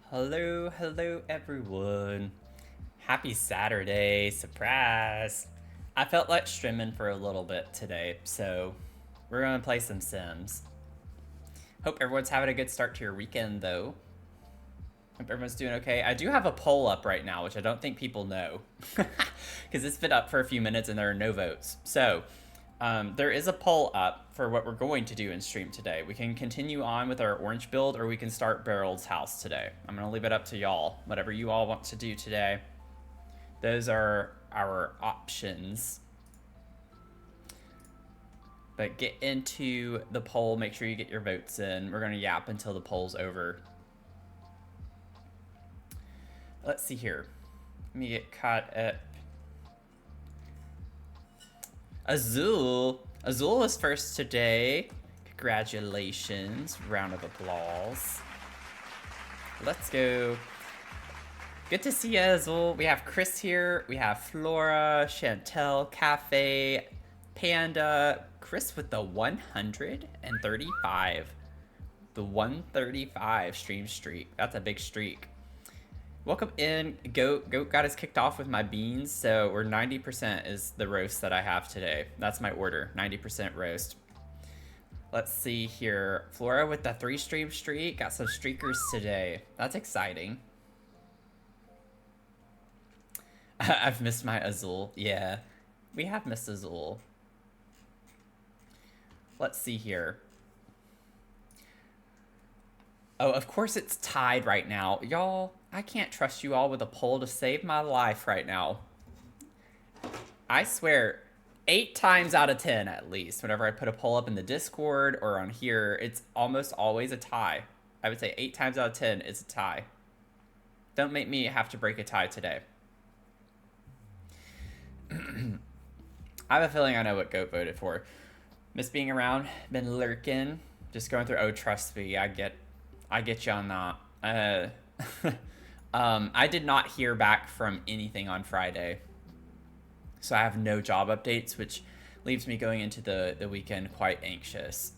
Hello, hello everyone. Happy Saturday, surprise. I felt like streaming for a little bit today, so we're gonna play some Sims. Hope everyone's having a good start to your weekend though. Hope everyone's doing okay. I do have a poll up right now, which I don't think people know. Because it's been up for a few minutes and there are no votes. So, there is a poll up for what we're going to do in stream today. We can continue on with our orange build or we can start Barold's house today. I'm going to leave it up to y'all. Whatever you all want to do today. Those are our options. But get into the poll. Make sure you get your votes in. We're going to yap until the poll's over. Let's see here. Let me get caught up. Azul. Azul was first today. Congratulations. Round of applause. Let's go. Good to see you, Azul. We have Chris here. We have Flora, Chantel, Cafe, Panda. Chris with the 135. The 135 stream streak. That's a big streak. Welcome in. Goat got us kicked off with my beans, so we're 90% is the roast that I have today. That's my order, 90% roast. Let's see here. Flora with the 3 stream streak. Got some streakers today. That's exciting. I've missed my Azul. Yeah, we have missed Azul. Let's see here. Oh, of course it's tied right now. Y'all, I can't trust you all with a poll to save my life right now. I swear, 8 times out of 10 at least, whenever I put a poll up in the Discord or on here, it's almost always a tie. I would say 8 times out of 10, it's a tie. Don't make me have to break a tie today. I have a feeling I know what Goat voted for. Miss being around, been lurking, just going through. Oh, trust me, I get you on that. I did not hear back from anything on Friday, so I have no job updates, which leaves me going into the weekend quite anxious.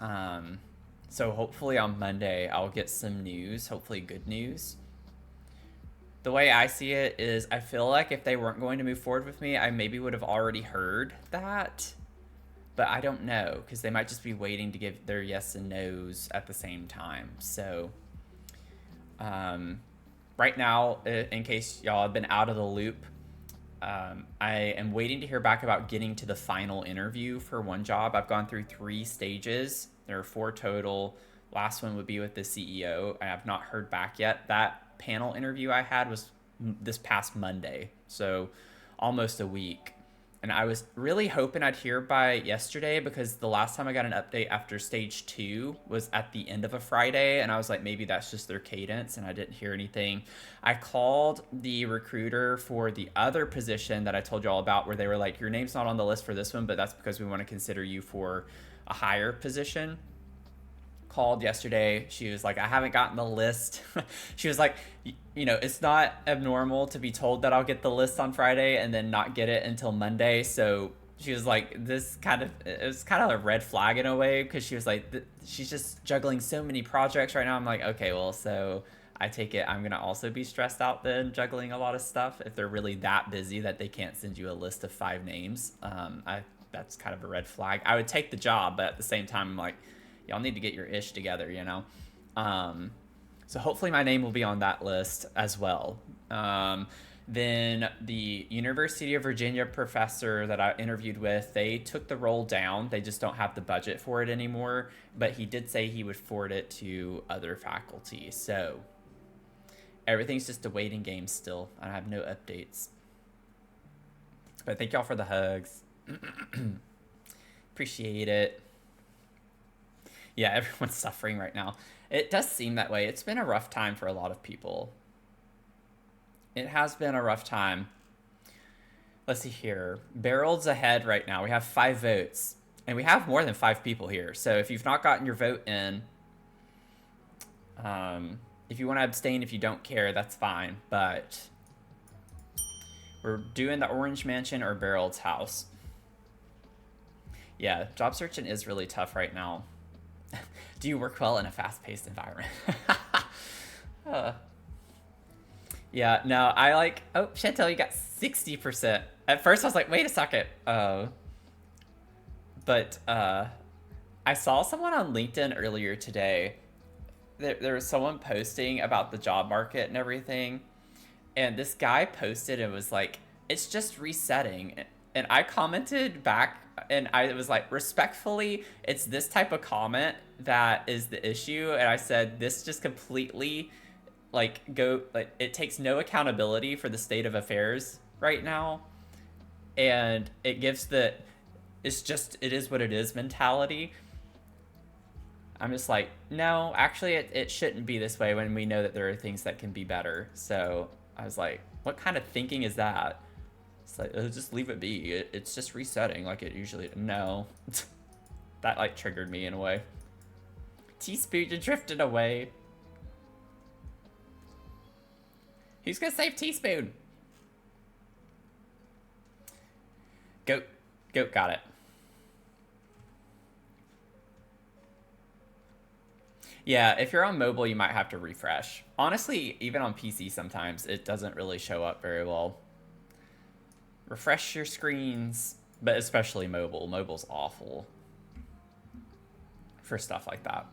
So hopefully on Monday I'll get some news, hopefully good news. The way I see it is I feel like if they weren't going to move forward with me, I maybe would have already heard that. But I don't know, because they might just be waiting to give their yes and no's at the same time. So, right now, in case y'all have been out of the loop, I am waiting to hear back about getting to the final interview for one job. I've gone through 3 stages. There are 4 total. Last one would be with the CEO. I have not heard back yet. That panel interview I had was this past Monday, so almost a week. And I was really hoping I'd hear by yesterday, because the last time I got an update after stage 2 was at the end of a Friday, and I was like, maybe that's just their cadence, and I didn't hear anything. I called the recruiter for the other position that I told you all about, where they were like, your name's not on the list for this one, but that's because we want to consider you for a higher position. Called yesterday. She was like, I haven't gotten the list. She was like, you know, it's not abnormal to be told that I'll get the list on Friday and then not get it until Monday. So she was like, it was kind of a red flag in a way, because she was like, she's just juggling so many projects right now. I'm like, okay, well, so I take it I'm gonna also be stressed out then, juggling a lot of stuff, if they're really that busy that they can't send you a list of 5 names. That's kind of a red flag. I would take the job, but at the same time, I'm like, y'all need to get your ish together, you know? So hopefully my name will be on that list as well. Then the University of Virginia professor that I interviewed with, they took the role down. They just don't have the budget for it anymore. But he did say he would forward it to other faculty. So everything's just a waiting game still. I have no updates. But thank y'all for the hugs. Appreciate it. Yeah, everyone's suffering right now. It does seem that way. It's been a rough time for a lot of people. It has been a rough time. Let's see here. Barold's ahead right now. We have 5 votes. And we have more than 5 people here. So if you've not gotten your vote in, if you want to abstain, if you don't care, that's fine. But we're doing the Orange Mansion or Barold's house. Yeah, job searching is really tough right now. Do you work well in a fast-paced environment? Yeah, no, I like. Oh, Chantel, you got 60%. At first, I was like, wait a second. But I saw someone on LinkedIn earlier today. There was someone posting about the job market and everything, and this guy posted and was like, "It's just resetting." And I commented back, and I was like, respectfully, it's this type of comment that is the issue. And I said, this just completely like it takes no accountability for the state of affairs right now, and it gives the it's just it is what it is mentality. I'm just like, no, actually, it shouldn't be this way when we know that there are things that can be better. So I was like, what kind of thinking is that? It's like, just leave it be. It's just resetting like it usually. No, that like triggered me in a way. Teaspoon, you drifted away. Who's gonna save Teaspoon? Goat, goat got it. Yeah, if you're on mobile, you might have to refresh. Honestly, even on PC sometimes it doesn't really show up very well. Refresh your screens, but especially mobile. Mobile's awful for stuff like that.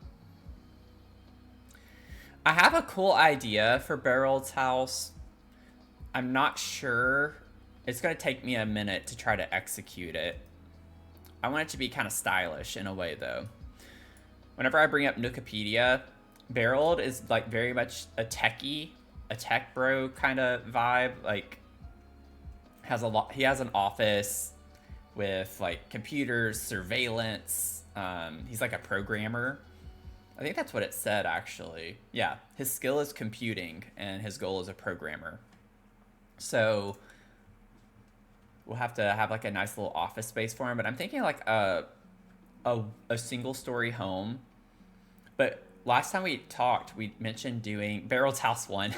I have a cool idea for Barold's house. I'm not sure. It's going to take me a minute to try to execute it. I want it to be kind of stylish in a way, though. Whenever I bring up Nookopedia, Barold is like very much a techie, a tech bro kind of vibe. Like, has a lot. He has an office with like computers, surveillance. He's like a programmer. I think that's what it said, actually. Yeah, his skill is computing, and his goal is a programmer. So we'll have to have like a nice little office space for him. But I'm thinking like a single story home. But last time we talked, we mentioned doing Barold's House 1.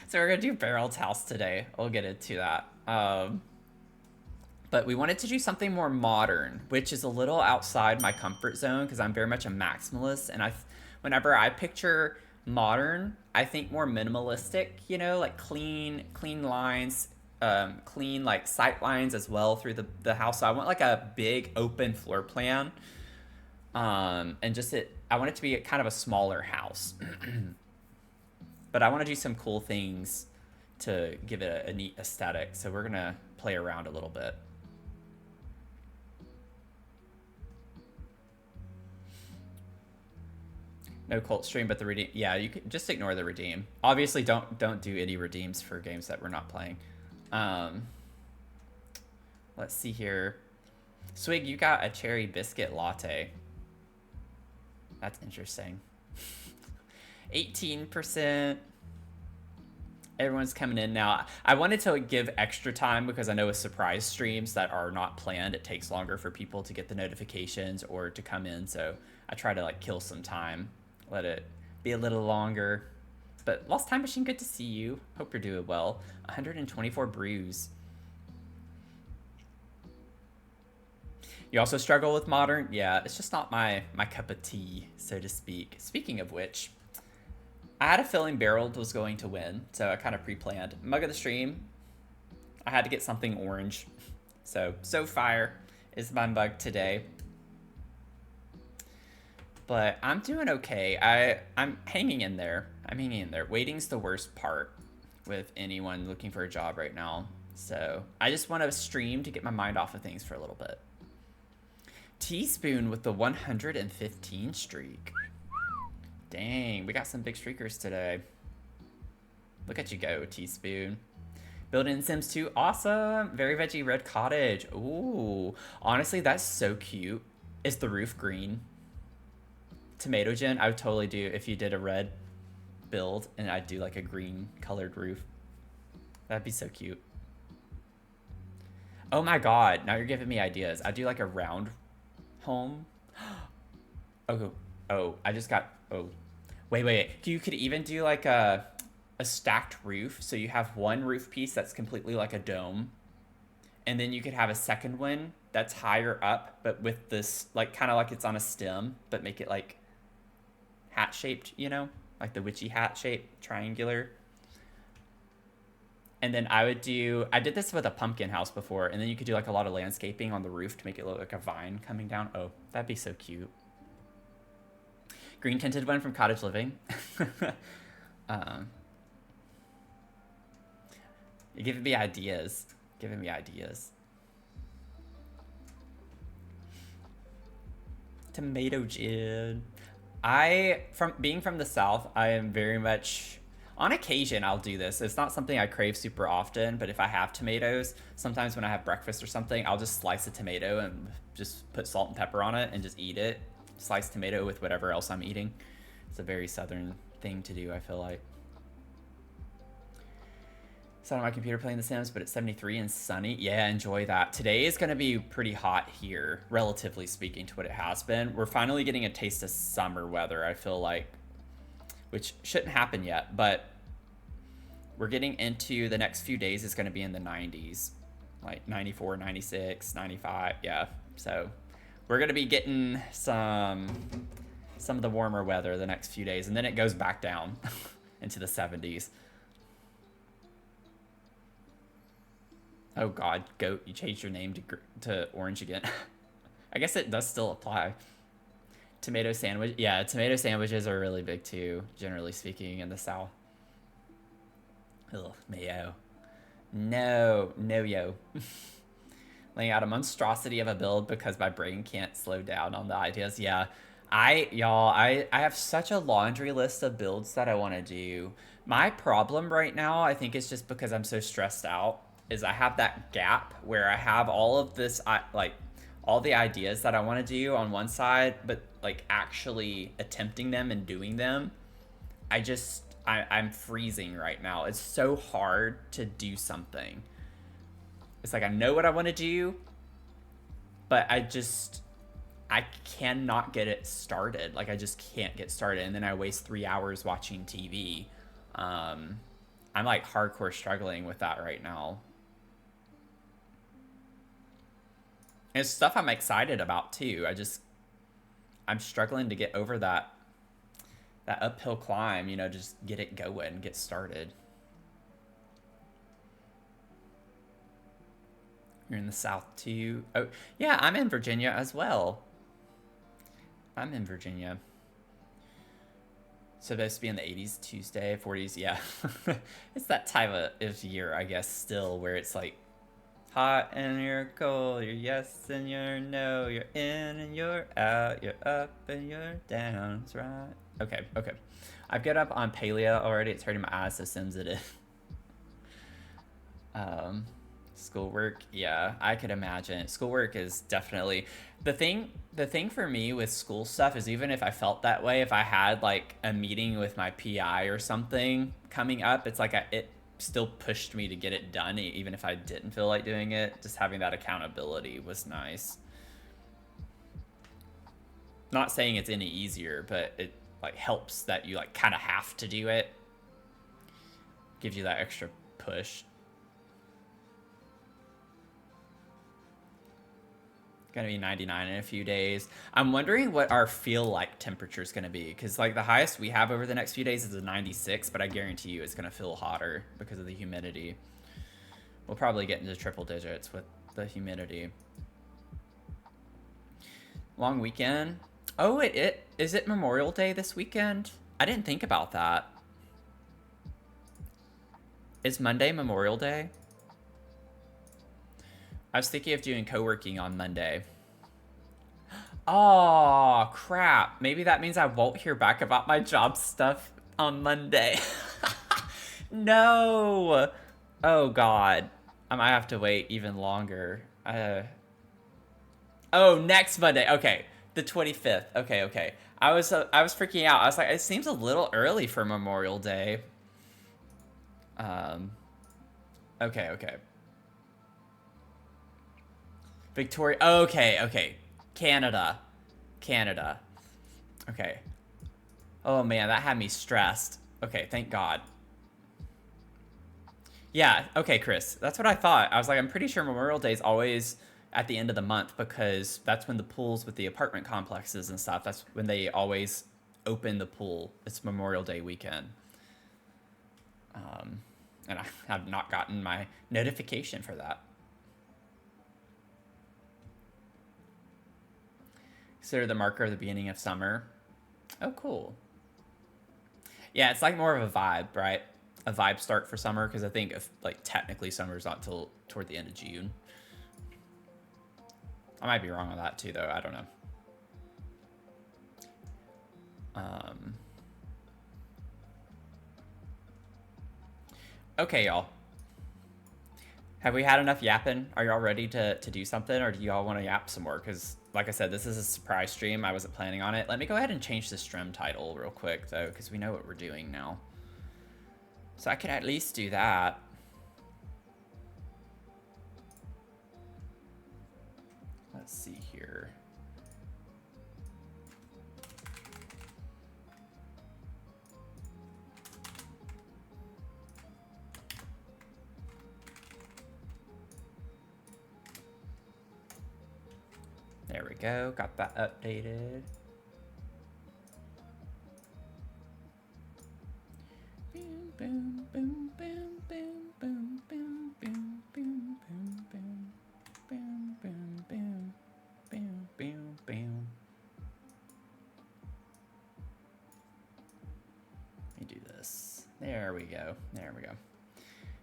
So we're going to do Barold's House today. We'll get into that. But we wanted to do something more modern, which is a little outside my comfort zone because I'm very much a maximalist. And whenever I picture modern, I think more minimalistic, like clean lines, clean like sight lines as well through the house. So I want like a big open floor plan. And I want it to be kind of a smaller house. But I want to do some cool things to give it a neat aesthetic. So we're going to play around a little bit. No cult stream, but the redeem. Yeah, you can just ignore the redeem. Obviously, don't do any redeems for games that we're not playing. Let's see here. Swig, you got a cherry biscuit latte. That's interesting. 18%. Everyone's coming in now. I wanted to give extra time because I know with surprise streams that are not planned, it takes longer for people to get the notifications or to come in. So I try to like kill some time, let it be a little longer. But Lost Time Machine, good to see you. Hope you're doing well. 124 brews. You also struggle with modern? Yeah, it's just not my cup of tea, so to speak. Speaking of which, I had a feeling Barold was going to win, so I kind of pre-planned. Mug of the stream, I had to get something orange. So fire is my mug today. But I'm doing okay. I'm hanging in there. Waiting's the worst part with anyone looking for a job right now. So I just want to stream to get my mind off of things for a little bit. Teaspoon with the 115 streak. Dang, we got some big streakers today. Look at you go, Teaspoon. Building in Sims 2, awesome. Very veggie red cottage. Ooh, honestly, that's so cute. Is the roof green? Tomato Gen, I would totally do if you did a red build and I'd do like a green colored roof. That'd be so cute. Oh my god, now you're giving me ideas. I'd do like a round home. Oh, I just got, wait. You could even do like a stacked roof. So you have one roof piece that's completely like a dome. And then you could have a second one that's higher up, but with this, like, kind of like it's on a stem, but make it like hat shaped, like the witchy hat shape, triangular. And then I did this with a pumpkin house before, and then you could do like a lot of landscaping on the roof to make it look like a vine coming down. Oh, that'd be so cute. Green tinted one from Cottage Living. um, you're giving me ideas. Giving me ideas. Tomato gin. From being from the South, I am very much, on occasion I'll do this. It's not something I crave super often, but if I have tomatoes, sometimes when I have breakfast or something, I'll just slice a tomato and just put salt and pepper on it and just eat it. Sliced tomato with whatever else I'm eating. It's a very Southern thing to do, I feel like. It's on my computer playing The Sims, but it's 73 and sunny. Yeah, enjoy that. Today is going to be pretty hot here, relatively speaking to what it has been. We're finally getting a taste of summer weather, I feel like, which shouldn't happen yet, but we're getting into the next few days is going to be in the 90s, like 94, 96, 95. Yeah, so we're going to be getting some of the warmer weather the next few days, and then it goes back down into the 70s. Oh God, goat! You changed your name to orange again. I guess it does still apply. Tomato sandwich, yeah. Tomato sandwiches are really big too, generally speaking, in the South. Ugh, mayo. No, no, yo. Laying out a monstrosity of a build because my brain can't slow down on the ideas. Yeah, I have such a laundry list of builds that I want to do. My problem right now, I think, is just because I'm so stressed out, is I have that gap where I have all of this, like, all the ideas that I want to do on one side, but like actually attempting them and doing them, I'm freezing right now. It's so hard to do something. It's like I know what I want to do, but I cannot get it started. Like I just can't get started, and then I waste 3 hours watching TV. I'm like hardcore struggling with that right now. And it's stuff I'm excited about too. I'm struggling to get over that uphill climb, you know, just get it going, get started. You're in the South too. Oh, yeah, I'm in Virginia as well. I'm in Virginia. Supposed to be in the 80s Tuesday, 40s, yeah. It's that time of year, I guess, still, where it's like hot and you're cold, you're yes and you're no, you're in and you're out, you're up and you're down. That's right. Okay, okay. I've got up on paleo already. It's hurting my eyes, so sensitive. Schoolwork, yeah, I could imagine. Schoolwork is definitely the thing. The thing for me with school stuff is, even if I felt that way, if I had like a meeting with my PI or something coming up, it's like it still pushed me to get it done, even if I didn't feel like doing it. Just having that accountability was nice. Not saying it's any easier, but it like helps that you like kind of have to do it. Gives you that extra push. Gonna be 99 in a few days. I'm wondering what our feel like temperature is gonna be, because like the highest we have over the next few days is a 96, but I guarantee you it's gonna feel hotter because of the humidity. We'll probably get into triple digits with the humidity. Long weekend. Oh, is it Memorial Day this weekend? I didn't think about that. Is Monday Memorial Day? I was thinking of doing co-working on Monday. Oh, crap. Maybe that means I won't hear back about my job stuff on Monday. No. Oh, God. I might have to wait even longer. Oh, next Monday. Okay. The 25th. Okay, okay. I was freaking out. I was like, it seems a little early for Memorial Day. Okay, okay. Victoria. Okay, okay. Canada. Okay. Oh man, that had me stressed. Okay, thank God. Yeah, okay, Chris. That's what I thought. I was like, I'm pretty sure Memorial Day is always at the end of the month, because that's when the pools with the apartment complexes and stuff, that's when they always open the pool. It's Memorial Day weekend. And I have not gotten my notification for that. Consider the marker of the beginning of summer. Oh, cool. Yeah, it's like more of a vibe, right? A vibe start for summer, because I think if like technically summer's not till toward the end of June. I might be wrong on that too, though. I don't know. Okay, y'all. Have we had enough yapping? Are y'all ready to do something, or do y'all want to yap some more? Because, like I said, this is a surprise stream. I wasn't planning on it. Let me go ahead and change the stream title real quick, though, because we know what we're doing now. So I can at least do that. Let's see here. There we go. Got that updated. Boom, boom, boom, boom, boom, boom, boom, boom, boom, boom, boom, boom, boom, boom, boom, boom, boom. Let me do this. There we go. There we go.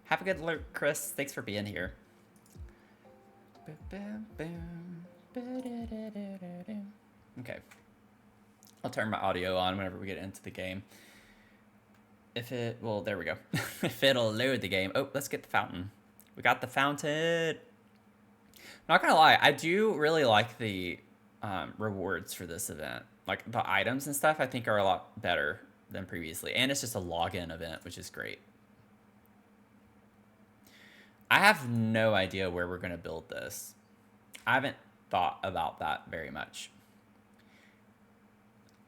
Have a good alert, Chris. Thanks for being here. Boom, boom. Okay. I'll turn my audio on whenever we get into the game. If it, well, there we go. If it'll load the game. Oh, let's get the fountain. We got the fountain. Not gonna lie, I do really like the rewards for this event. Like the items and stuff, I think are a lot better than previously. And it's just a login event, which is great. I have no idea where we're gonna build this. I haven't thought about that very much.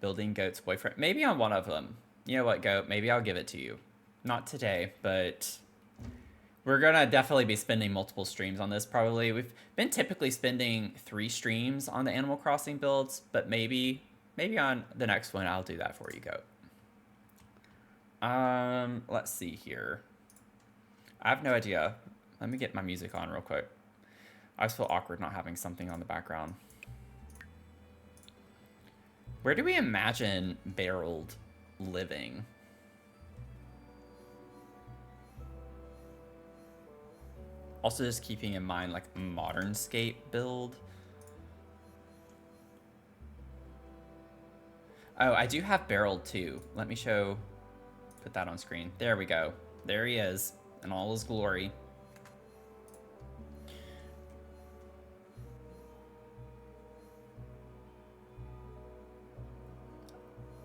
Building Goat's boyfriend. Maybe on one of them. You know what, Goat? Maybe I'll give it to you. Not today, but we're gonna definitely be spending multiple streams on this probably. We've been typically spending 3 streams on the Animal Crossing builds, but maybe on the next one I'll do that for you, Goat. Let's see here. I have no idea. Let me get my music on real quick. I just feel awkward not having something on the background. Where do we imagine Barold living? Also just keeping in mind like modern scape build. Oh, I do have Barold too. Let me put that on screen. There we go. There he is in all his glory.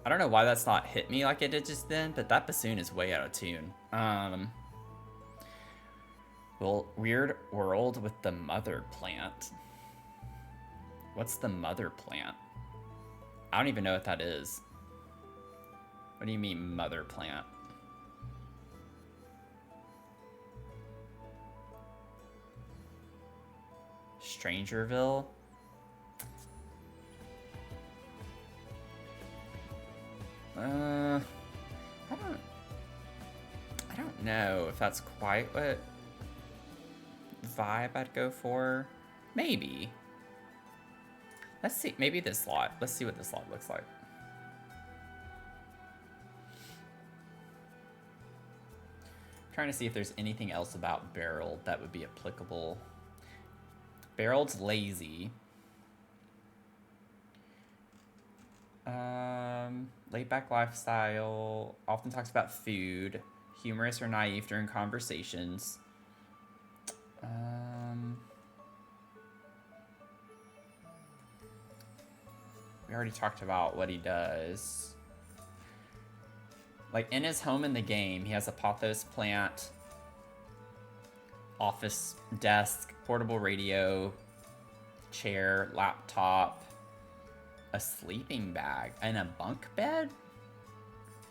I don't know why that's not hit me like it did just then, but that bassoon is way out of tune. Well, weird world with the mother plant. What's the mother plant? I don't even know what that is. What do you mean, mother plant? Strangerville? I don't know if that's quite what vibe I'd go for. Maybe. Let's see. Maybe this lot. Let's see what this lot looks like. Trying to see if there's anything else about Barold that would be applicable. Barold's lazy. Laid back lifestyle, often talks about food, humorous or naive during conversations. We already talked about what he does. Like in his home in the game, he has a pothos plant, office desk, portable radio, chair, laptop, a sleeping bag, and a bunk bed?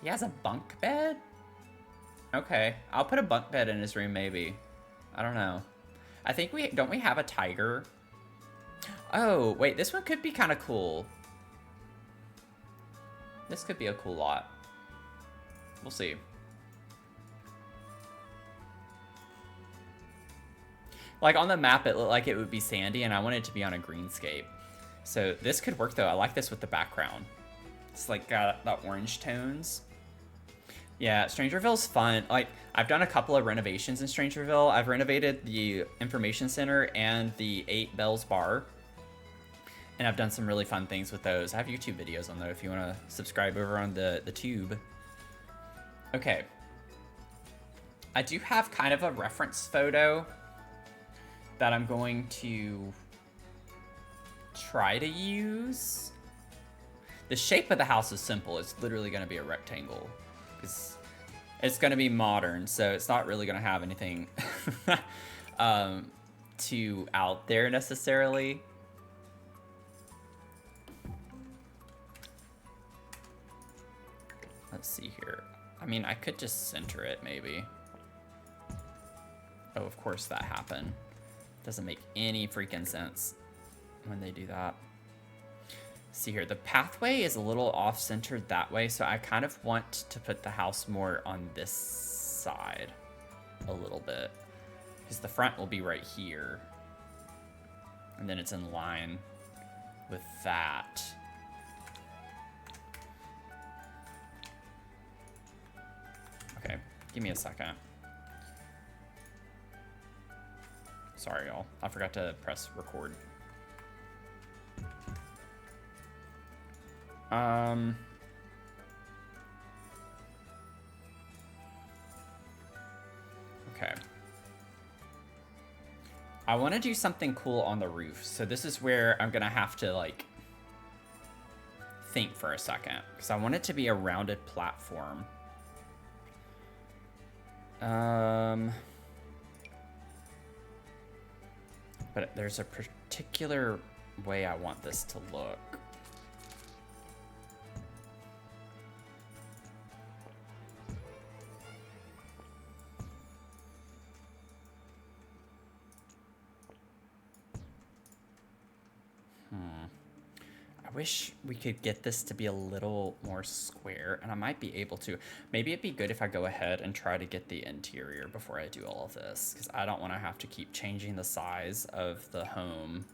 He has a bunk bed? Okay, I'll put a bunk bed in his room maybe. I don't know. I think don't we have a tiger? Oh, wait, this one could be kind of cool. This could be a cool lot. We'll see. Like on the map, it looked like it would be sandy, and I wanted it to be on a greenscape. So this could work though. I like this with the background. It's like got the orange tones. Yeah, Strangerville's fun. Like, I've done a couple of renovations in Strangerville. I've renovated the information center and the 8 Bells bar. And I've done some really fun things with those. I have YouTube videos on those if you want to subscribe over on the tube. Okay. I do have kind of a reference photo that I'm going to try to use. The shape of the house is simple. It's literally going to be a rectangle. It's going to be modern, so it's not really going to have anything too out there necessarily. Let's see here. I mean, I could just center it, maybe. Oh, of course that happened. Doesn't make any freaking sense when they do that. See here, the pathway is a little off-centered that way, so I kind of want to put the house more on this side a little bit, because the front will be right here, and then it's in line with that. Okay, give me a second. Sorry, y'all. I forgot to press record. Okay. I want to do something cool on the roof. So this is where I'm going to have to, like, think for a second. Because I want it to be a rounded platform. But there's a particular way I want this to look. I wish we could get this to be a little more square, and I might be able to. Maybe it'd be good if I go ahead and try to get the interior before I do all of this, because I don't want to have to keep changing the size of the home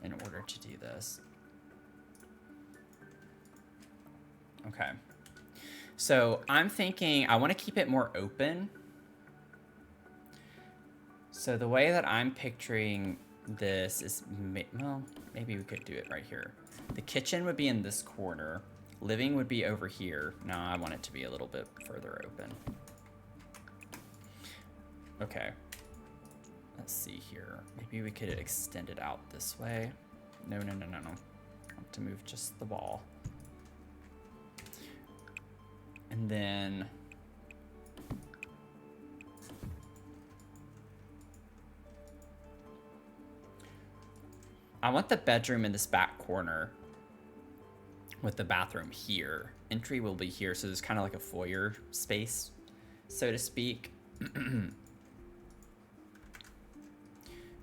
in order to do this. Okay. So I'm thinking I want to keep it more open. So the way that I'm picturing this is, well, maybe we could do it right here. The kitchen would be in this corner. Living would be over here. No, I want it to be a little bit further open. Okay. Let's see here. Maybe we could extend it out this way. No. I want to move just the wall. And then I want the bedroom in this back corner with the bathroom here. Entry will be here, so there's kind of like a foyer space, so to speak.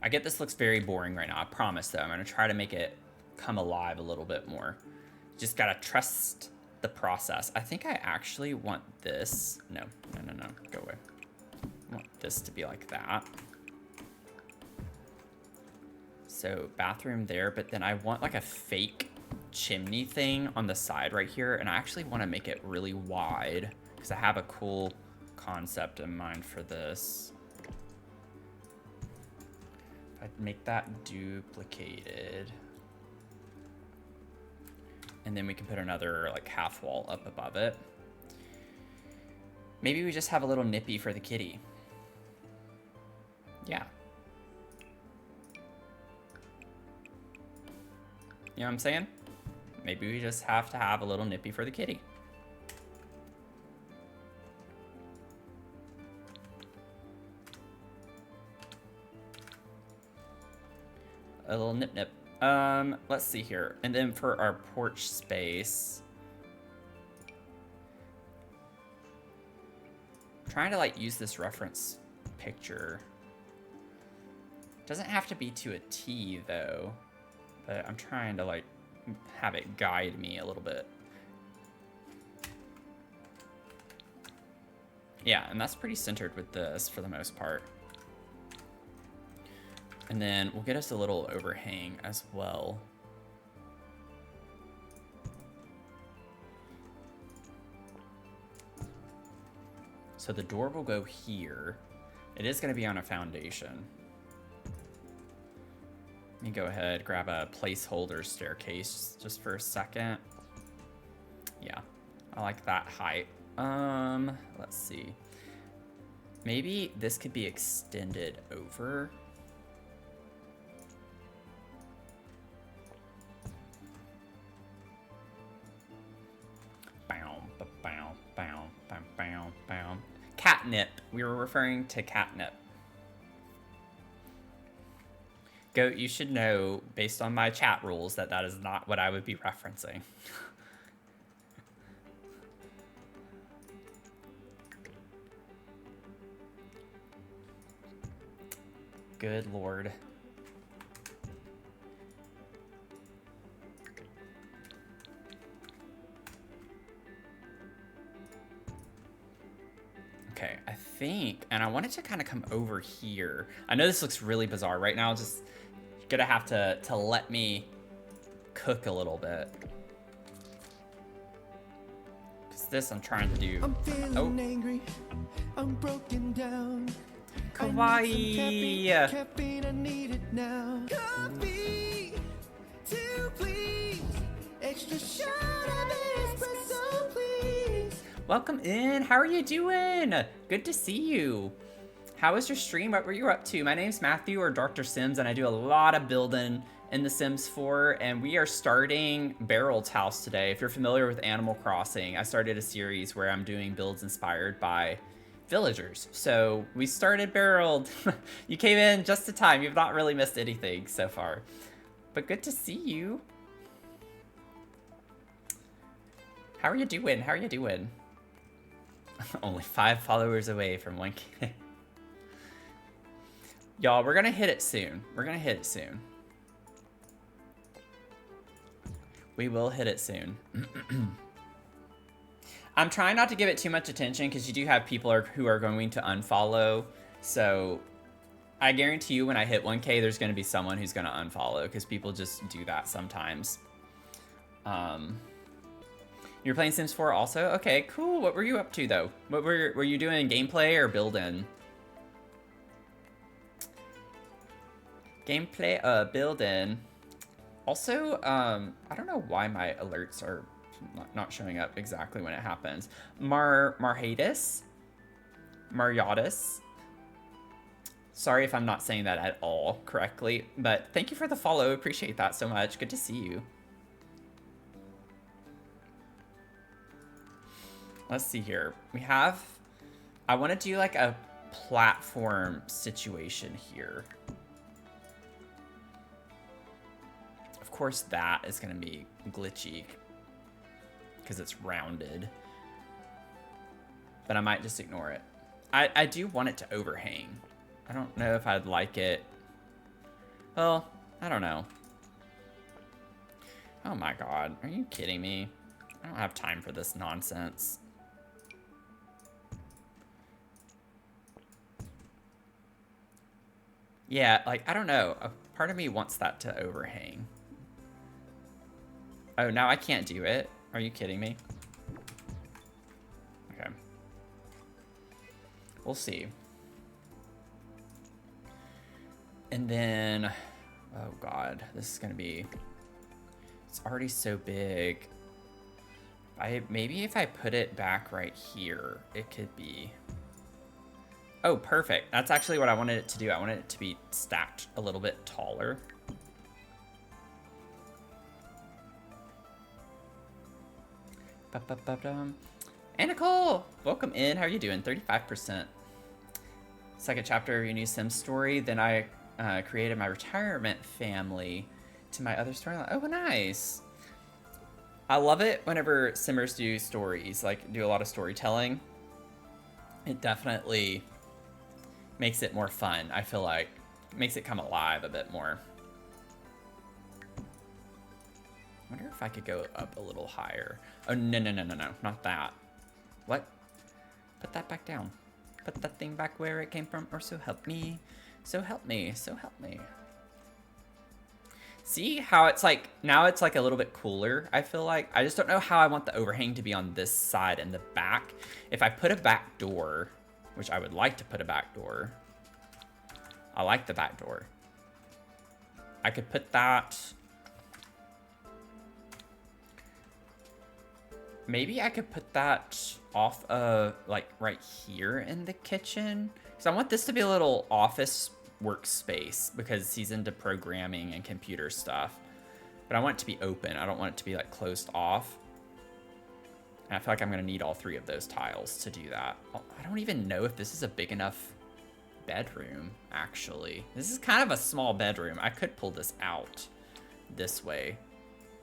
I get this looks very boring right now. I promise, though. I'm going to try to make it come alive a little bit more. Just got to trust the process. I think I actually want this. No. Go away. I want this to be like that. So bathroom there, but then I want like a fake chimney thing on the side right here, and I actually want to make it really wide because I have a cool concept in mind for this. If I'd make that duplicated, and then we can put another like half wall up above it. Maybe we just have a little nippy for the kitty. Yeah. You know what I'm saying? Maybe we just have to have a little nippy for the kitty. A little nip. Let's see here. And then for our porch space, I'm trying to like use this reference picture. Doesn't have to be to a T though. But I'm trying to like have it guide me a little bit. Yeah, and that's pretty centered with this for the most part. And then we'll get us a little overhang as well. So the door will go here. It is going to be on a foundation. Let me go ahead, grab a placeholder staircase just for a second. Yeah, I like that height. Let's see. Maybe this could be extended over. Catnip. We were referring to catnip. Goat, you should know, based on my chat rules, that that is not what I would be referencing. Good lord. Okay, I think, and I wanted to kind of come over here. I know this looks really bizarre right now. Just gonna have to let me cook a little bit. Cause this I'm trying to do. I'm feeling angry. I'm broken down. Kawaii. Caffeine, I need it now. Coffee, two please. Extra shot of espresso, please. Welcome in. How are you doing? Good to see you. How was your stream? What were you up to? My name's Matthew, or Dr. Sims, and I do a lot of building in The Sims 4, and we are starting Barold's house today. If you're familiar with Animal Crossing, I started a series where I'm doing builds inspired by villagers. So we started Barold. You came in just in time. You've not really missed anything so far. But good to see you. How are you doing? How are you doing? Only 5 followers away from 1K. Y'all, we're gonna hit it soon. We're gonna hit it soon. We will hit it soon. I'm trying not to give it too much attention because you do have people who are going to unfollow. So I guarantee you when I hit 1K, there's going to be someone who's going to unfollow because people just do that sometimes. You're playing Sims 4 also? Okay, cool. What were you up to though? What were you doing, gameplay or build-in? Gameplay, build-in. Also, I don't know why my alerts are not showing up exactly when it happens. Marhadis? Mariadis? Sorry if I'm not saying that at all correctly, but thank you for the follow. Appreciate that so much. Good to see you. Let's see here. We have... I want to do like a platform situation here. Of course that is going to be glitchy because it's rounded. But I might just ignore it. I do want it to overhang. I don't know if I'd like it. Well, I don't know. Oh my god, are you kidding me? I don't have time for this nonsense. Yeah, like, I don't know. A part of me wants that to overhang. Oh, now I can't do it. Are you kidding me? Okay. We'll see. And then, oh god, this is gonna be, it's already so big. Maybe if I put it back right here, it could be, oh, perfect. That's actually what I wanted it to do. I wanted it to be stacked a little bit taller. And Nicole, welcome in. How are you doing? 35%. Second chapter of your new Sims story. Then I created my retirement family to my other storyline. Oh, nice. I love it whenever Simmers do stories, like do a lot of storytelling. It definitely makes it more fun, I feel like. It makes it come alive a bit more. I wonder if I could go up a little higher. Oh, no, not that. What? Put that back down. Put that thing back where it came from, or so help me. So help me. So help me. See how it's like, now it's like a little bit cooler, I feel like. I just don't know how I want the overhang to be on this side and the back. If I put a back door, which I would like to put a back door. I like the back door. I could put that. Maybe I could put that off of, like, right here in the kitchen. Because I want this to be a little office workspace because he's into programming and computer stuff. But I want it to be open. I don't want it to be, like, closed off. And I feel like I'm going to need all three of those tiles to do that. I don't even know if this is a big enough bedroom, actually. This is kind of a small bedroom. I could pull this out this way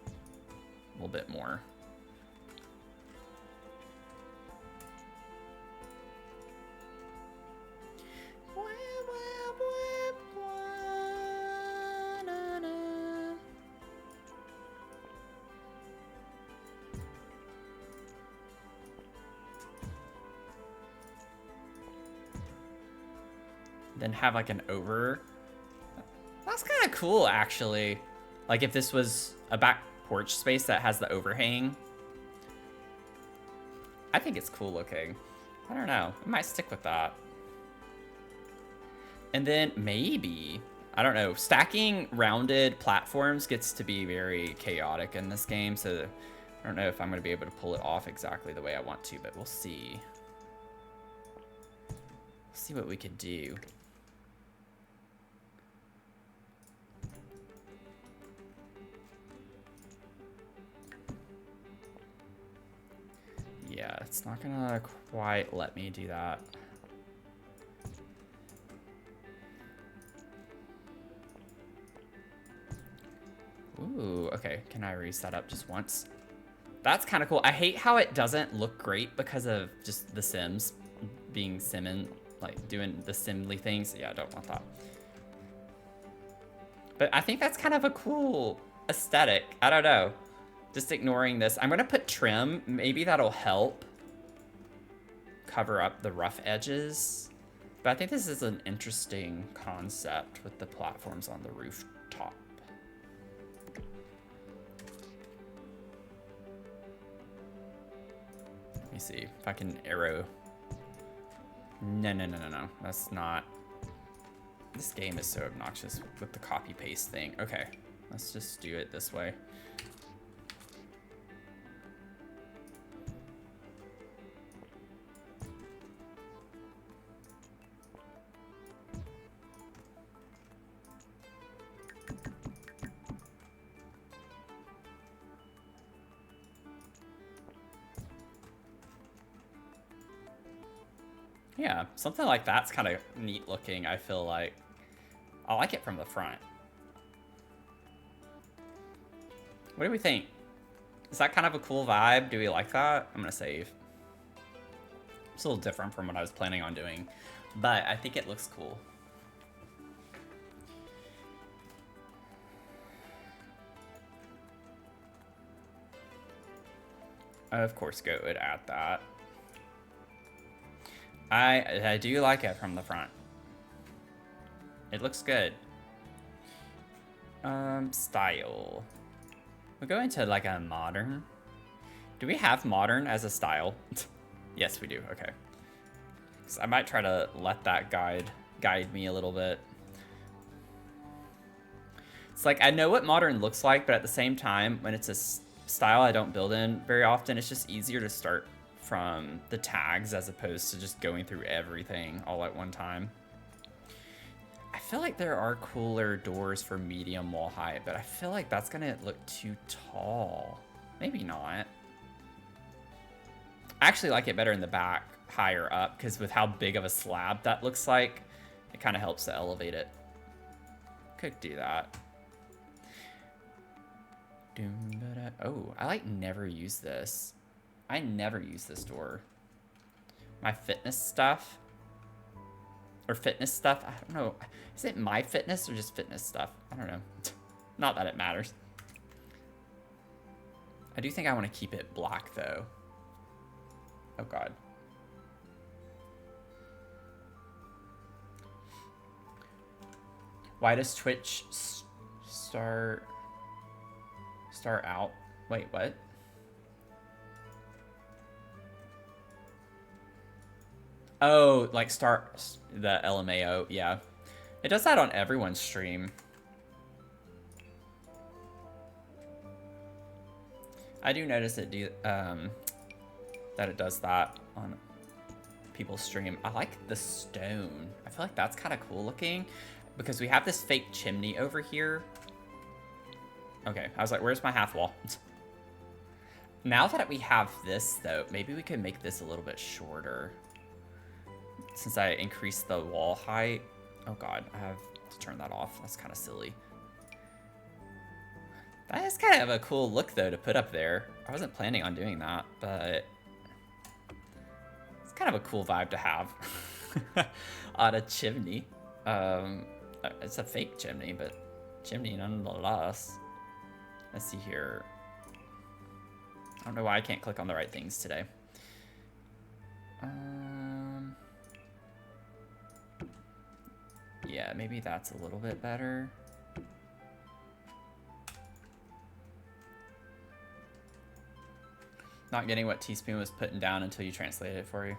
a little bit more. Then have like an over. That's kind of cool, actually. Like if this was a back porch space that has the overhang. I think it's cool looking. I don't know. I might stick with that. And then maybe, I don't know, stacking rounded platforms gets to be very chaotic in this game. So I don't know if I'm going to be able to pull it off exactly the way I want to, but we'll see. Let's see what we could do. Yeah, it's not gonna quite let me do that. Ooh, okay. Can I reset up just once? That's kind of cool. I hate how it doesn't look great because of just the Sims being simmin', like doing the simly things. Yeah, I don't want that. But I think that's kind of a cool aesthetic. I don't know. Just ignoring this. I'm gonna put trim. Maybe that'll help cover up the rough edges. But I think this is an interesting concept with the platforms on the rooftop. Let me see if I can arrow. No. That's not. This game is so obnoxious with the copy paste thing. Okay, let's just do it this way. Yeah, something like that's kind of neat looking, I feel like. I like it from the front. What do we think? Is that kind of a cool vibe? Do we like that? I'm gonna save. It's a little different from what I was planning on doing, but I think it looks cool. Of course, Goat would add that. I do like it from the front. It looks good. Style. We'll go into like a modern. Do we have modern as a style? Yes, we do. Okay. So I might try to let that guide me a little bit. It's like I know what modern looks like, but at the same time, when it's a style I don't build in very often, it's just easier to start from the tags as opposed to just going through everything all at one time. I feel like there are cooler doors for medium wall height, but I feel like that's gonna look too tall. Maybe not. I actually like it better in the back, higher up, because with how big of a slab that looks like, it kind of helps to elevate it. Could do that. Oh, I like never use this. I never use this door. My fitness stuff. Or fitness stuff. I don't know. Is it my fitness or just fitness stuff? I don't know. Not that it matters. I do think I want to keep it black though. Oh God. Why does Twitch start out? Wait, what? Oh, like start the LMAO. Yeah, it does that on everyone's stream. I do notice that it does that on people's stream. I like the stone. I feel like that's kind of cool looking because we have this fake chimney over here. Okay, I was like, where's my half wall? Now that we have this though, maybe we can make this a little bit shorter. Since I increased the wall height. Oh God, I have to turn that off. That's kind of silly. That is kind of a cool look though to put up there. I wasn't planning on doing that, but it's kind of a cool vibe to have on a chimney. It's a fake chimney, but chimney nonetheless. Let's see here. I don't know why I can't click on the right things today. Yeah, maybe that's a little bit better. Not getting what Teaspoon was putting down until you translated it for you.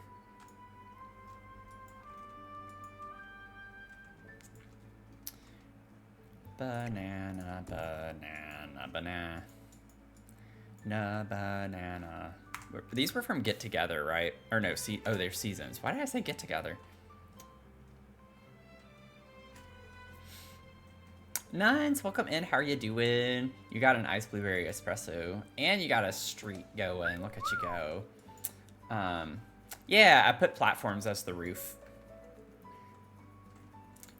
Banana, banana, banana. Na banana. These were from Get Together, right? Or no, oh, they're seasons. Why did I say Get Together? Nines, welcome in. How are you doing? You got an iced blueberry espresso, and you got a street going. Look at you go. Yeah, I put platforms as the roof.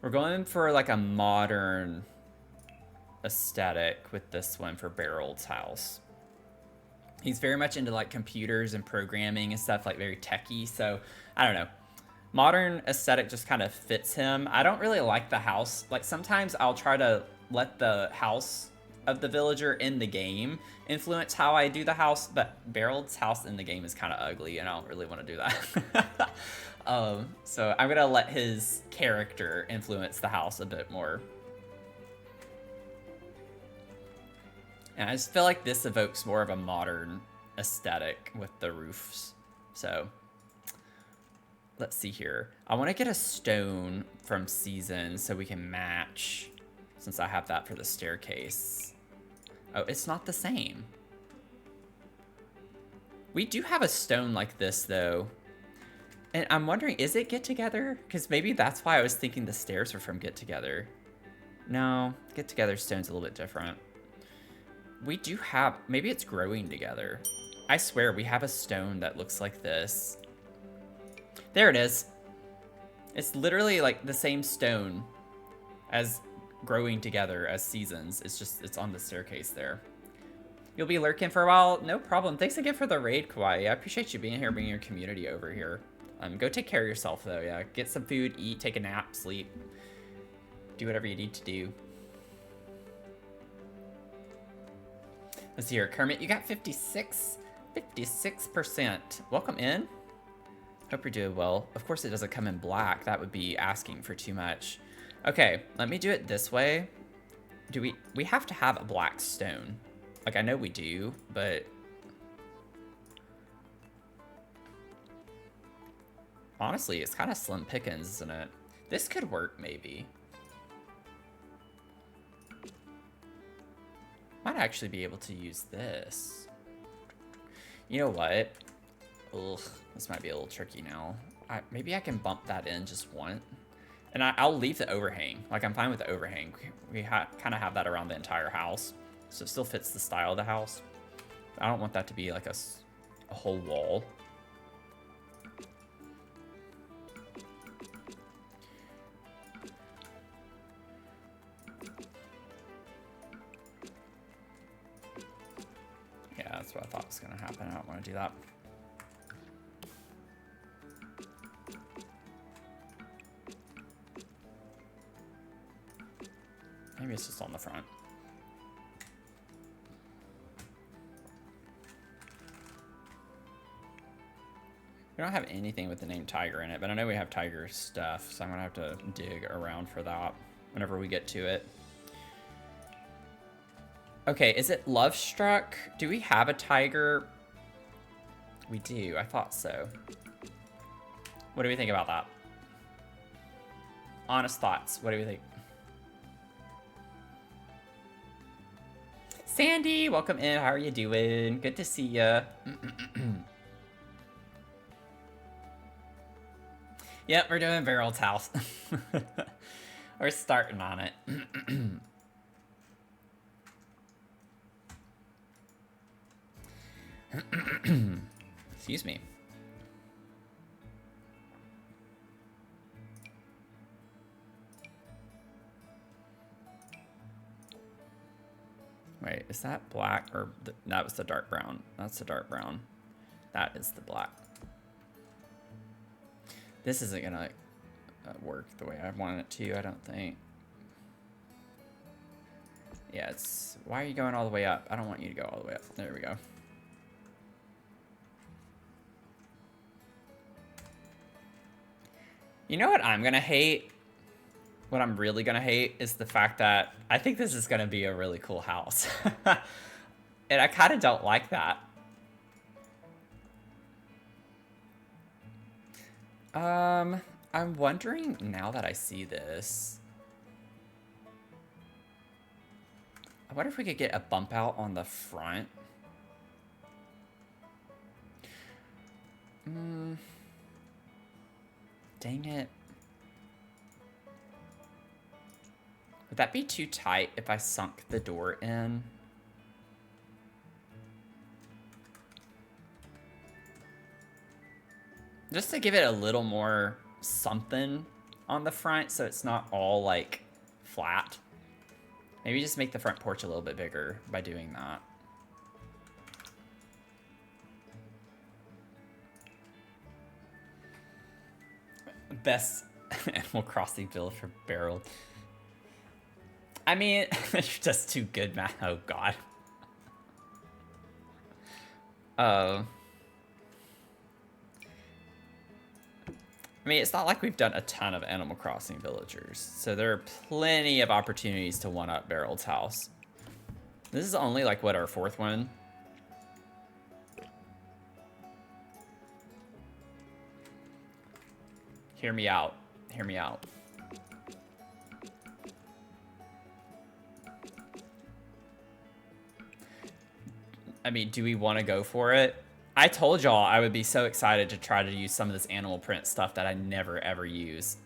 We're going for like a modern aesthetic with this one for Barold's house. He's very much into like computers and programming and stuff, like very techie. So I don't know. Modern aesthetic just kind of fits him. I don't really like the house. Like sometimes I'll try to let the house of the villager in the game influence how I do the house, but Barold's house in the game is kind of ugly and I don't really want to do that. So I'm gonna let his character influence the house a bit more. And I just feel like this evokes more of a modern aesthetic with the roofs. So let's see here. I want to get a stone from Season so we can match, since I have that for the staircase. Oh, it's not the same. We do have a stone like this though. And I'm wondering, is it Get Together? Because maybe that's why I was thinking the stairs were from Get Together. No, Get Together stone's a little bit different. We do have, maybe it's Growing Together. I swear we have a stone that looks like this. There it is. It's literally like the same stone as Growing Together as Seasons. It's just, it's on the staircase there. You'll be lurking for a while? No problem. Thanks again for the raid, Kawaii. I appreciate you being here, bringing your community over here. Go take care of yourself though, yeah. Get some food, eat, take a nap, sleep. Do whatever you need to do. Let's see here, Kermit, you got 56%. Welcome in. Hope you're doing well. Of course it doesn't come in black. That would be asking for too much. Okay, let me do it this way. Do we have to have a black stone? Like I know we do, but honestly, it's kind of slim pickings, isn't it? This could work maybe. Might actually be able to use this. You know what? Ugh, this might be a little tricky now. Maybe I can bump that in just one. And I'll leave the overhang. Like, I'm fine with the overhang. We kind of have that around the entire house. So it still fits the style of the house. I don't want that to be like a whole wall. Yeah, that's what I thought was going to happen. I don't want to do that. Maybe it's just on the front. We don't have anything with the name Tiger in it, but I know we have Tiger stuff, so I'm going to have to dig around for that. whenever we get to it. Okay, is it Love Struck? Do we have a tiger? We do, I thought so. What do we think about that? Honest thoughts, what do we think? Sandy, welcome in, how are you doing? Good to see ya. Yep, we're doing Barold's house. We're starting on it. Excuse me. Wait, is that black or that was the dark brown? That's the dark brown. That is the black. This isn't gonna work the way I want it to, I don't think. Yeah, it's... Why are you going all the way up? I don't want you to go all the way up. There we go. You know what I'm gonna hate? What I'm really gonna hate is the fact that I think this is gonna be a really cool house. And I kind of don't like that. I'm wondering now that I see this. I wonder if we could get a bump out on the front. Dang it. Would that be too tight if I sunk the door in? Just to give it a little more something on the front so it's not all like flat. Maybe just make the front porch a little bit bigger by doing that. Best Animal Crossing build for Barold. I mean, you're just too good, man. Oh, God. I mean, it's not like we've done a ton of Animal Crossing villagers, so there are plenty of opportunities to one-up Barold's house. This is only, like, what, our 4th one? Hear me out. Hear me out. I mean, do we want to go for it? I told y'all I would be so excited to try to use some of this animal print stuff that I never ever use.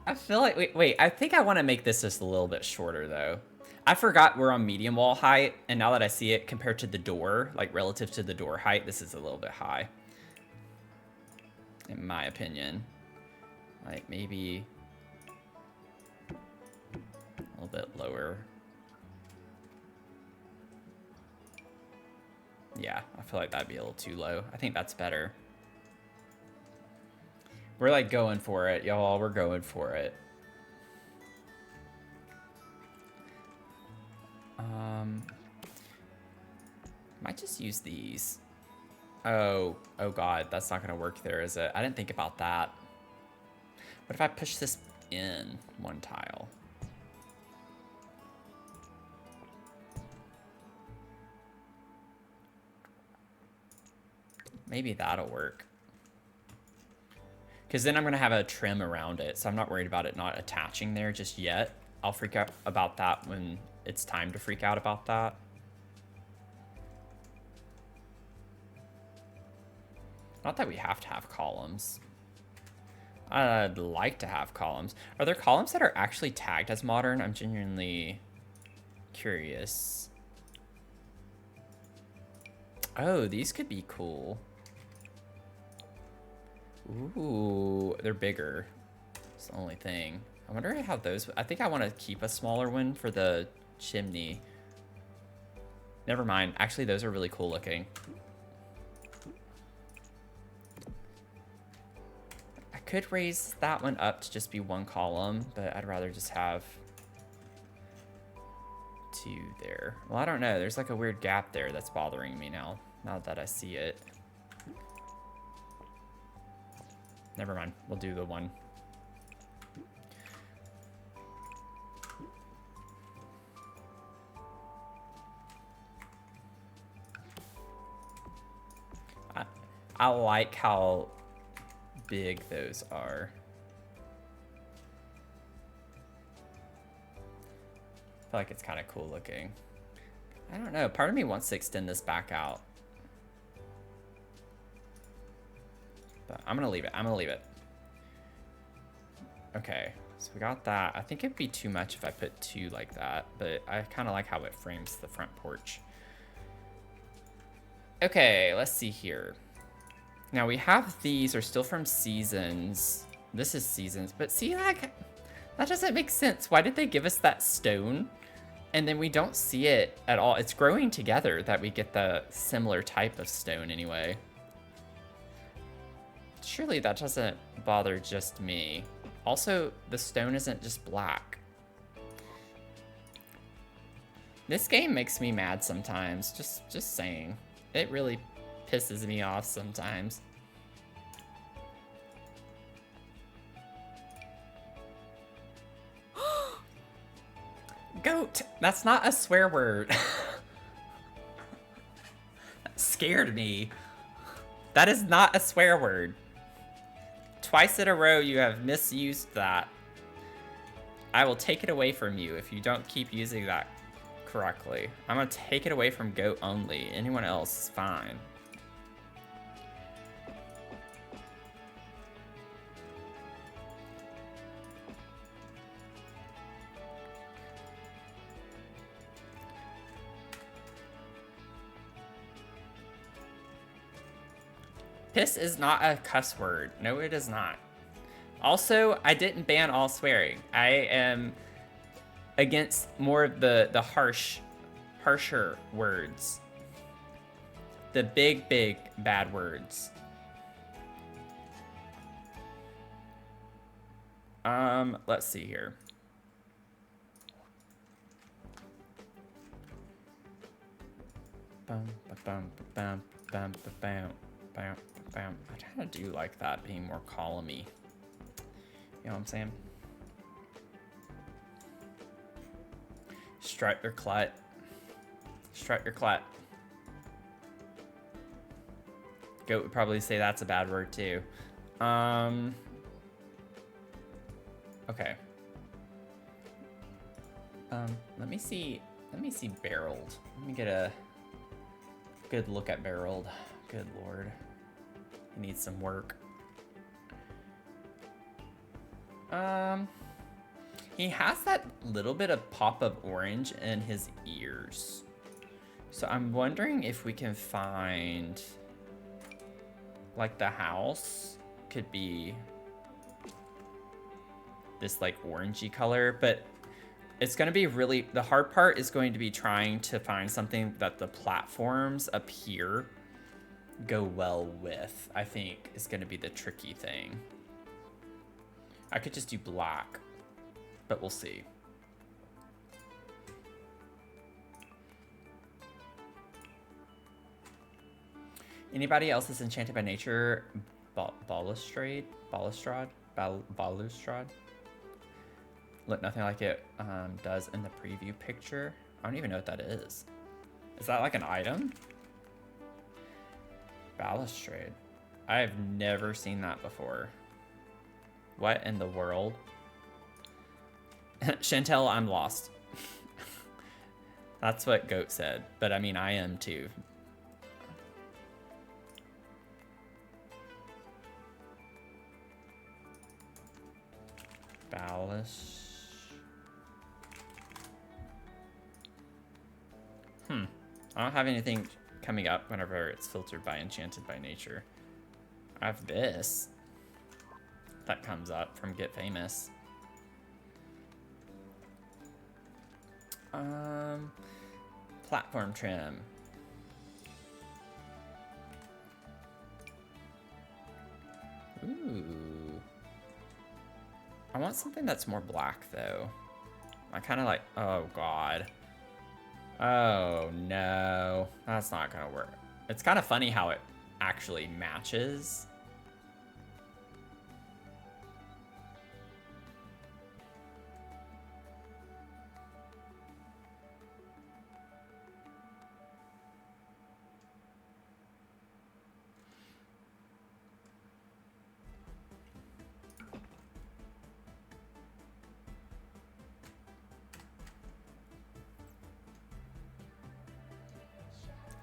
I feel like, wait, I think I want to make this just a little bit shorter though. I forgot we're on medium wall height, and now that I see it compared to the door, like relative to the door height, this is a little bit high. In my opinion. Like maybe a little bit lower. Yeah, I feel like that'd be a little too low. I think that's better. We're like going for it, y'all. We're going for it. Might just use these. Oh God, that's not gonna work there, is it? I didn't think about that. What if I push this in one tile? Maybe that'll work. Because then I'm gonna have a trim around it, so I'm not worried about it not attaching there just yet. I'll freak out about that when it's time to freak out about that. Not that we have to have columns. I'd like to have columns. Are there columns that are actually tagged as modern? I'm genuinely curious. Oh, these could be cool. Ooh, they're bigger. It's the only thing. I wonder how those... I think I want to keep a smaller one for the chimney. Never mind. Actually, those are really cool looking. I could raise that one up to just be one column, but I'd rather just have to there. Well, I don't know. There's like a weird gap there that's bothering me now that I see it. Never mind. We'll do the one. I like how big those are. I feel like it's kind of cool looking. I don't know. Part of me wants to extend this back out. But I'm going to leave it. I'm going to leave it. Okay. So we got that. I think it'd be too much if I put two like that. But I kind of like how it frames the front porch. Okay. Let's see here. Now we have these are still from Seasons. This is Seasons. But see, like, that doesn't make sense. Why did they give us that stone? And then we don't see it at all. It's growing together that we get the similar type of stone anyway. Surely that doesn't bother just me. Also, the stone isn't just black. This game makes me mad sometimes. Just saying. It really pisses me off sometimes. Goat! That's not a swear word. That scared me. That is not a swear word. Twice in a row you have misused that. I will take it away from you if you don't keep using that correctly. I'm gonna take it away from goat only. Anyone else is fine. Piss is not a cuss word. No, it is not. Also, I didn't ban all swearing. I am against more of the harsher words. The big bad words. Let's see here. Bum, ba-bum, ba-bum, ba-bum, ba-bum, ba-bum, ba-bum. I kind of do like that being more columny. You know what I'm saying? Strut your clut. Strut your clut. Goat would probably say that's a bad word too. Okay. Let me see Barold. Let me get a good look at Barold. Good lord. He needs some work. He has that little bit of pop of orange in his ears. So I'm wondering if we can find, like, the house could be this, like, orangey color, but it's going to be really, the hard part is going to be trying to find something that the platforms up here go well with, I think, is going to be the tricky thing. I could just do black, but we'll see. Anybody else is enchanted by nature? Balustrade? Balustrade? Look nothing like it does in the preview picture. I don't even know what that is. Is that like an item? Balustrade. I have never seen that before. What in the world? Chantel, I'm lost. That's what Goat said, but I mean, I am too. Ballast. I don't have anything coming up whenever it's filtered by Enchanted by Nature. I have this. That comes up from Get Famous. Platform trim. Ooh. I want something that's more black though. I kind of like, oh god. Oh, no. That's not gonna work. It's kind of funny how it actually matches.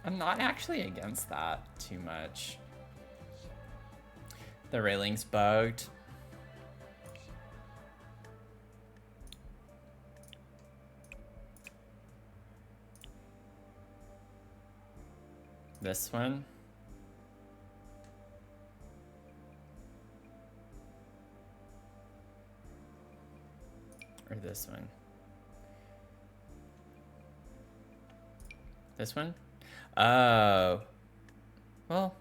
I'm not actually against that too much. The railing's bugged. This one. Or this one. This one? Oh. Well,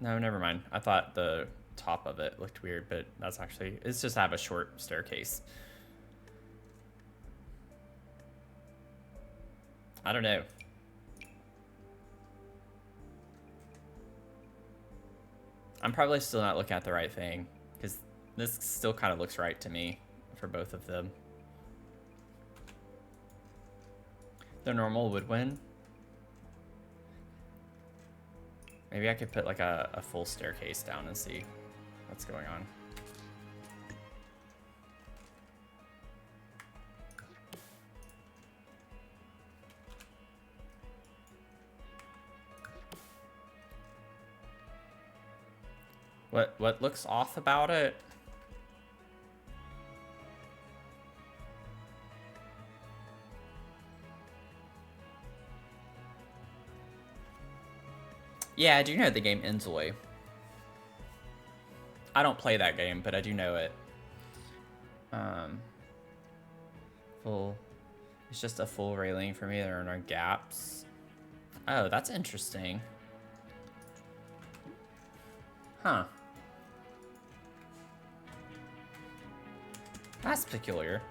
no, never mind. I thought the top of it looked weird, but that's actually, it's just have a short staircase. I don't know. I'm probably still not looking at the right thing, because this still kind of looks right to me for both of them. The normal would win. Maybe I could put like a full staircase down and see what's going on. What looks off about it? Yeah, I do know the game Inzoy. I don't play that game, but I do know it. Full. It's just a full railing for me. There are no gaps. Oh, that's interesting. Huh. That's peculiar.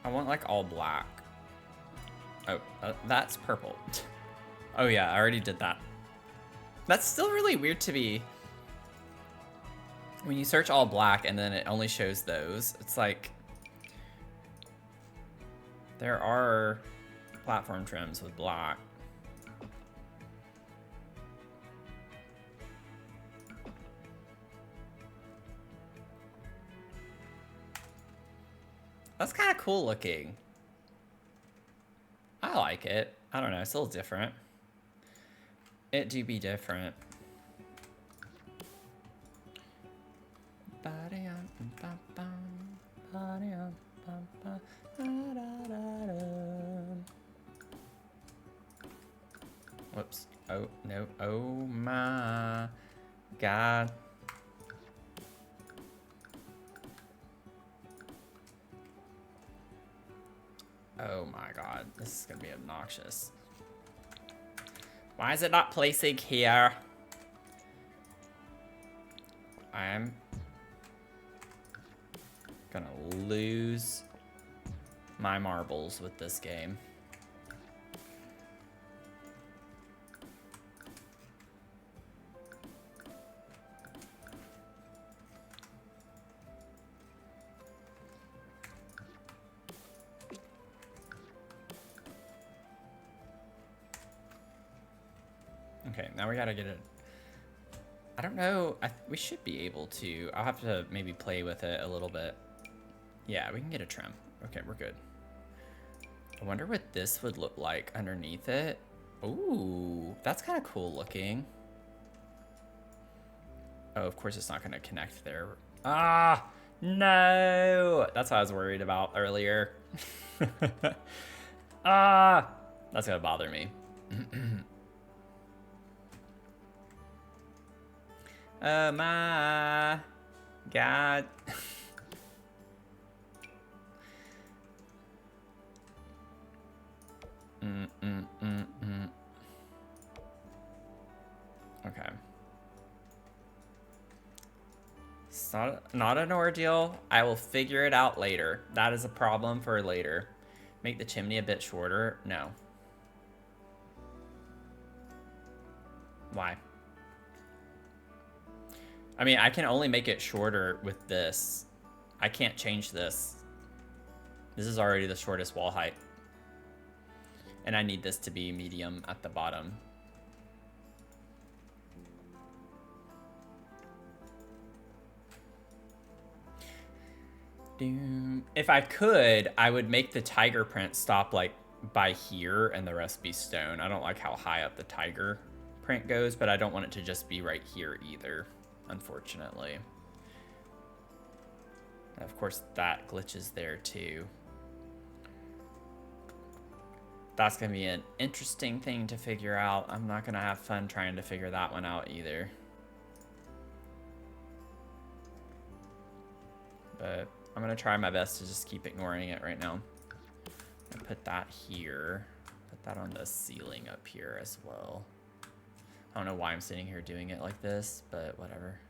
I want like all black. Oh, that's purple. Oh yeah, I already did that. That's still really weird to me. When you search all black and then it only shows those, it's like there are platform trims with black. That's kind of cool looking. I like it. I don't know, it's a little different. It do be different. Whoops. Oh, no. Oh my God. Oh my God. This is gonna be obnoxious. Why is it not placing here? I'm gonna lose my marbles with this game. Okay, now we gotta get it. I don't know. We should be able to. I'll have to maybe play with it a little bit. Yeah, we can get a trim. Okay, we're good. I wonder what this would look like underneath it. Ooh, that's kind of cool looking. Oh, of course it's not going to connect there. Ah, no. That's what I was worried about earlier. Ah, that's going to bother me. Oh my God. Okay. It's not an ordeal. I will figure it out later. That is a problem for later. Make the chimney a bit shorter? No. Why? I mean, I can only make it shorter with this. I can't change this. This is already the shortest wall height. And I need this to be medium at the bottom. If I could, I would make the tiger print stop like by here and the rest be stone. I don't like how high up the tiger print goes, but I don't want it to just be right here either, unfortunately. And of course, that glitches there too. That's going to be an interesting thing to figure out. I'm not going to have fun trying to figure that one out either. But I'm going to try my best to just keep ignoring it right now. I'll put that here. Put that on the ceiling up here as well. I don't know why I'm sitting here doing it like this, but whatever.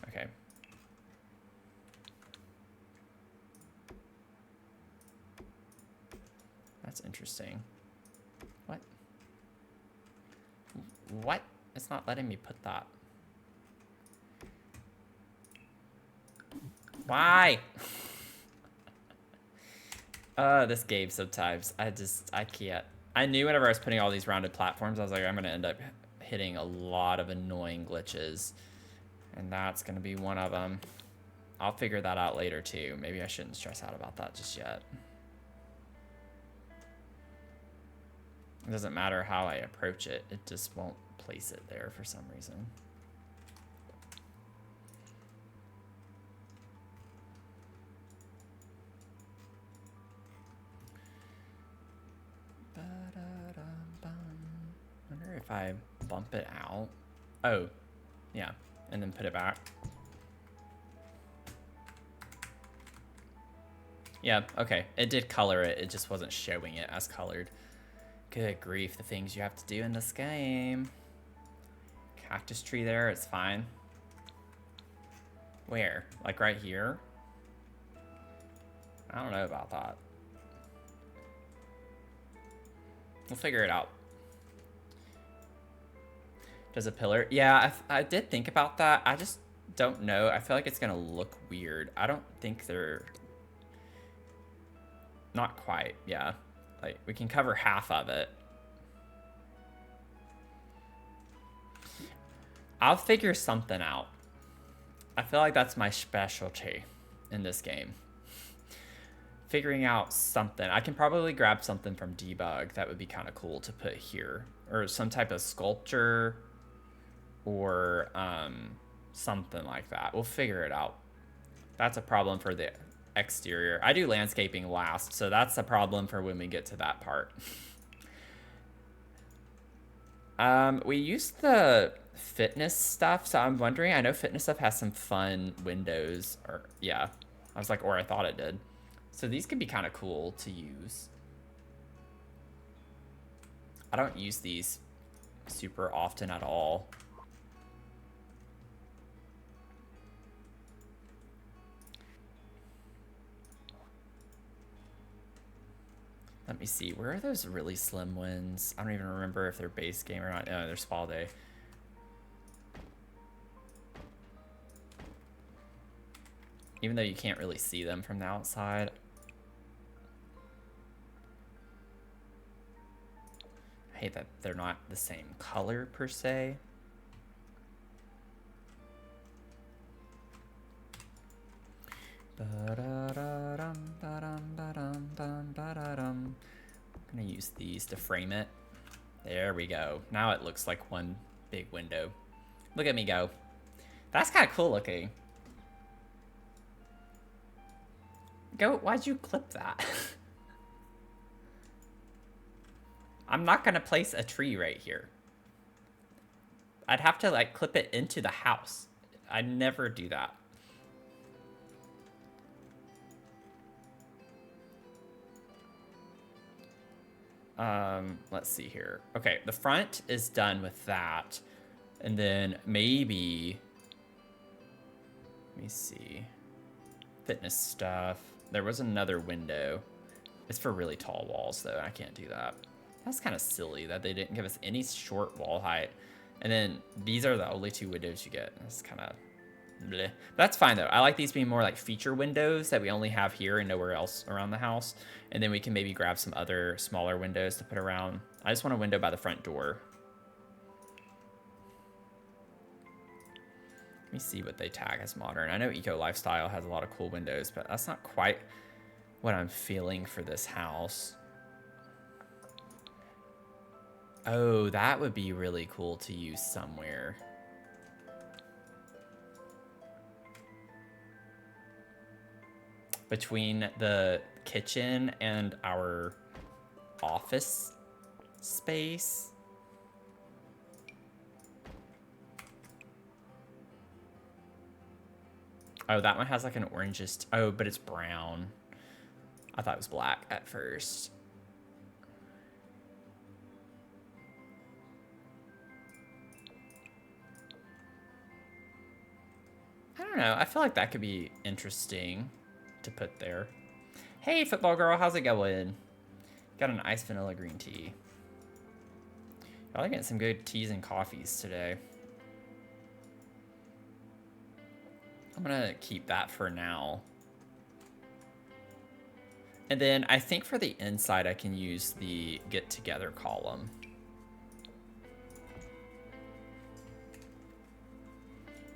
Okay. That's interesting. What? What? It's not letting me put that. Why? This game sometimes. I can't. I knew whenever I was putting all these rounded platforms, I was like, I'm going to end up hitting a lot of annoying glitches. And that's going to be one of them. I'll figure that out later too. Maybe I shouldn't stress out about that just yet. It doesn't matter how I approach it. It just won't place it there for some reason. Wonder if I bump it out. Oh, yeah. And then put it back. Yeah, okay. It did color it. It just wasn't showing it as colored. Good grief, the things you have to do in this game. Cactus tree there, it's fine. Where? Like right here? I don't know about that. We'll figure it out. Does a pillar? Yeah, I did think about that. I just don't know. I feel like it's gonna look weird. I don't think they're... Not quite, yeah. Like, we can cover half of it. I'll figure something out. I feel like that's my specialty in this game. Figuring out something. I can probably grab something from debug that would be kind of cool to put here. Or some type of sculpture. Or something like that. We'll figure it out. That's a problem for the exterior. I do landscaping last, so that's a problem for when we get to that part. We used the fitness stuff, so I'm wondering, I know fitness stuff has some fun windows, or yeah, I was like, or I thought it did. So these could be kind of cool to use. I don't use these super often at all. Let me see, where are those really slim ones? I don't even remember if they're base game or not. No, they're Spa Day. Even though you can't really see them from the outside. I hate that they're not the same color per se. I'm gonna use these to frame it. There we go. Now it looks like one big window. Look at me go. That's kind of cool looking. Go, why'd you clip that? I'm not gonna place a tree right here. I'd have to like clip it into the house. I never do that. Let's see here. Okay, the front is done with that. And then maybe, let me see. Fitness stuff. There was another window. It's for really tall walls, though. I can't do that. That's kind of silly that they didn't give us any short wall height. And then these are the only 2 windows you get. It's kind of bleh. But that's fine, though. I like these being more like feature windows that we only have here and nowhere else around the house. And then we can maybe grab some other smaller windows to put around. I just want a window by the front door. Let me see what they tag as modern. I know Eco Lifestyle has a lot of cool windows, but that's not quite what I'm feeling for this house. Oh, that would be really cool to use somewhere. Between the kitchen and our office space. Oh, that one has like an orangish... Oh, but it's brown. I thought it was black at first. I don't know. I feel like that could be interesting to put there. Hey, football girl. How's it going? Got an iced vanilla green tea. Y'all are getting some good teas and coffees today. I'm gonna keep that for now. And then I think for the inside, I can use the get together column.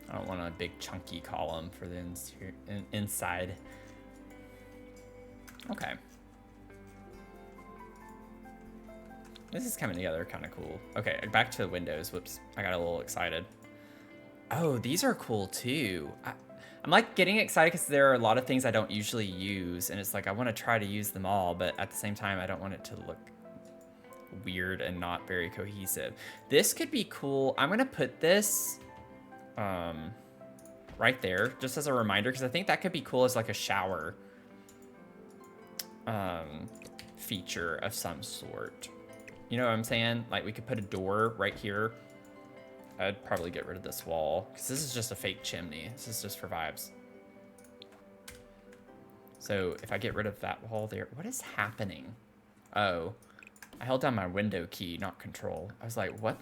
I don't want a big chunky column for the inside. Okay. This is coming together kind of cool. Okay, back to the windows. Whoops, I got a little excited. Oh, these are cool too. I'm like getting excited because there are a lot of things I don't usually use, and it's like I want to try to use them all, but at the same time, I don't want it to look weird and not very cohesive. This could be cool. I'm gonna put this right there just as a reminder, because I think that could be cool as like a shower feature of some sort. You know what I'm saying? Like we could put a door right here. I'd probably get rid of this wall because this is just a fake chimney. This is just for vibes. So if I get rid of that wall there, what is happening? Oh, I held down my window key, not control. I was like, what?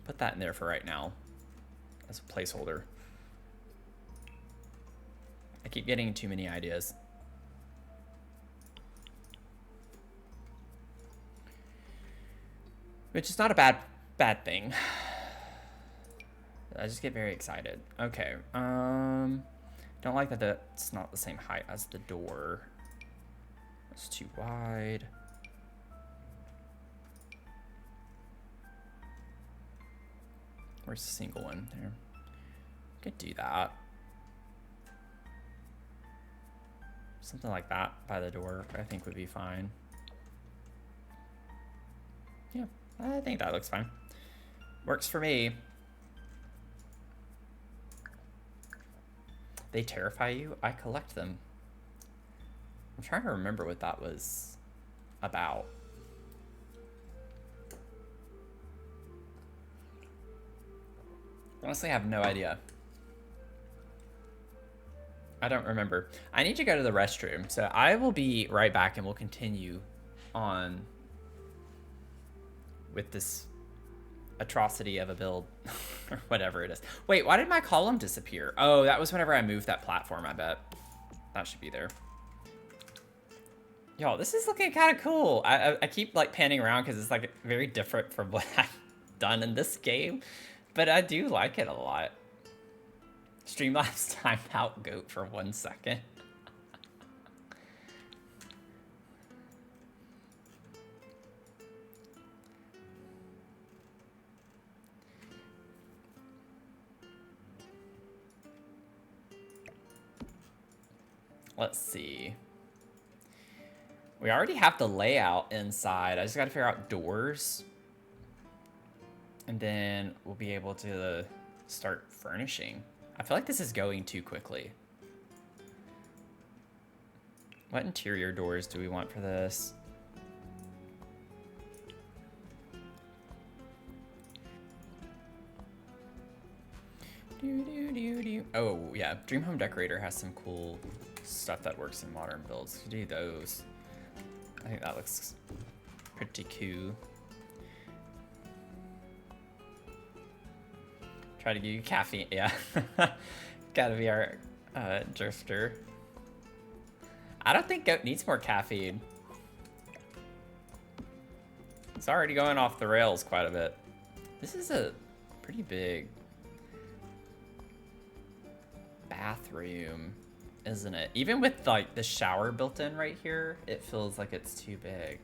Put that in there for right now as a placeholder. I keep getting too many ideas. Which is not a bad thing. I just get very excited. Okay. Don't like that it's not the same height as the door. It's too wide. Where's the single one? There. Could do that. Something like that by the door, I think would be fine. Yeah, I think that looks fine. Works for me. They terrify you? I collect them. I'm trying to remember what that was about. Honestly, I have no idea. I don't remember. I need to go to the restroom, so I will be right back and we'll continue on with this atrocity of a build or whatever it is. Wait, why did my column disappear? Oh, that was whenever I moved that platform, I bet. That should be there. Y'all, this is looking kind of cool. I keep like panning around because it's like very different from what I've done in this game, but I do like it a lot. Streamlabs timed out goat for 1 second. Let's see. We already have the layout inside. I just gotta figure out doors. And then we'll be able to start furnishing. I feel like this is going too quickly. What interior doors do we want for this? Oh, yeah. Dream Home Decorator has some cool stuff that works in modern builds. You do those. I think that looks pretty cool. Try to give you caffeine. Yeah. Gotta be our drifter. I don't think Goat needs more caffeine. It's already going off the rails quite a bit. This is a pretty big bathroom, isn't it? Even with like the shower built in right here, it feels like it's too big.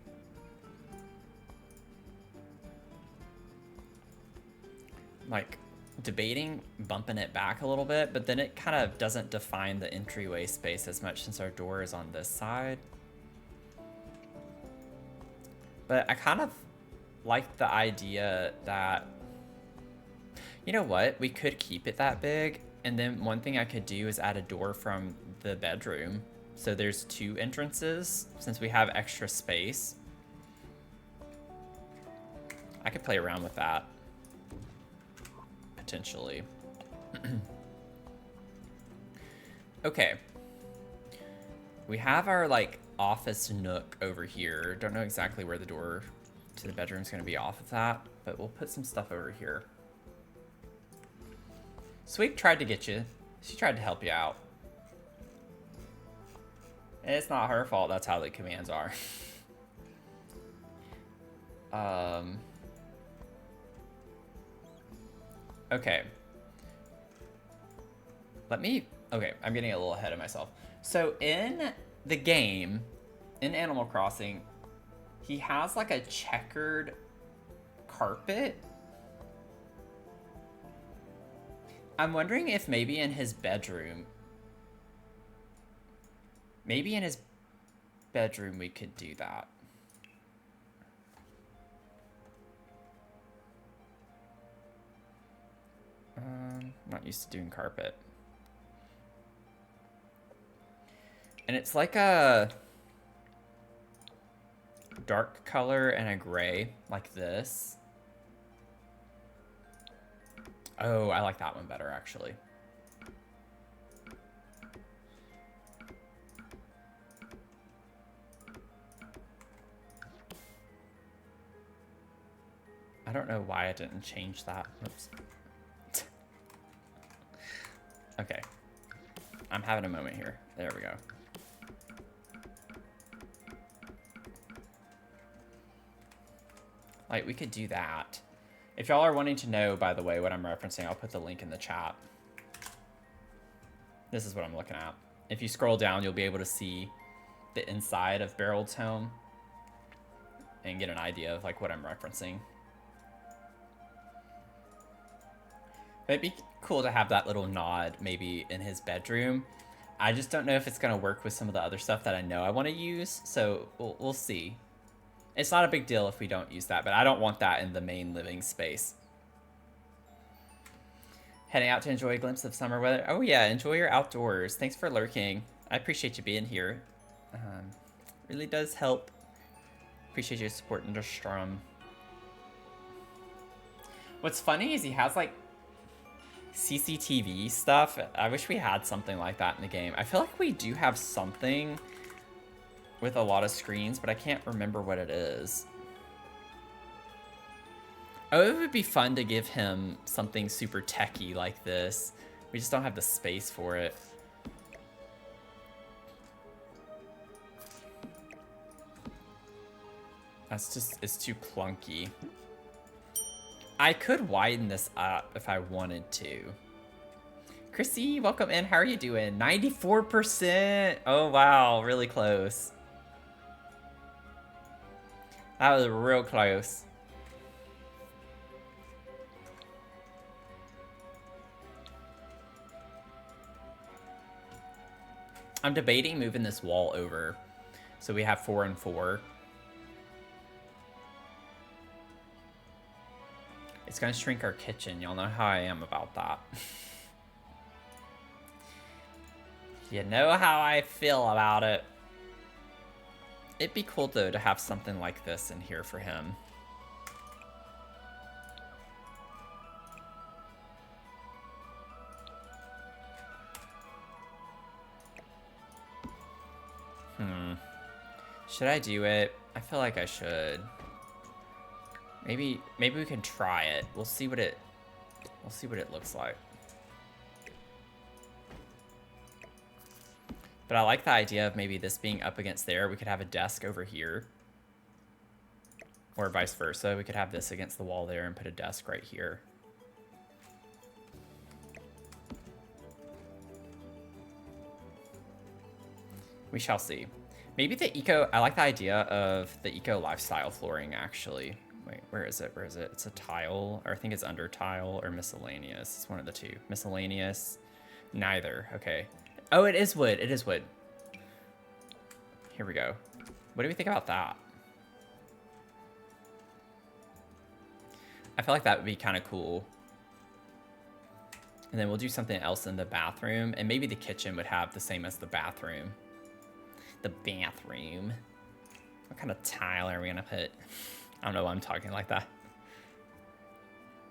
Like debating bumping it back a little bit, but then it kind of doesn't define the entryway space as much since our door is on this side. But I kind of like the idea that, you know what, we could keep it that big, and then one thing I could do is add a door from the bedroom. So there's 2 entrances since we have extra space. I could play around with that. Potentially. Okay. We have our like office nook over here. Don't know exactly where the door to the bedroom is going to be off of that, but we'll put some stuff over here. Sweep tried to get you. She tried to help you out. And it's not her fault. That's how the commands are. Okay. Okay, I'm getting a little ahead of myself. So in the game, in Animal Crossing, he has like a checkered carpet. I'm wondering if maybe in his bedroom we could do that. I'm not used to doing carpet. And it's like a dark color and a gray, like this. Oh, I like that one better, actually. I don't know why I didn't change that. Oops. Okay. I'm having a moment here. There we go. Like, we could do that. If y'all are wanting to know, by the way, what I'm referencing, I'll put the link in the chat. This is what I'm looking at. If you scroll down, you'll be able to see the inside of Barold's home and get an idea of like what I'm referencing. But it'd be cool to have that little nod maybe in his bedroom. I just don't know if it's going to work with some of the other stuff that I know I want to use, so we'll see. It's not a big deal if we don't use that, but I don't want that in the main living space. Heading out to enjoy a glimpse of summer weather. Oh yeah, enjoy your outdoors. Thanks for lurking. I appreciate you being here. Really does help. Appreciate your support in the strum. What's funny is he has like CCTV stuff. I wish we had something like that in the game. I feel like we do have something with a lot of screens, but I can't remember what it is. Oh, it would be fun to give him something super techy like this. We just don't have the space for it. That's just, it's too clunky. I could widen this up if I wanted to. Chrissy, welcome in. How are you doing? 94%. Oh, wow. Really close. That was real close. I'm debating moving this wall over so we have 4 and 4. It's gonna shrink our kitchen. Y'all know how I am about that. You know how I feel about it. It'd be cool, though, to have something like this in here for him. Should I do it? I feel like I should. Maybe we can try it. We'll see what it looks like. But I like the idea of maybe this being up against there. We could have a desk over here. Or vice versa. We could have this against the wall there and put a desk right here. We shall see. Maybe the eco... I like the idea of the eco lifestyle flooring, actually. Wait, where is it? Where is it? It's a tile. Or I think it's under tile or miscellaneous. It's one of the two. Miscellaneous. Neither. Okay. Oh, it is wood. It is wood. Here we go. What do we think about that? I feel like that would be kind of cool. And then we'll do something else in the bathroom. And maybe the kitchen would have the same as the bathroom. The bathroom. What kind of tile are we gonna put? I don't know why I'm talking like that.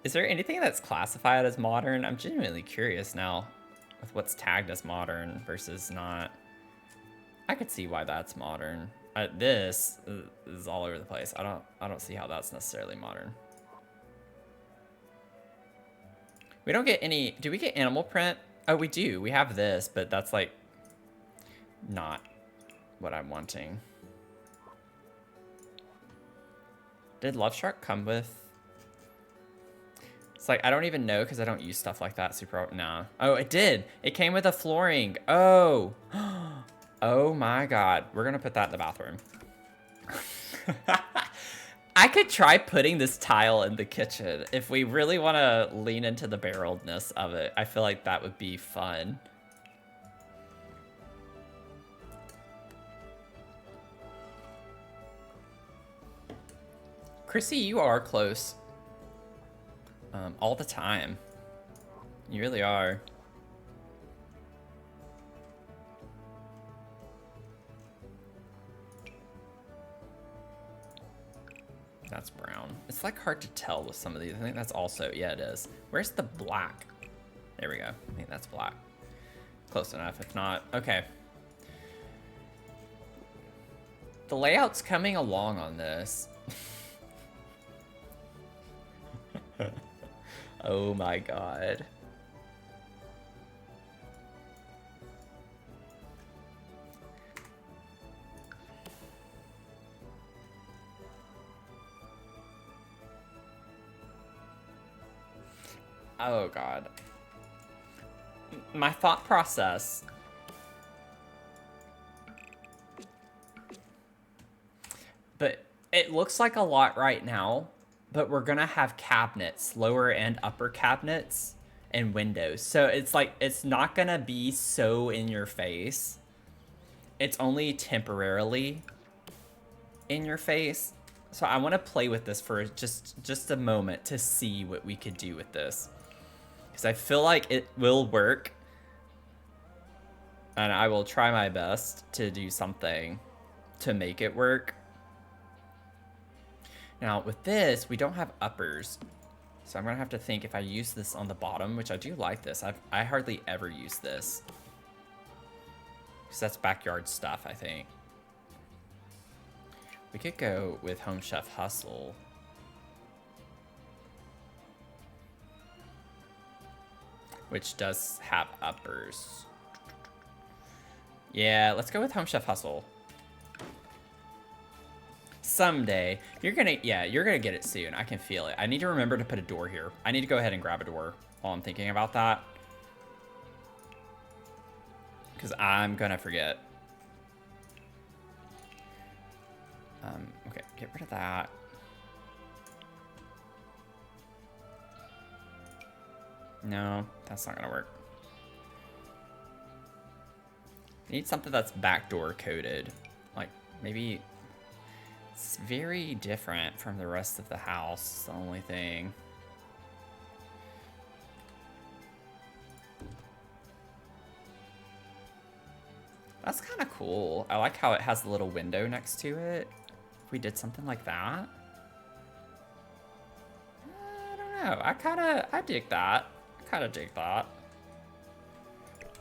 Is there anything that's classified as modern? I'm genuinely curious now with what's tagged as modern versus not. I could see why that's modern. This is all over the place. I don't see how that's necessarily modern. We don't get any. Do we get animal print? Oh, we do. We have this, but that's like not what I'm wanting. Did Love Shark come with? It's like, I don't even know because I don't use stuff like that super. Nah. Oh, it did. It came with a flooring. Oh. Oh my God. We're going to put that in the bathroom. I could try putting this tile in the kitchen if we really want to lean into the barreledness of it. I feel like that would be fun. Chrissy, you are close. All the time. You really are. That's brown. It's like hard to tell with some of these. I think that's also, yeah, it is. Where's the black? There we go. I think that's black. Close enough. If not, okay. The layout's coming along on this. Oh my God. Oh God. My thought process. But it looks like a lot right now. But we're gonna have cabinets, lower and upper cabinets, and windows. So it's like, it's not gonna be so in your face. It's only temporarily in your face. So I wanna play with this for just a moment to see what we could do with this. Because I feel like it will work. And I will try my best to do something to make it work. Now, with this, we don't have uppers. So I'm going to have to think if I use this on the bottom, which I do like this. I hardly ever use this. Because that's backyard stuff, I think. We could go with Home Chef Hustle. Which does have uppers. Yeah, let's go with Home Chef Hustle. Someday. You're gonna get it soon. I can feel it. I need to remember to put a door here. I need to go ahead and grab a door while I'm thinking about that. Because I'm gonna forget. Okay, get rid of that. No, that's not gonna work. I need something that's backdoor coded. Like, maybe it's very different from the rest of the house. It's the only thing. That's kind of cool. I like how it has a little window next to it. If we did something like that. I don't know. I dig that. I kind of dig that.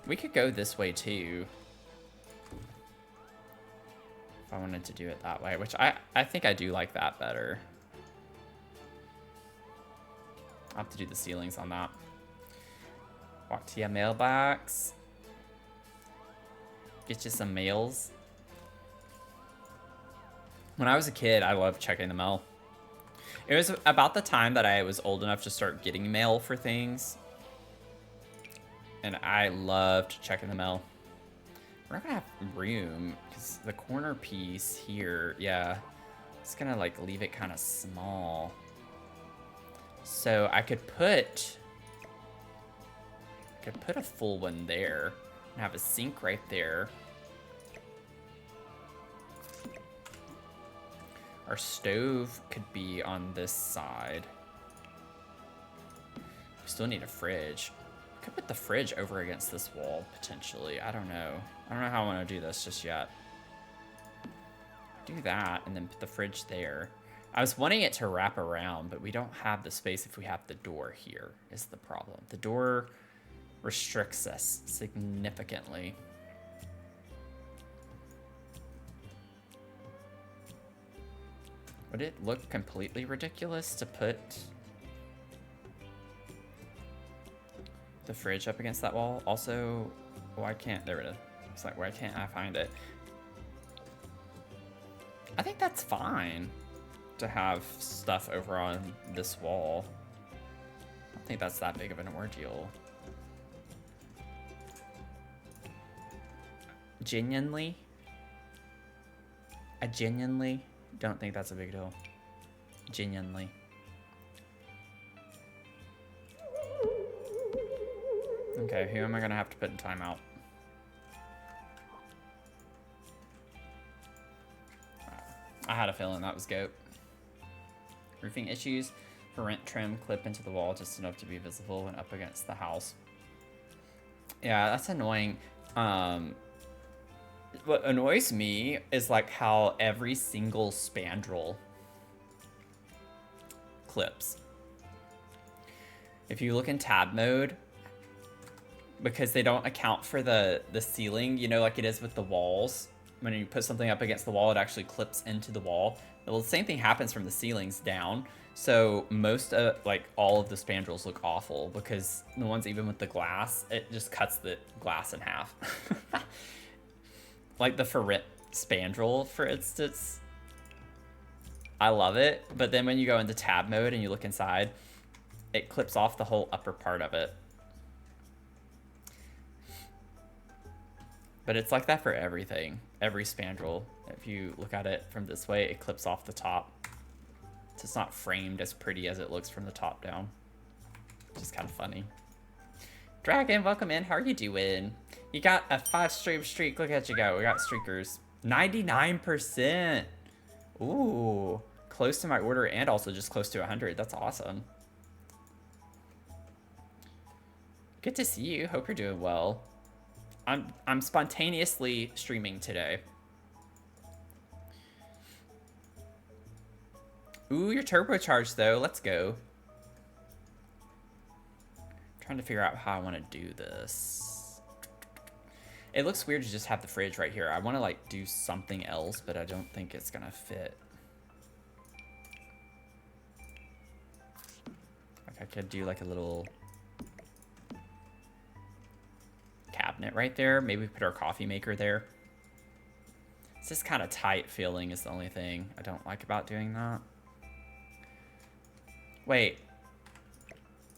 We could go this way too. If I wanted to do it that way, which I think I do like that better. I'll have to do the ceilings on that. Walk to your mailbox. Get you some mails. When I was a kid, I loved checking the mail. It was about the time that I was old enough to start getting mail for things. And I loved checking the mail. We're not gonna have room, because the corner piece here, yeah, it's gonna like leave it kind of small. So I could put a full one there and have a sink right there. Our stove could be on this side. We still need a fridge. I could put the fridge over against this wall, potentially. I don't know. I don't know how I want to do this just yet. Do that, and then put the fridge there. I was wanting it to wrap around, but we don't have the space if we have the door here, is the problem. The door restricts us significantly. Would it look completely ridiculous to put the fridge up against that wall? Also, why can't, there it is. It's like, why can't I find it? I think that's fine to have stuff over on this wall. I don't think that's that big of an ordeal. I genuinely don't think that's a big deal. Genuinely. Okay, who am I gonna have to put in timeout? I had a feeling that was GOAT. Roofing issues. For rent trim, clip into the wall just enough to be visible when up against the house. Yeah, that's annoying. What annoys me is like how every single spandrel clips. If you look in tab mode, because they don't account for the ceiling, you know, like it is with the walls. When you put something up against the wall, it actually clips into the wall. Well, the same thing happens from the ceilings down. So most of, like, all of the spandrels look awful because the ones even with the glass, it just cuts the glass in half. Like the ferret spandrel, for instance. I love it, but then when you go into tab mode and you look inside, it clips off the whole upper part of it. But it's like that for everything. Every spandrel. If you look at it from this way, it clips off the top. So it's not framed as pretty as it looks from the top down. Which is kind of funny. Dragon, welcome in. How are you doing? You got a 5-stream streak. Look at you go. We got streakers. 99%. Ooh. Close to my order and also just close to 100. That's awesome. Good to see you. Hope you're doing well. I'm spontaneously streaming today. Ooh, you're turbocharged though. Let's go. Trying to figure out how I want to do this. It looks weird to just have the fridge right here. I want to like do something else, but I don't think it's gonna fit. Like I could do like a little cabinet right there. Maybe put our coffee maker there. It's just kind of tight feeling is the only thing I don't like about doing that. Wait.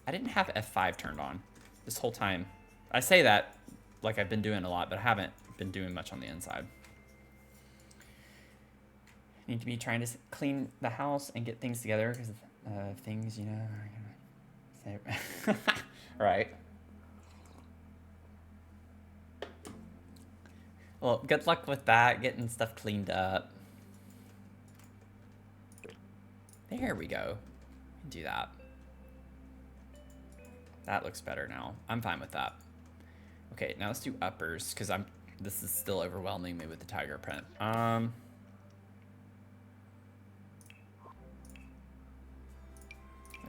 I didn't have F5 turned on this whole time. I say that like I've been doing a lot, but I haven't been doing much on the inside. Need to be trying to clean the house and get things together because things, you know, are gonna say right. Well, good luck with that, getting stuff cleaned up. There we go. Do that. That looks better now. I'm fine with that. Okay, now let's do uppers, because This is still overwhelming me with the tiger print. What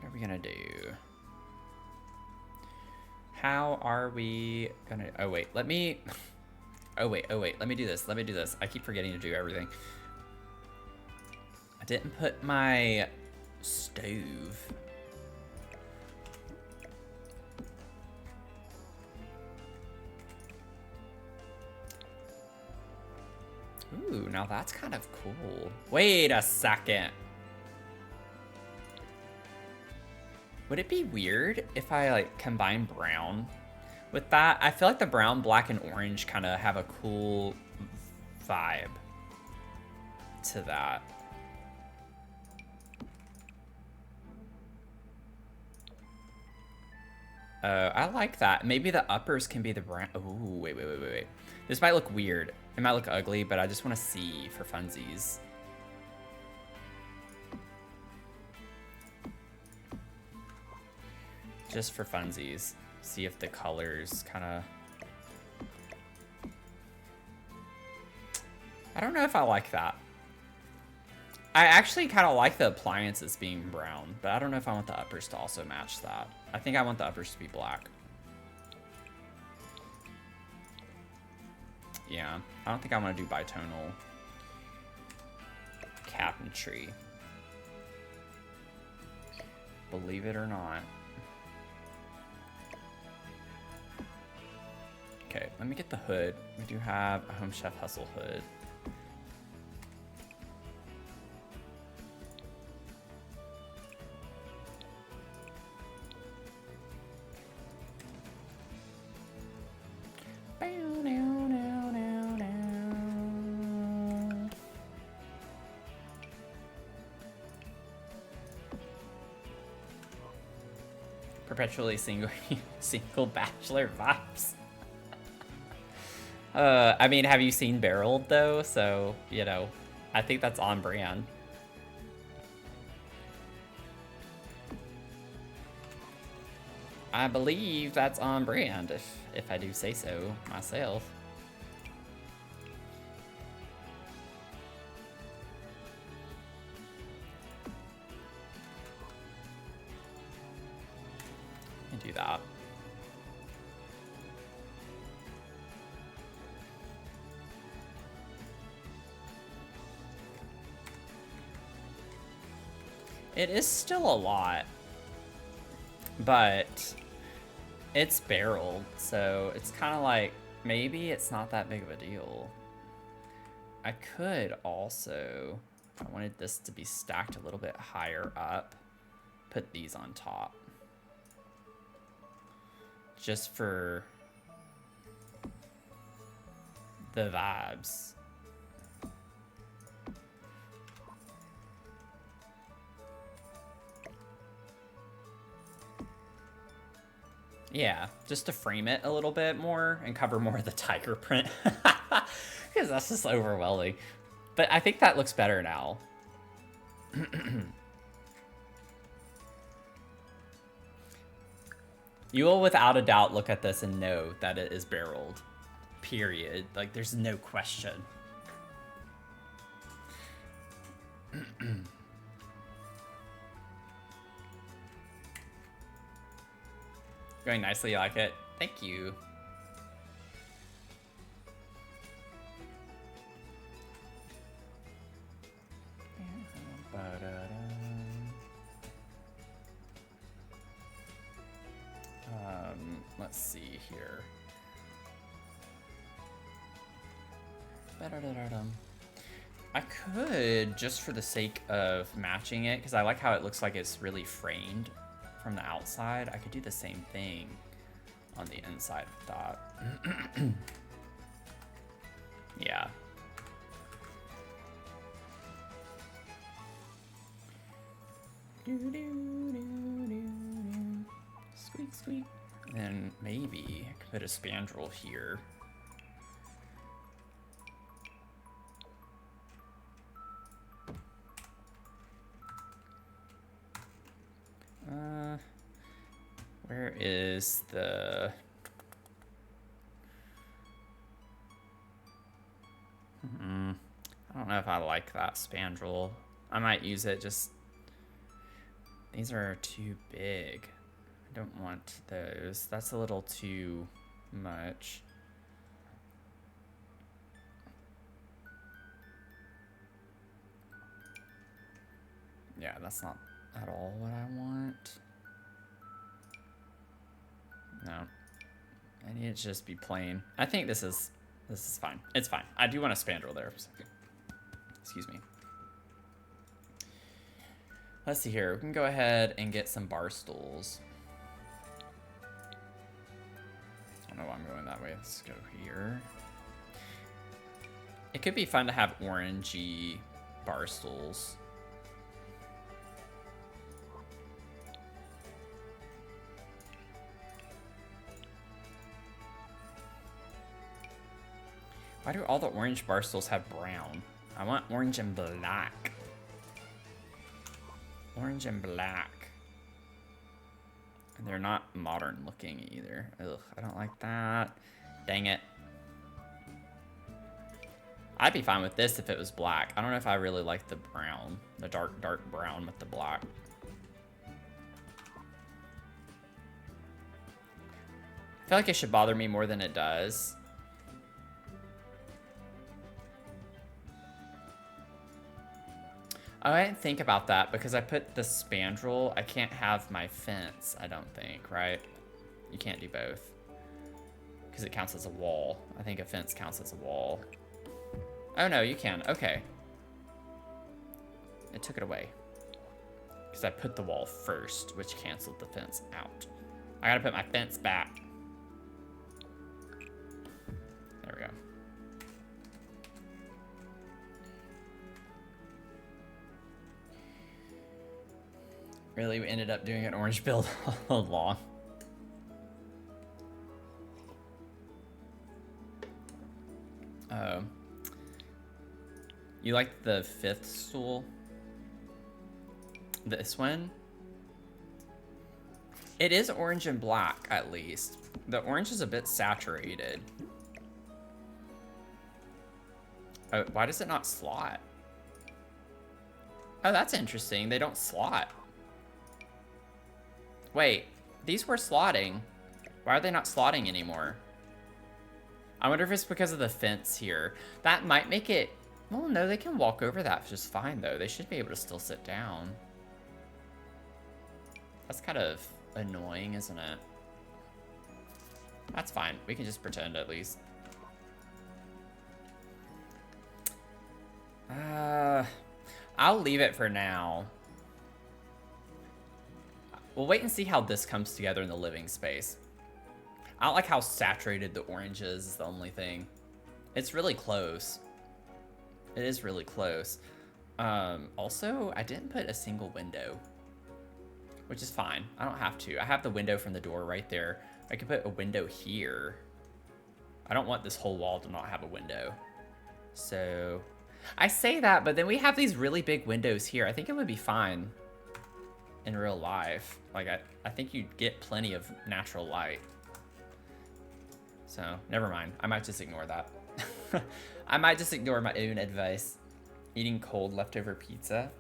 are we gonna do? How are we gonna, oh wait, let me, oh wait, let me do this, I keep forgetting to do everything. I didn't put my stove. Ooh, now that's kind of cool. Wait a second. Would it be weird if I like combine brown with that? I feel like the brown, black, and orange kind of have a cool vibe to that. I like that. Maybe the uppers can be the brown. Ooh, wait. This might look weird. It might look ugly, but I just want to see for funsies. Just for funsies. See if the colors kind of... I don't know if I like that. I actually kind of like the appliances being brown, but I don't know if I want the uppers to also match that. I think I want the uppers to be black. Yeah, I don't think I want to do bitonal cabinetry. Believe it or not. Okay, let me get the hood. We do have a Home Chef Hustle hood. Perpetually single bachelor vibes. I mean, have you seen Barold though? So, you know, I think that's on brand. I believe that's on brand, if I do say so myself. Do that. It is still a lot, but it's barreled, so it's kind of like maybe it's not that big of a deal. I could also, if I wanted this to be stacked a little bit higher up, put these on top. Just for the vibes. Yeah, just to frame it a little bit more and cover more of the tiger print. Because that's just overwhelming. But I think that looks better now. You will without a doubt look at this and know that it is barreled. Period. Like, there's no question. Going nicely, you like it? Thank you. Let's see here. I could, just for the sake of matching it, because I like how it looks like it's really framed from the outside, I could do the same thing on the inside of that. Yeah. Squeak, squeak. And maybe I could put a spandrel here. Where is the... like that spandrel. I might use it, just... These are too big. I don't want those. That's a little too much. Yeah, that's not at all what I want. No. I need it to just be plain. I think this is fine. It's fine. I do want a spandrel there. Excuse me. Let's see here. We can go ahead and get some bar stools. I don't know why I'm going that way. Let's go here. It could be fun to have orangey bar stools. Why do all the orange bar stools have brown? I want orange and black. Orange and black. And they're not modern looking either. Ugh, I don't like that. Dang it. I'd be fine with this if it was black. I don't know if I really like the brown. The dark brown with the black. I feel like it should bother me more than it does. Oh, I didn't think about that because I put the spandrel. I can't have my fence, I don't think, right? You can't do both. Because it counts as a wall. I think a fence counts as a wall. Oh, no, you can. Okay. It took it away. Because I put the wall first, which canceled the fence out. I gotta put my fence back. There we go. Really, we ended up doing an orange build all along. Oh. You like the 5th stool? This one? It is orange and black, at least. The orange is a bit saturated. Oh, why does it not slot? Oh, that's interesting. They don't slot. Wait, these were slotting. Why are they not slotting anymore? I wonder if it's because of the fence here. That might make it... Well, no, they can walk over that just fine, though. They should be able to still sit down. That's kind of annoying, isn't it? That's fine. We can just pretend, at least. I'll leave it for now. We'll wait and see how this comes together in the living space. I don't like how saturated the orange is the only thing. It's really close. It is really close. Also, I didn't put a single window, which is fine. I don't have to. I have the window from the door right there. I could put a window here. I don't want this whole wall to not have a window. So, I say that, but then we have these really big windows here. I think it would be fine in real life. Like, I think you'd get plenty of natural light. So, never mind. I might just ignore that. I might just ignore my own advice. Eating cold leftover pizza.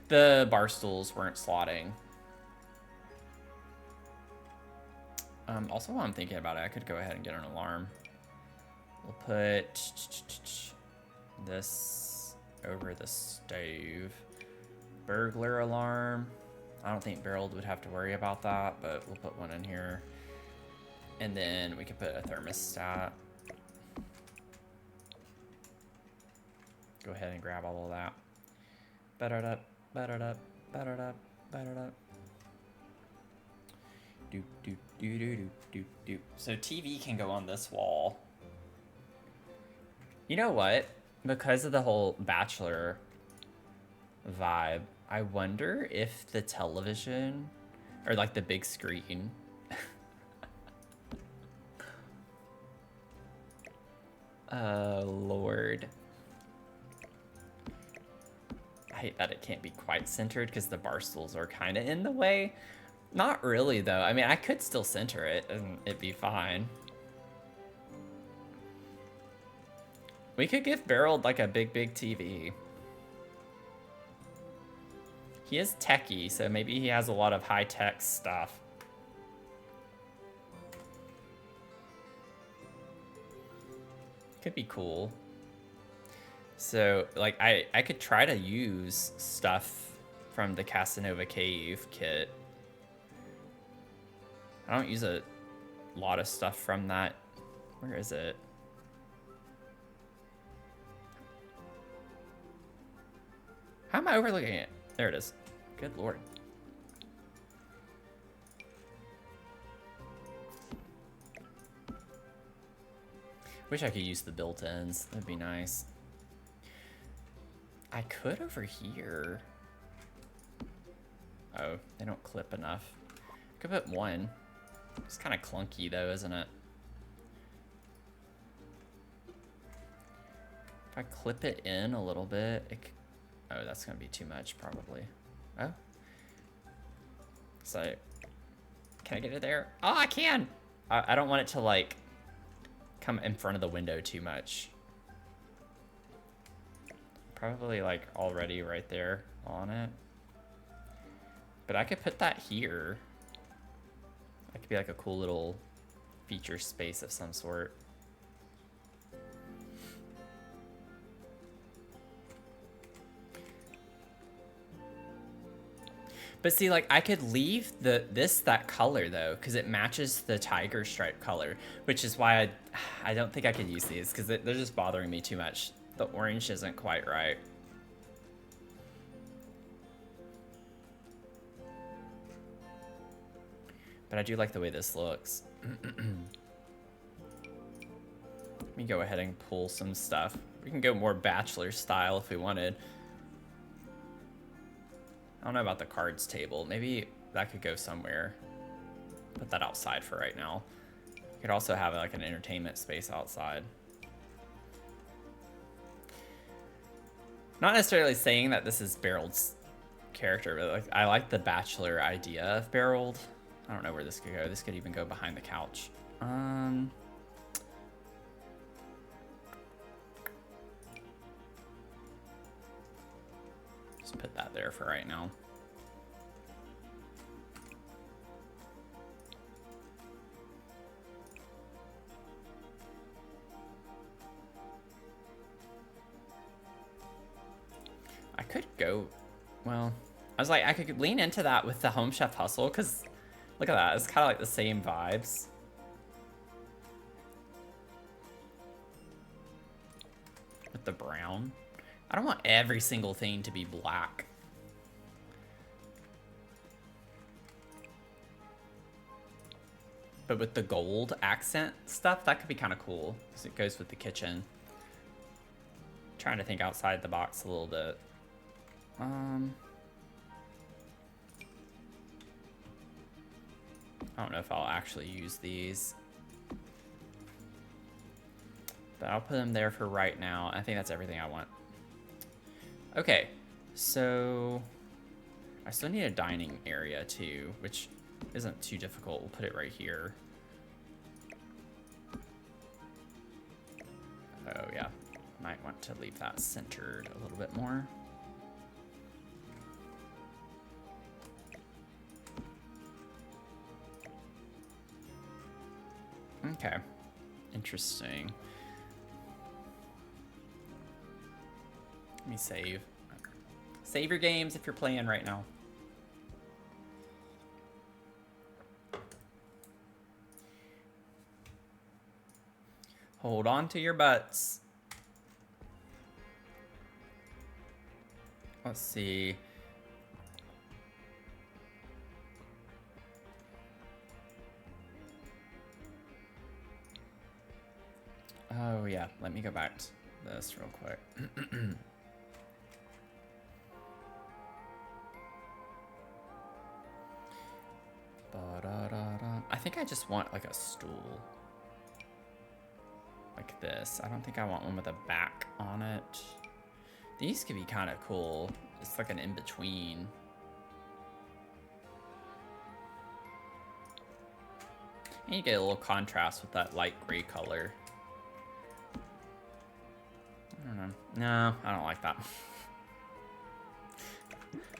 The bar stools weren't slotting. Also, while I'm thinking about it, I could go ahead and get an alarm. We'll put this over the stove. Burglar alarm. I don't think Barold would have to worry about that, but we'll put one in here. And then we can put a thermostat. Go ahead and grab all of that. Batter up, batter up, batter up, batter up. Doop, doop, doop, doop, doop, doop. So TV can go on this wall. You know what? Because of the whole Bachelor vibe, I wonder if the television, or like the big screen, Lord. I hate that it can't be quite centered because the bar stools are kind of in the way. Not really, though. I mean, I could still center it and it'd be fine. We could give Barold like a big TV. He is techie, so maybe he has a lot of high-tech stuff. Could be cool. So, like, I could try to use stuff from the Casanova Cave kit. I don't use a lot of stuff from that. Where is it? How am I overlooking it? There it is. Good lord. Wish I could use the built-ins. That'd be nice. I could over here. Oh, they don't clip enough. I could put one. It's kind of clunky though, isn't it? If I clip it in a little bit, oh, that's gonna be too much probably. Oh. So, can I get it there? Oh, I can! I don't want it to like come in front of the window too much. Probably like already right there on it. But I could put that here. That could be like a cool little feature space of some sort. But see, like, I could leave that color, though, because it matches the tiger stripe color, which is why I don't think I could use these, because they're just bothering me too much. The orange isn't quite right. But I do like the way this looks. Let me go ahead and pull some stuff. We can go more bachelor style if we wanted. I don't know about the cards table. Maybe that could go somewhere. Put that outside for right now. You could also have like an entertainment space outside. Not necessarily saying that this is Barold's character, but like, I like the bachelor idea of Barold. I don't know where this could go. This could even go behind the couch. Just put that there for right now. I could go, well, I was like, I could lean into that with the Home Chef Hustle, because look at that, it's kind of like the same vibes. With the brown. I don't want every single thing to be black. But with the gold accent stuff, that could be kind of cool, because it goes with the kitchen. Trying to think outside the box a little bit. I don't know if I'll actually use these. But I'll put them there for right now. I think that's everything I want. Okay, so I still need a dining area too, which isn't too difficult. We'll put it right here. Oh yeah, might want to leave that centered a little bit more. Okay, interesting. Let me save. Save your games if you're playing right now. Hold on to your butts. Let's see. Oh yeah, let me go back to this real quick. I think I just want like a stool. Like this. I don't think I want one with a back on it. These could be kind of cool. It's like an in-between. And you get a little contrast with that light gray color. I don't know. No, I don't like that.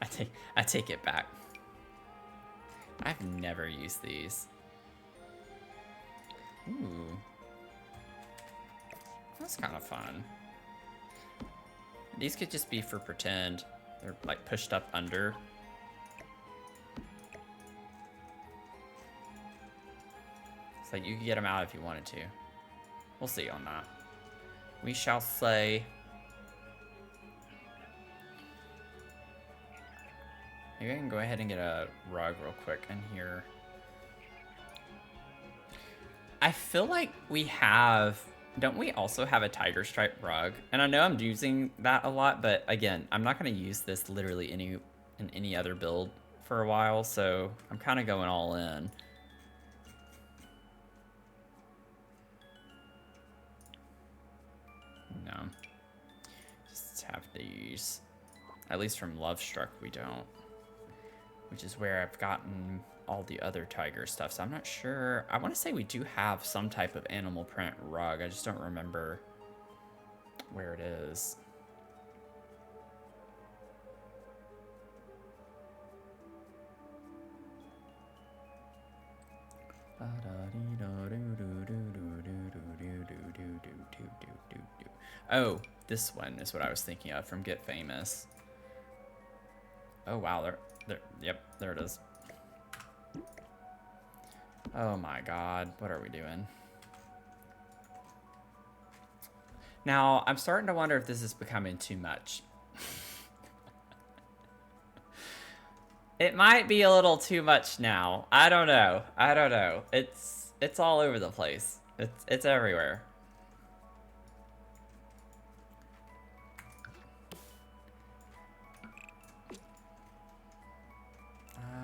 I I take it back. I've never used these. Ooh. That's kind of fun. These could just be for pretend. They're like pushed up under. It's like you could get them out if you wanted to. We'll see on that. We shall say. Maybe I can go ahead and get a rug real quick in here. I feel like we have... Don't we also have a tiger stripe rug? And I know I'm using that a lot, but again, I'm not going to use this literally in any other build for a while, so I'm kind of going all in. No. Just have these. At least from Love Struck we don't. Which is where I've gotten all the other tiger stuff, so I'm not sure. I want to say we do have some type of animal print rug. I just don't remember where it is. Oh, this one is what I was thinking of from Get Famous. Oh wow, yep, there it is. Oh my god, what are we doing? Now, I'm starting to wonder if this is becoming too much. It might be a little too much now. I don't know. I don't know. It's all over the place. It's everywhere.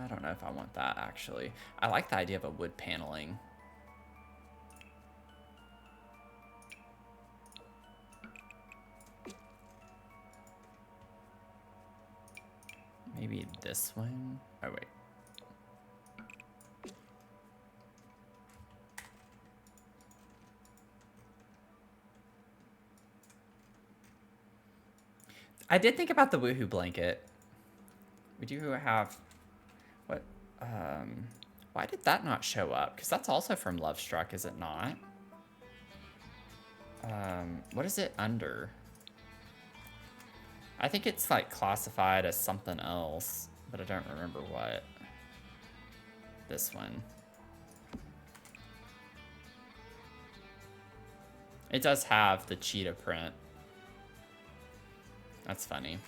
I don't know if I want that, actually. I like the idea of a wood paneling. Maybe this one? Oh, wait. I did think about the woohoo blanket. We do have... What? Why did that not show up? Because that's also from Love Struck, is it not? What is it under? I think it's like classified as something else, but I don't remember what. This one. It does have the cheetah print. That's funny.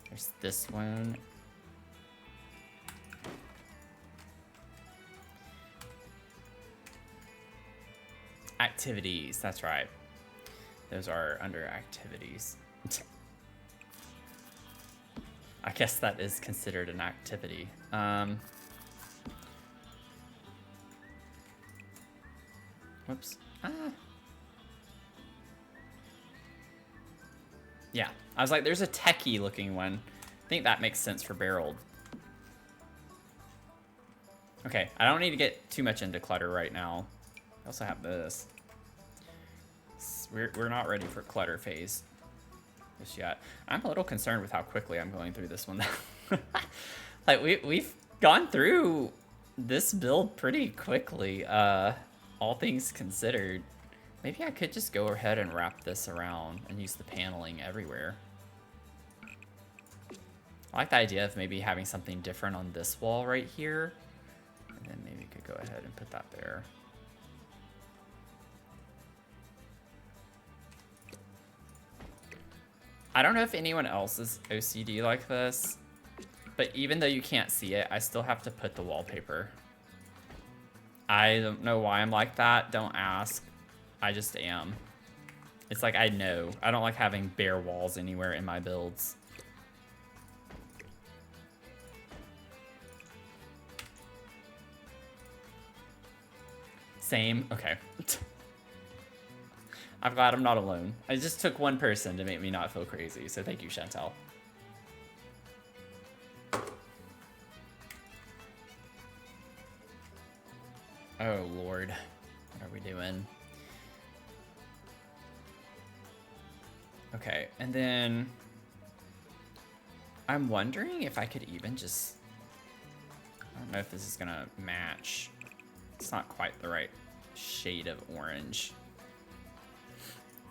There's this one. Activities, that's right. Those are under activities. I guess that is considered an activity. Whoops. Yeah, I was like, there's a techie looking one. I think that makes sense for Barold. Okay, I don't need to get too much into clutter right now. I also have this. We're not ready for clutter phase just yet. I'm a little concerned with how quickly I'm going through this one. Like we've gone through this build pretty quickly, all things considered. Maybe I could just go ahead and wrap this around and use the paneling everywhere. I like the idea of maybe having something different on this wall right here. And then maybe we could go ahead and put that there. I don't know if anyone else is OCD like this, but even though you can't see it, I still have to put the wallpaper. I don't know why I'm like that. Don't ask. I just am. It's like I know. I don't like having bare walls anywhere in my builds. Same? Okay. I'm glad I'm not alone. I just took one person to make me not feel crazy, so thank you, Chantel. Oh, Lord. What are we doing? Okay, and then I'm wondering if I could even just... I don't know if this is gonna match. It's not quite the right shade of orange.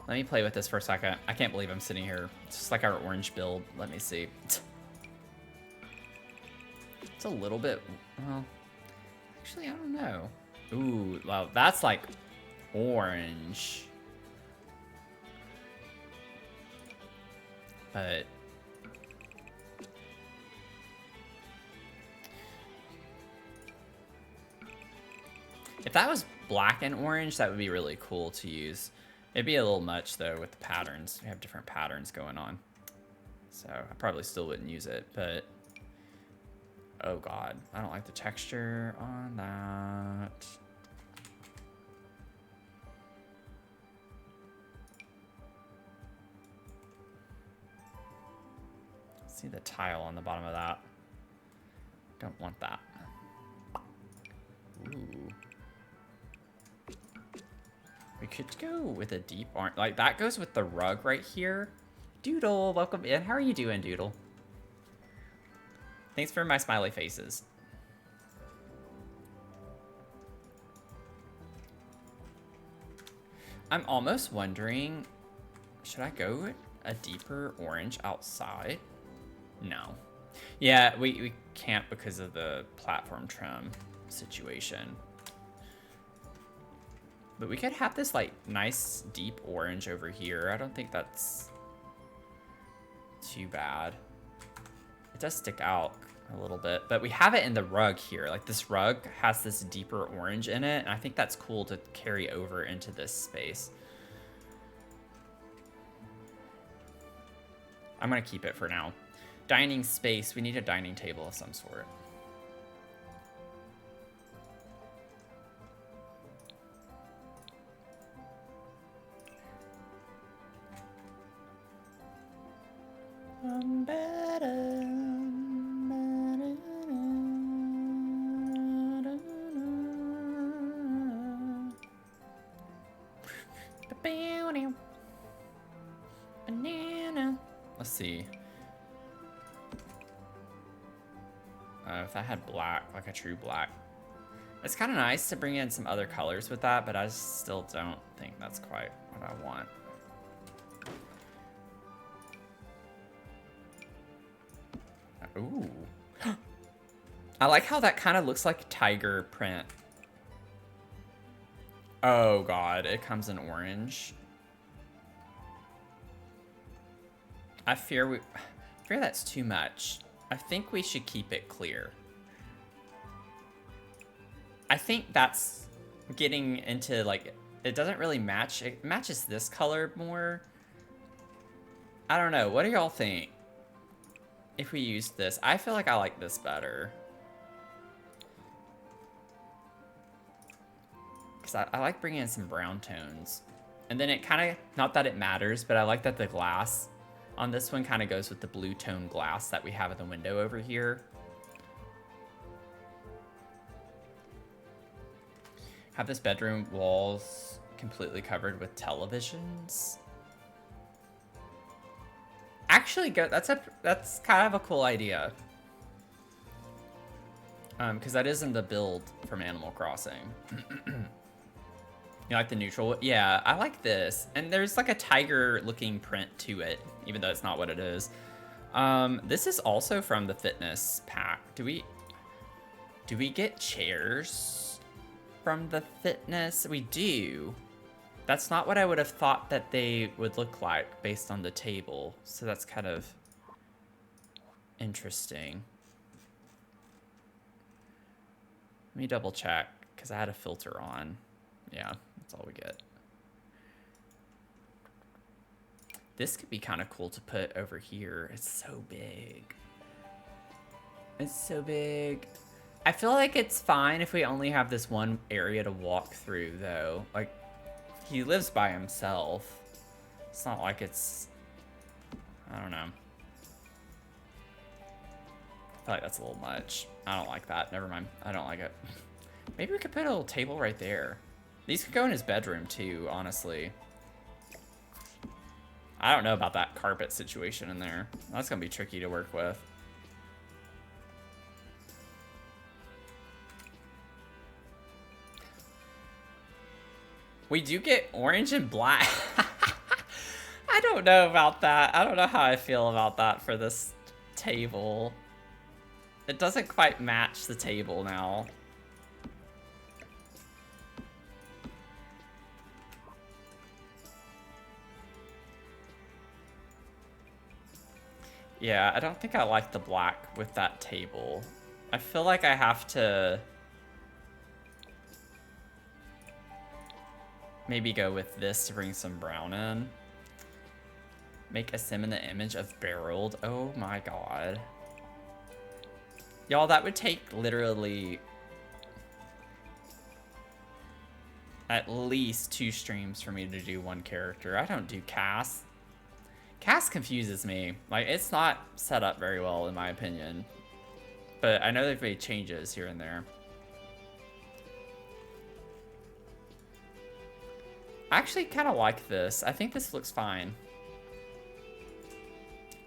Let me play with this for a second. I can't believe I'm sitting here. It's just like our orange build. Let me see. It's a little bit... Well, actually, I don't know. Ooh, well, that's like orange. But... if that was black and orange, that would be really cool to use. It'd be a little much, though, with the patterns. We have different patterns going on. So I probably still wouldn't use it, but... oh, God. I don't like the texture on that. See the tile on the bottom of that. Don't want that. Ooh. We could go with a deep orange. Like, that goes with the rug right here. Doodle, welcome in. How are you doing, Doodle? Thanks for my smiley faces. I'm almost wondering, should I go with a deeper orange outside? No. Yeah, we can't because of the platform trim situation. But we could have this, like, nice deep orange over here. I don't think that's too bad. It does stick out a little bit, but we have it in the rug here. Like, this rug has this deeper orange in it, and I think that's cool to carry over into this space. I'm gonna keep it for now. Dining space, we need a dining table of some sort. Banana. Let's see. If I had black, like a true black. It's kind of nice to bring in some other colors with that, but I still don't think that's quite what I want. Ooh. I like how that kind of looks like tiger print. Oh God, it comes in orange. I fear that's too much. I think we should keep it clear. I think that's getting into, like, it doesn't really match. It matches this color more. I don't know. What do y'all think? If we use this, I feel like I like this better. Because I like bringing in some brown tones. And then it kind of, not that it matters, but I like that the glass on this one kind of goes with the blue tone glass that we have in the window over here. Have this bedroom walls completely covered with televisions. Actually, that's kind of a cool idea. Because that is in the build from Animal Crossing. You like the neutral? Yeah, I like this. And there's like a tiger-looking print to it, even though it's not what it is. This is also from the fitness pack. Do we get chairs from the fitness? We do. That's not what I would have thought that they would look like based on the table. So that's kind of interesting. Let me double check, because I had a filter on. Yeah, that's all we get. This could be kind of cool to put over here. It's so big. It's so big. I feel like it's fine if we only have this one area to walk through, though. Like, he lives by himself. It's not like it's... I don't know. I feel like that's a little much. I don't like that. Never mind. I don't like it. Maybe we could put a little table right there. These could go in his bedroom, too, honestly. I don't know about that carpet situation in there. That's gonna be tricky to work with. We do get orange and black. I don't know about that. I don't know how I feel about that for this table. It doesn't quite match the table now. Yeah, I don't think I like the black with that table. I feel like I have to maybe go with this to bring some brown in. Make a sim in the image of Barold. Oh my god. Y'all, that would take literally at least 2 streams for me to do one character. I don't do Cass. Cass confuses me. Like, it's not set up very well in my opinion. But I know they've made changes here and there. I actually kind of like this. I think this looks fine.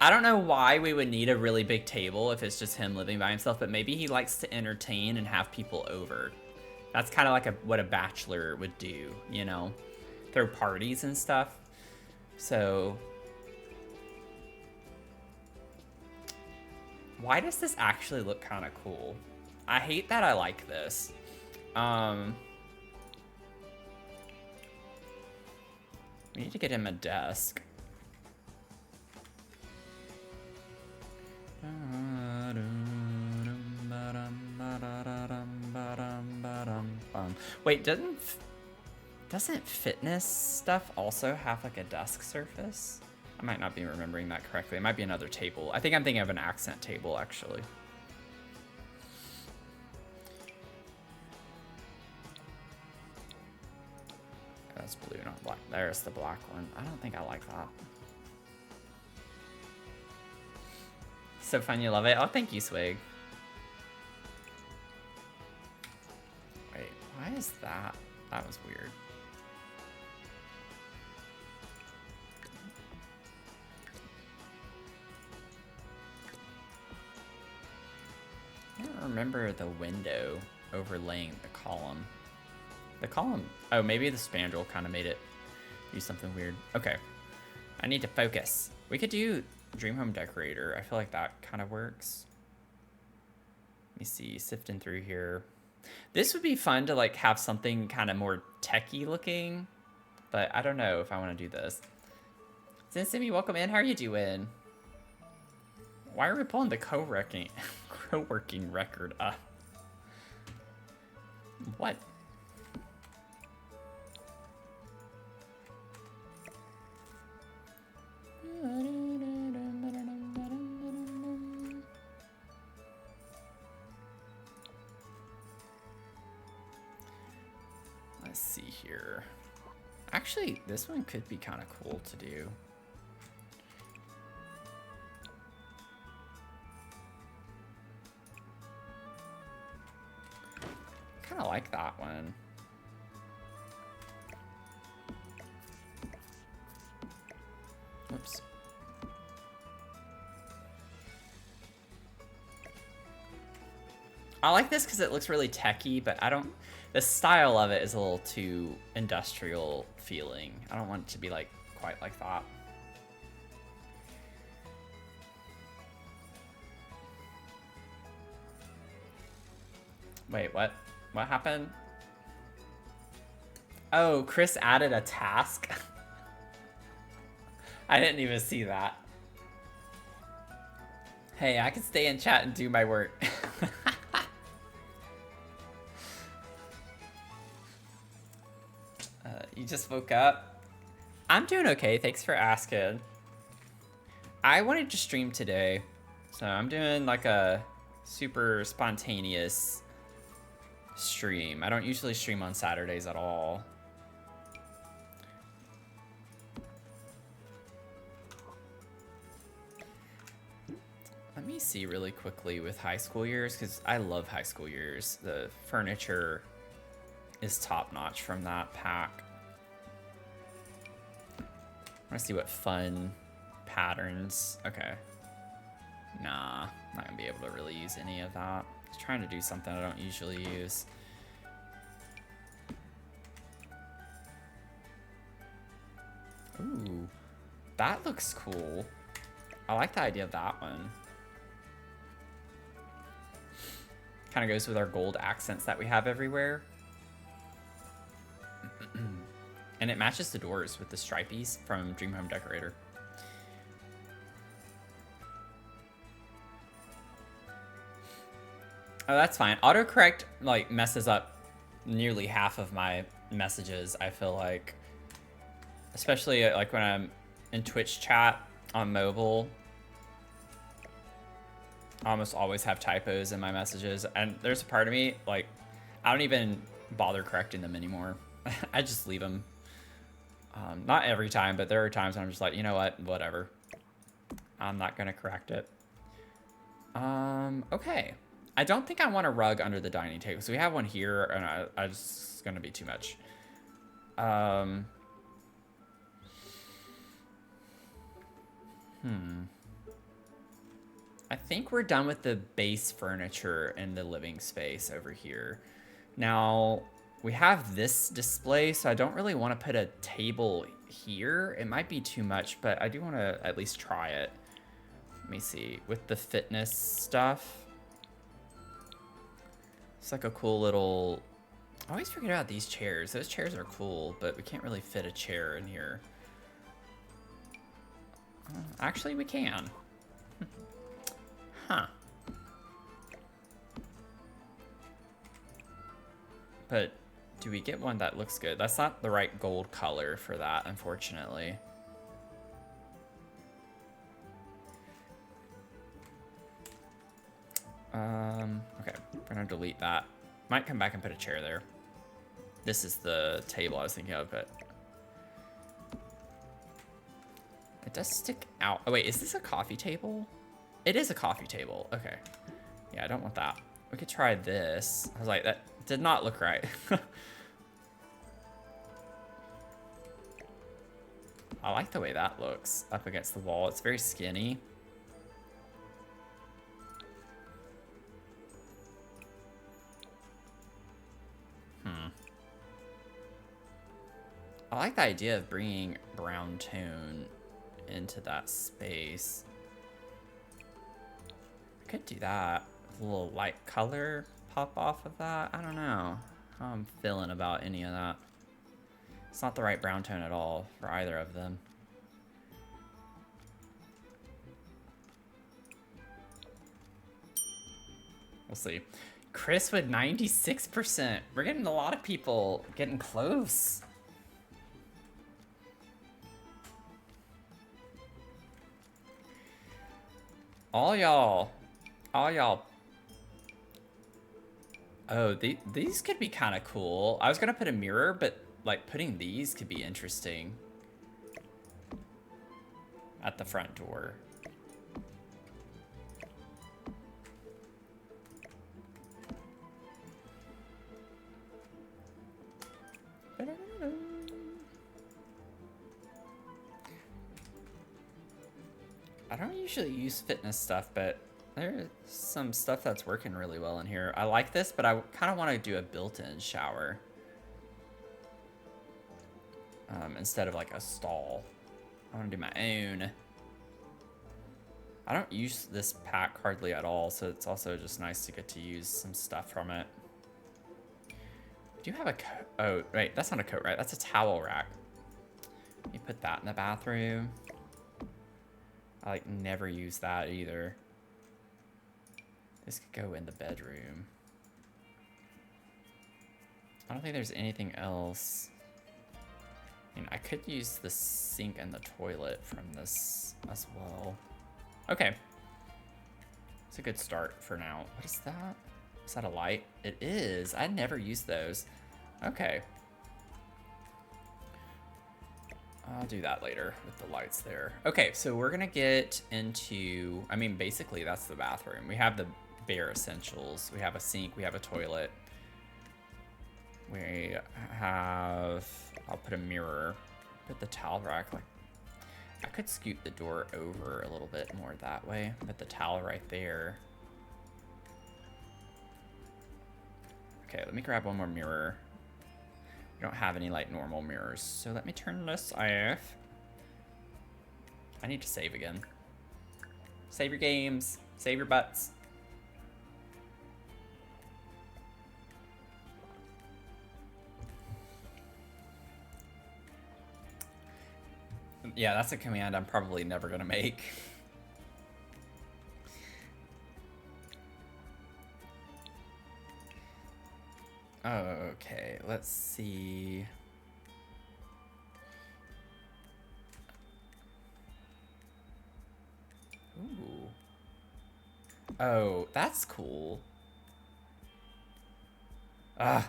I don't know why we would need a really big table if it's just him living by himself, but maybe he likes to entertain and have people over. That's kind of like what a bachelor would do, you know? Throw parties and stuff. So... why does this actually look kind of cool? I hate that I like this. We need to get him a desk. Wait, doesn't fitness stuff also have like a desk surface? I might not be remembering that correctly. It might be another table. I think I'm thinking of an accent table, actually. That's blue, not black. There's the black one. I don't think I like that. So fun, you love it. Oh, thank you, Swig. Wait, why is that? That was weird. I don't remember the window overlaying the column. The column... oh, maybe the spandrel kind of made it do something weird. Okay. I need to focus. We could do Dream Home Decorator. I feel like that kind of works. Let me see. Sifting through here. This would be fun to like have something kind of more techy looking. But I don't know if I want to do this. Zinsimi, welcome in. How are you doing? Why are we pulling the co-working record up? What? Let's see here. Actually, this one could be kind of cool to do. Kind of like that one. Oops. I like this because it looks really techy, but I don't... the style of it is a little too industrial feeling. I don't want it to be like quite like that. Wait, what? What happened? Oh, Chris added a task. I didn't even see that. Hey, I can stay in chat and do my work. You just woke up? I'm doing okay, thanks for asking. I wanted to stream today, so I'm doing like a super spontaneous stream. I don't usually stream on Saturdays at all. Let me see really quickly with high school years, because I love high school years. The furniture is top notch from that pack. want to see what fun patterns. Okay. Nah, not gonna be able to really use any of that. Just trying to do something I don't usually use. Ooh, that looks cool. I like the idea of that one. Kind of goes with our gold accents that we have everywhere. And it matches the doors with the stripies from Dream Home Decorator. Oh, that's fine. Autocorrect like messes up nearly half of my messages, I feel like. Especially like when I'm in Twitch chat on mobile. I almost always have typos in my messages, and there's a part of me, like, I don't even bother correcting them anymore. I just leave them. Not every time, but there are times when I'm just like, you know what, whatever. I'm not gonna correct it. Okay. I don't think I want a rug under the dining table. So we have one here, and I just, it's gonna be too much. I think we're done with the base furniture in the living space over here. Now, we have this display, so I don't really want to put a table here. It might be too much, but I do want to at least try it. Let me see. With the fitness stuff. It's like a cool little... I always forget about these chairs. Those chairs are cool, but we can't really fit a chair in here. Actually, we can. Huh. But do we get one that looks good? That's not the right gold color for that, unfortunately. Okay, we're gonna delete that. Might come back and put a chair there. This is the table I was thinking of, but it does stick out. Oh wait, is this a coffee table? It is a coffee table. Okay. Yeah, I don't want that. We could try this. I was like, that did not look right. I like the way that looks up against the wall. It's very skinny. I like the idea of bringing brown tone into that space. I could do that. A little light color pop off of that. I don't know how I'm feeling about any of that. It's not the right brown tone at all for either of them. We'll see. Chris with 96%. We're getting a lot of people getting close. All y'all. Oh, these could be kind of cool. I was gonna put a mirror, but like putting these could be interesting at the front door. I don't usually use fitness stuff, but there's some stuff that's working really well in here. I like this, but I kind of want to do a built-in shower instead of like a stall. I want to do my own. I don't use this pack hardly at all, so it's also just nice to get to use some stuff from it. Do you have a coat? Oh, wait, that's not a coat, right? That's a towel rack. You put that in the bathroom. I like never use that either. This could go in the bedroom. I don't think there's anything else. I mean, I could use the sink and the toilet from this as well. Okay. It's a good start for now. What is that? Is that a light? It is. I never used those. Okay. I'll do that later with the lights there. Okay, so we're gonna get into, I mean, basically that's the bathroom. We have the bare essentials. We have a sink, we have a toilet. We have, I'll put a mirror, put the towel rack like, I could scoot the door over a little bit more that way. Put the towel right there. Okay, let me grab one more mirror. We don't have any like normal mirrors, so let me turn this off. I need to save again. Save your games. Save your butts. Yeah, that's a command I'm probably never gonna make. Okay, let's see. Ooh. Oh, that's cool.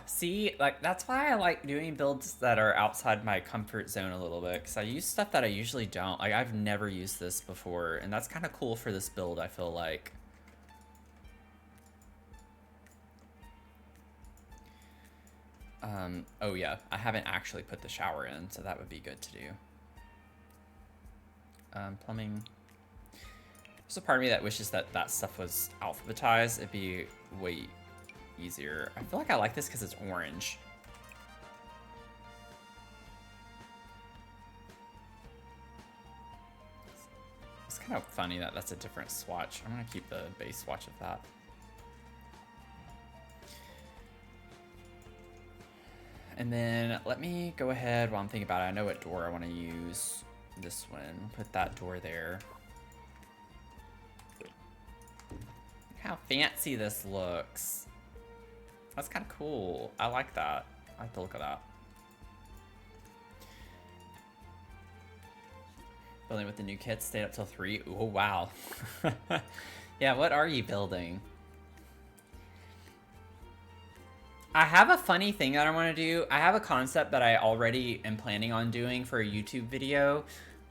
See, like, that's why I like doing builds that are outside my comfort zone a little bit, because I use stuff that I usually don't. Like, I've never used this before, and that's kind of cool for this build, I feel like. Oh yeah, I haven't actually put the shower in, so that would be good to do. Plumbing. There's a part of me that wishes that that stuff was alphabetized. It'd be way easier. I feel like I like this because it's orange. It's kind of funny that that's a different swatch. I'm gonna keep the base swatch of that. And then let me go ahead while I'm thinking about it. I know what door I want to use. This one. Put that door there. Look how fancy this looks. That's kind of cool. I like that. I like the look of that. Building with the new kit. Stayed up till 3. Oh, wow. Yeah, what are you building? I have a funny thing that I want to do. I have a concept that I already am planning on doing for a YouTube video,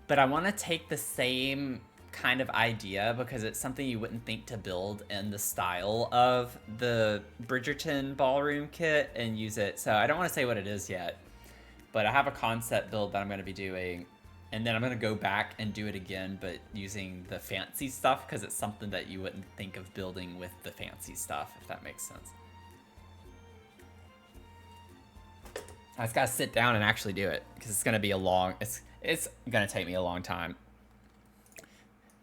but I want to take the same kind of idea because it's something you wouldn't think to build in the style of the Bridgerton ballroom kit and use it. So I don't want to say what it is yet, but I have a concept build that I'm going to be doing, and then I'm going to go back and do it again, but using the fancy stuff because it's something that you wouldn't think of building with the fancy stuff, if that makes sense. I just gotta sit down and actually do it because it's gonna be a long. It's gonna take me a long time.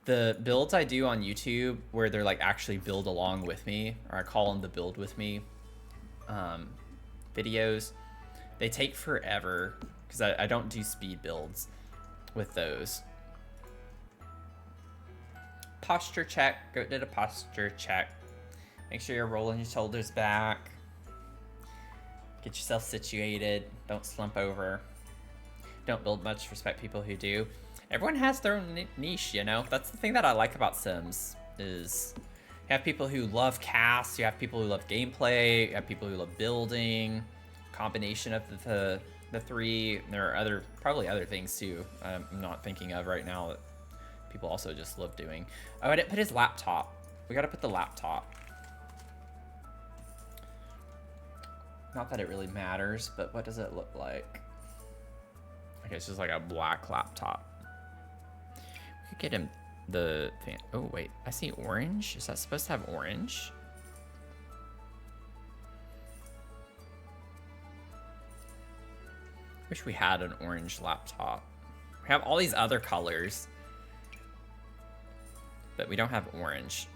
The builds I do on YouTube where they're like actually build along with me, or I call them the build with me videos, they take forever because I don't do speed builds with those. Posture check. Go did a posture check. Make sure you're rolling your shoulders back. Get yourself situated. Don't slump over. Don't build much. Respect people who do. Everyone has their own niche, you know? That's the thing that I like about Sims, is you have people who love cast, you have people who love gameplay, you have people who love building, combination of the three. There are probably other things too I'm not thinking of right now that people also just love doing. Oh, I didn't put his laptop. We gotta put the laptop. Not that it really matters, but what does it look like? Okay, it's just like a black laptop. We could get him the fan. Oh, wait. I see orange. Is that supposed to have orange? Wish we had an orange laptop. We have all these other colors, but we don't have orange.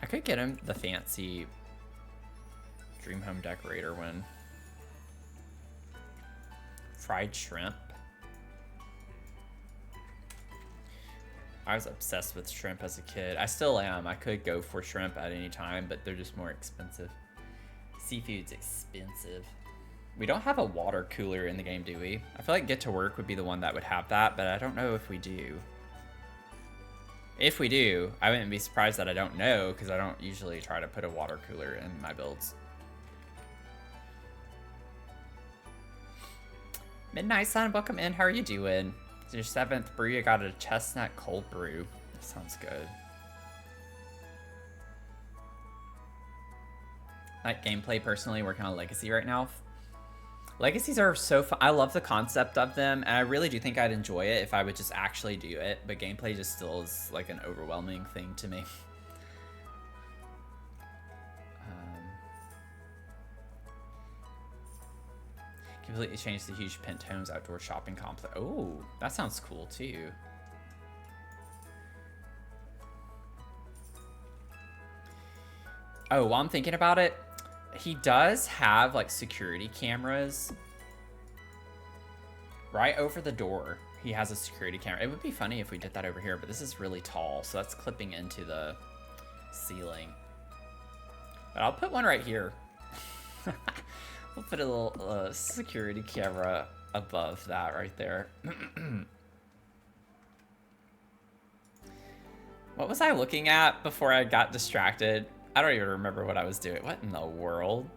I could get him the fancy Dream Home Decorator one. Fried shrimp. I was obsessed with shrimp as a kid. I still am. I could go for shrimp at any time, but they're just more expensive. Seafood's expensive. We don't have a water cooler in the game, do we? I feel like Get to Work would be the one that would have that, but I don't know if we do. If we do, I wouldn't be surprised that I don't know, because I don't usually try to put a water cooler in my builds. Midnight Sun, welcome in. How are you doing? It's your 7th brew. I got a chestnut cold brew. That sounds good. Like gameplay, personally, working on Legacy right now. Legacies are so fun. I love the concept of them, and I really do think I'd enjoy it if I would just actually do it, but gameplay just still is like an overwhelming thing to me. Completely change the huge Pentone's outdoor shopping complex. Oh, that sounds cool too. Oh, while I'm thinking about it, he does have like security cameras right over the door. He has a security camera. It would be funny if we did that over here, but this is really tall, so that's clipping into the ceiling. But I'll put one right here. We'll put a little security camera above that right there. What was I looking at before I got distracted? I don't even remember what I was doing. What in the world?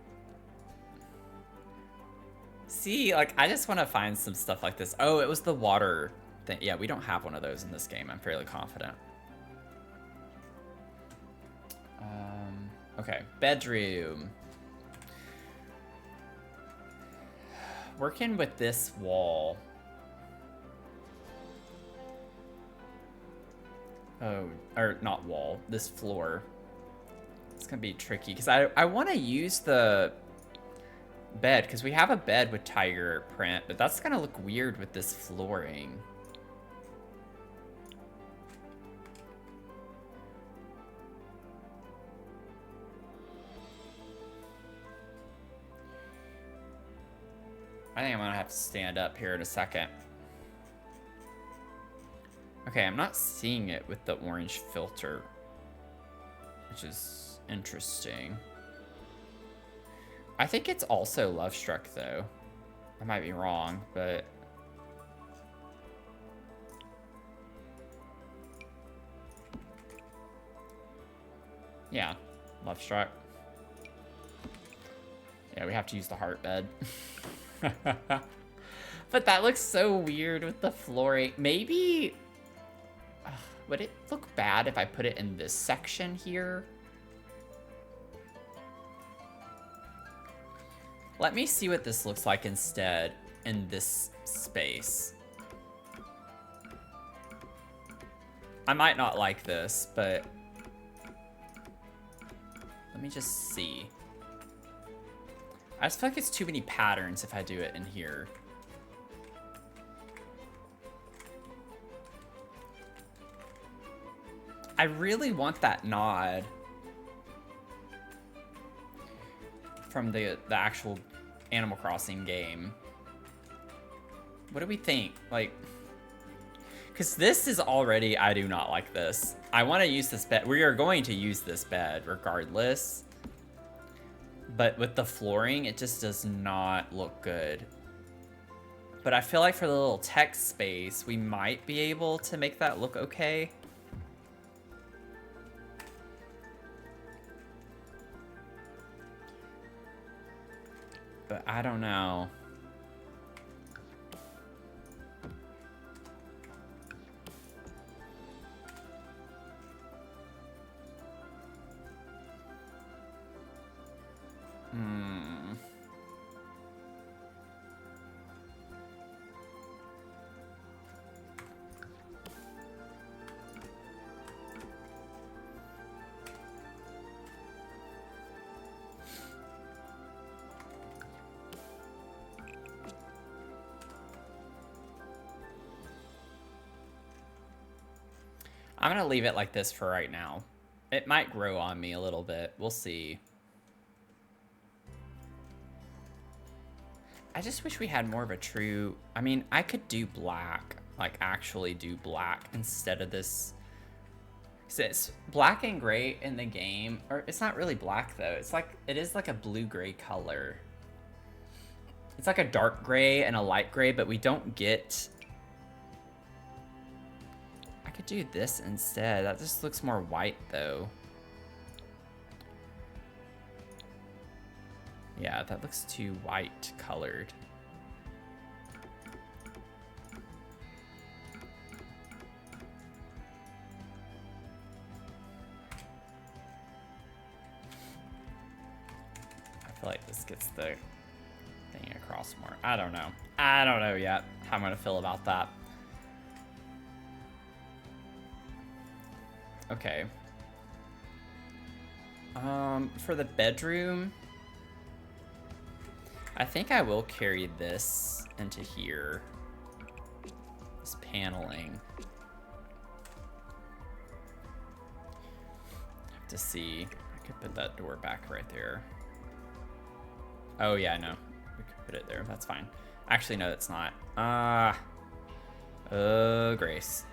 See, like, I just want to find some stuff like this. Oh, it was the water thing. Yeah, we don't have one of those in this game. I'm fairly confident. Okay, bedroom. Working with this wall. Oh, or not wall, this floor. It's gonna be tricky because I want to use the bed because we have a bed with tiger print, but that's gonna look weird with this flooring. I think I'm gonna have to stand up here in a second. Okay, I'm not seeing it with the orange filter, which is interesting. I think it's also Love Struck though. I might be wrong, but yeah, Love Struck. Yeah, we have to use the heart bed. But that looks so weird with the flooring. Maybe would it look bad if I put it in this section here? Let me see what this looks like instead in this space. I might not like this, but let me just see. I just feel like it's too many patterns if I do it in here. I really want that nod from the actual Animal Crossing game. What do we think? Like, because this is already, I do not like this. I want to use this bed. We are going to use this bed regardless. But with the flooring, it just does not look good. But I feel like for the little text space, we might be able to make that look okay. But I don't know. I'm gonna leave it like this for right now. It might grow on me a little bit. We'll see. I just wish we had more of a true... I mean, I could do black. Like, actually do black instead of this. It's black and gray in the game. Or it's not really black, though. It's like... It is like a blue-gray color. It's like a dark gray and a light gray, but we don't get... I could do this instead. That just looks more white, though. Yeah, that looks too white colored. I feel like this gets the thing across. house more. I don't know. I don't know yet how I'm gonna feel about that. Okay. For the bedroom, I think I will carry this into here. This paneling. Have to see. I could put that door back right there. Oh yeah, no. We could put it there. That's fine. Actually, no, that's not. Grace.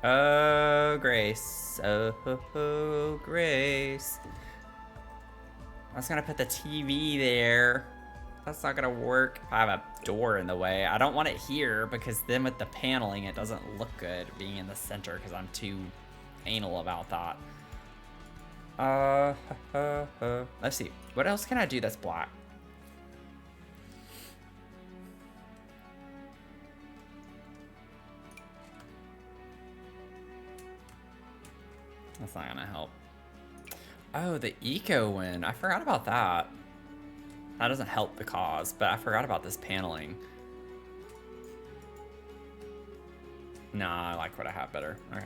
Oh, Grace. Oh, Grace. I was gonna put the TV there. That's not gonna work if I have a door in the way. I don't want it here because then with the paneling, it doesn't look good being in the center because I'm too anal about that. Let's see. What else can I do that's black? That's not gonna help. Oh, the eco win. I forgot about that. That doesn't help the cause, but I forgot about this paneling. Nah, I like what I have better. Okay.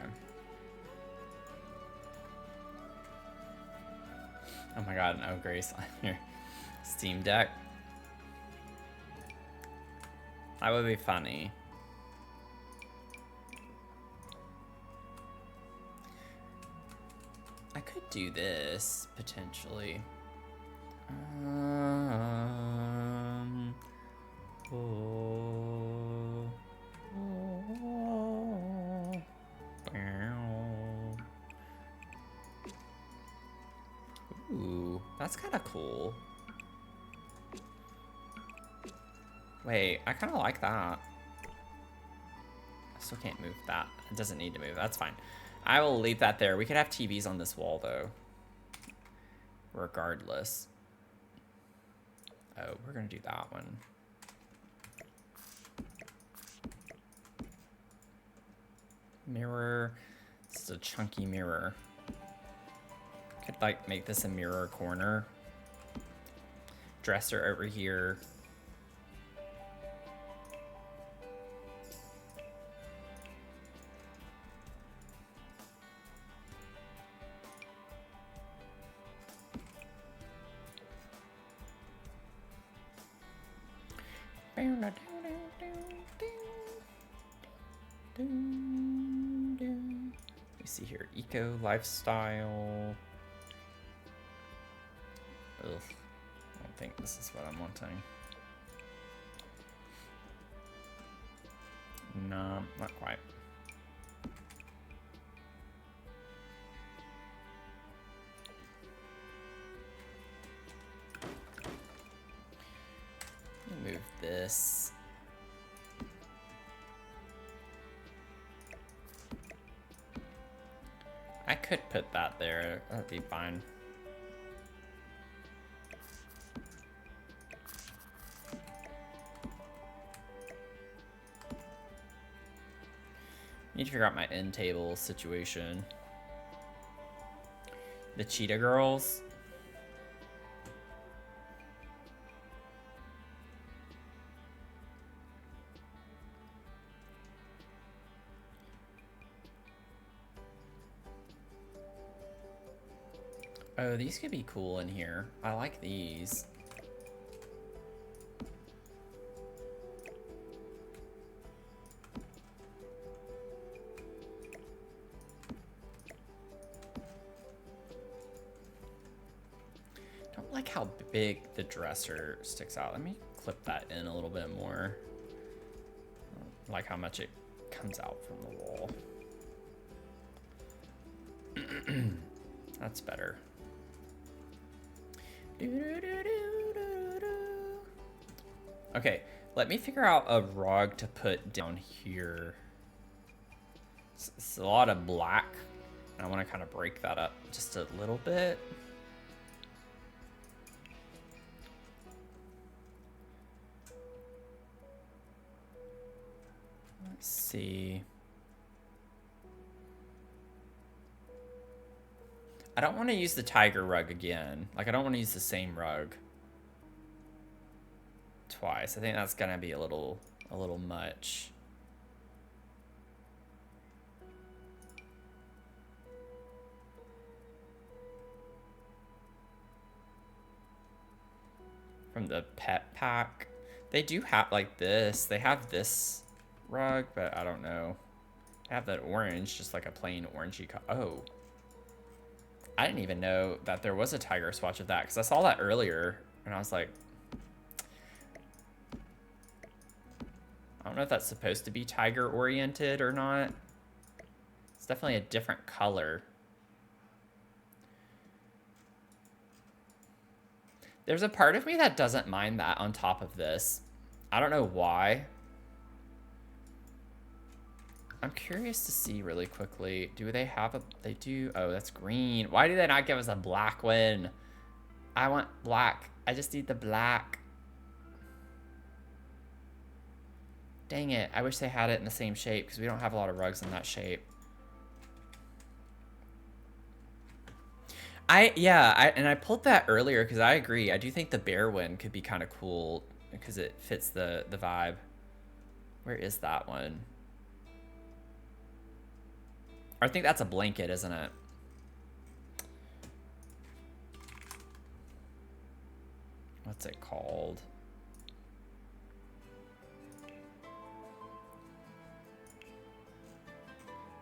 Oh my god, no, Grace on your Steam Deck. That would be funny. I could do this, potentially. Ooh, that's kind of cool. Wait, I kind of like that. I still can't move that. It doesn't need to move. That's fine. I will leave that there. We could have TVs on this wall, though. Regardless. Oh, we're going to do that one. Mirror. This is a chunky mirror. Could, like, make this a mirror corner. Dresser over here. You see here, eco lifestyle. Ugh, I don't think this is what I'm wanting. No, not quite. Move this. I could put that there. That'd be fine. Need to figure out my end table situation. The Cheetah Girls. Oh, these could be cool in here. I like these. Don't like how big the dresser sticks out. Let me clip that in a little bit more. Like how much it comes out from the wall. That's better. Okay, let me figure out a rug to put down here. It's a lot of black, and I want to kind of break that up just a little bit. Let's see. I don't want to use the tiger rug again. Like, I don't want to use the same rug twice. I think that's gonna be a little much. From the pet pack. They do have like this. They have this rug, but I don't know. They have that orange, just like a plain orangey oh. I didn't even know that there was a tiger swatch of that because I saw that earlier and I was like, I don't know if that's supposed to be tiger oriented or not. It's definitely a different color. There's a part of me that doesn't mind that on top of this. I don't know why. I'm curious to see really quickly. Do they have a... They do. Oh, that's green. Why do they not give us a black one? I want black. I just need the black. Dang it. I wish they had it in the same shape because we don't have a lot of rugs in that shape. I pulled that earlier because I agree. I do think the bear one could be kind of cool because it fits the vibe. Where is that one? I think that's a blanket, isn't it? What's it called?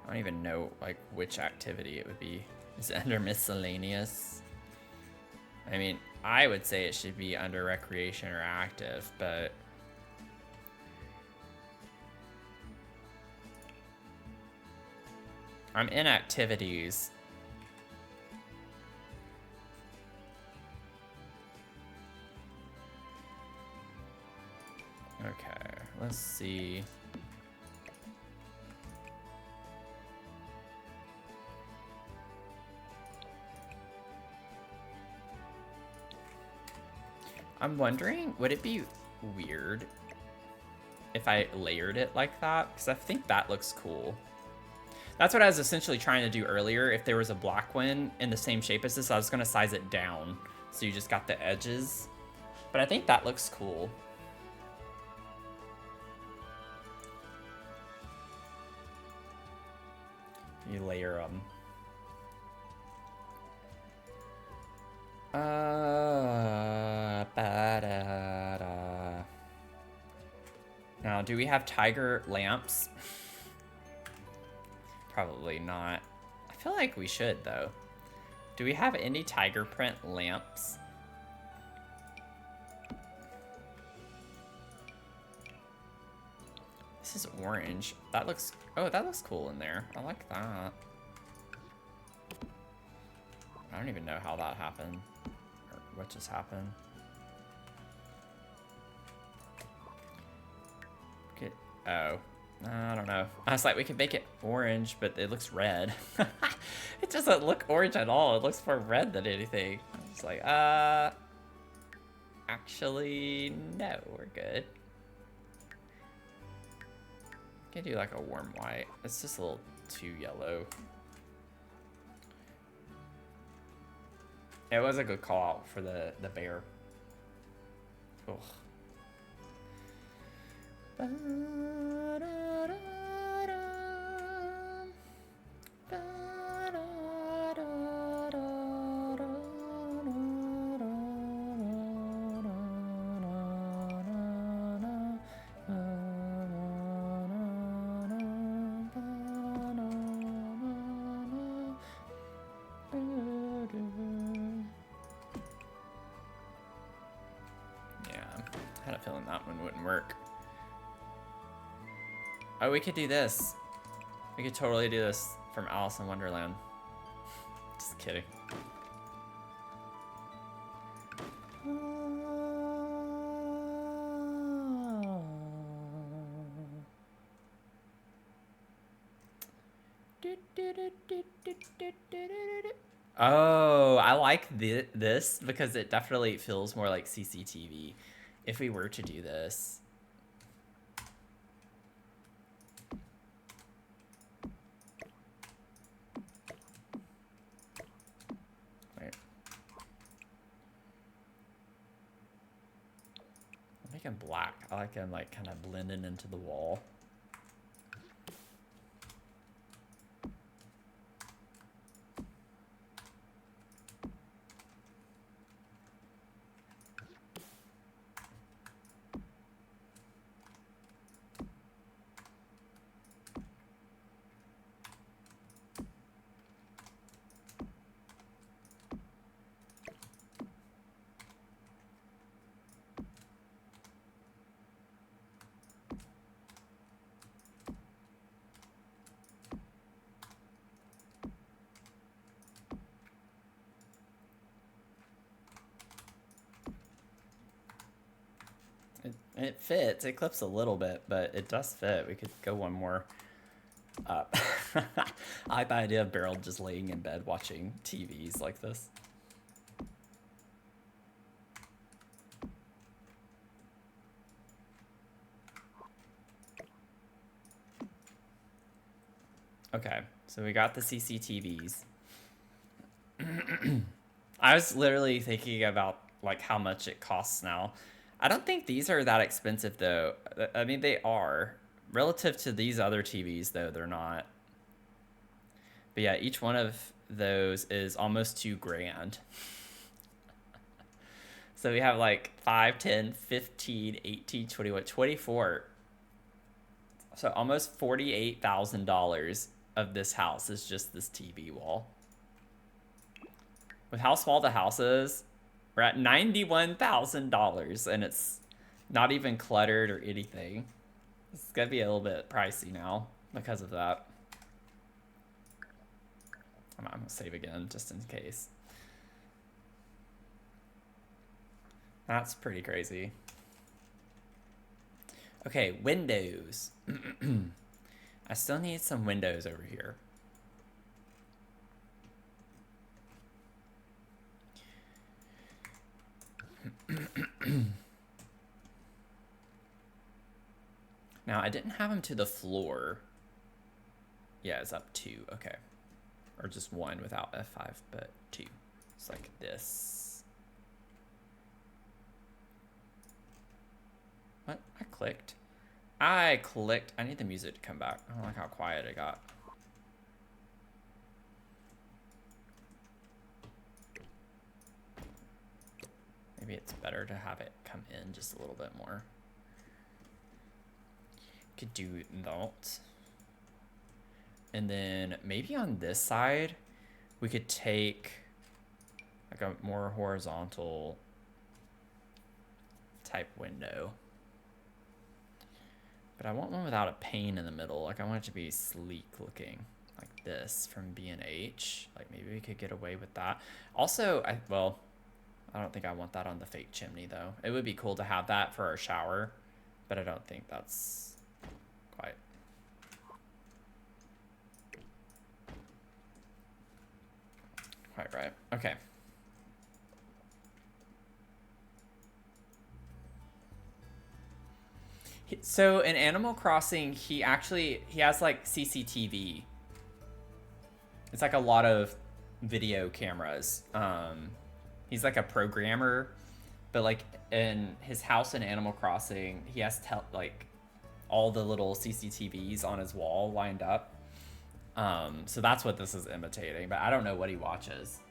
I don't even know like which activity it would be. Is it under miscellaneous? I mean, I would say it should be under recreation or active, but I'm in activities. Okay, let's see. I'm wondering, would it be weird if I layered it like that? Because I think that looks cool. That's what I was essentially trying to do earlier. If there was a black one in the same shape as this, I was going to size it down. So you just got the edges. But I think that looks cool. You layer them. Now, do we have tiger lamps? Probably not. I feel like we should, though. Do we have any tiger print lamps? This is orange. That looks... Oh, that looks cool in there. I like that. I don't even know how that happened. Or what just happened. Okay. Oh. I don't know. I was like, we could make it orange, but it looks red. It doesn't look orange at all. It looks more red than anything. I was like, actually, no, we're good. Can do like a warm white. It's just a little too yellow. It was a good call out for the bear. Ugh. I had a feeling that one wouldn't work. Oh, we could do this. We could totally do this from Alice in Wonderland. Just kidding. Oh, I like this because it definitely feels more like CCTV if we were to do this. make him black. I like him like kind of blending into the wall. It fits. It clips a little bit, but it does fit. We could go one more up. I like the idea of Barold just laying in bed watching TVs like this. Okay, so we got the CCTVs. I was literally thinking about like how much it costs now. I don't think these are that expensive though. I mean, they are. Relative to these other TVs though, they're not. But yeah, each one of those is almost $2,000. So we have like 5, 10, 15, 18, 21, 24. So almost $48,000 of this house is just this TV wall. With how small the house is, we're at $91,000 and it's not even cluttered or anything. It's gonna be a little bit pricey now because of that. I'm gonna save again just in case. That's pretty crazy. Okay, windows. I still need some windows over here. Now, I didn't have them to the floor. Yeah, it's up 2. Okay. Or just 1 without F5, but 2. It's like this. What? I clicked. I need the music to come back. I don't like how quiet it got. Maybe it's better to have it come in just a little bit more. Could do that. And then maybe on this side, we could take like a more horizontal type window. But I want one without a pane in the middle. Like I want it to be sleek looking like this from B&H. Like maybe we could get away with that. Also, I don't think I want that on the fake chimney though. It would be cool to have that for our shower, but I don't think that's quite. Quite right. Okay. So in Animal Crossing, he has like CCTV. It's like a lot of video cameras. He's like a programmer, but like in his house in Animal Crossing, he has like all the little CCTVs on his wall lined up. So that's what this is imitating, but I don't know what he watches.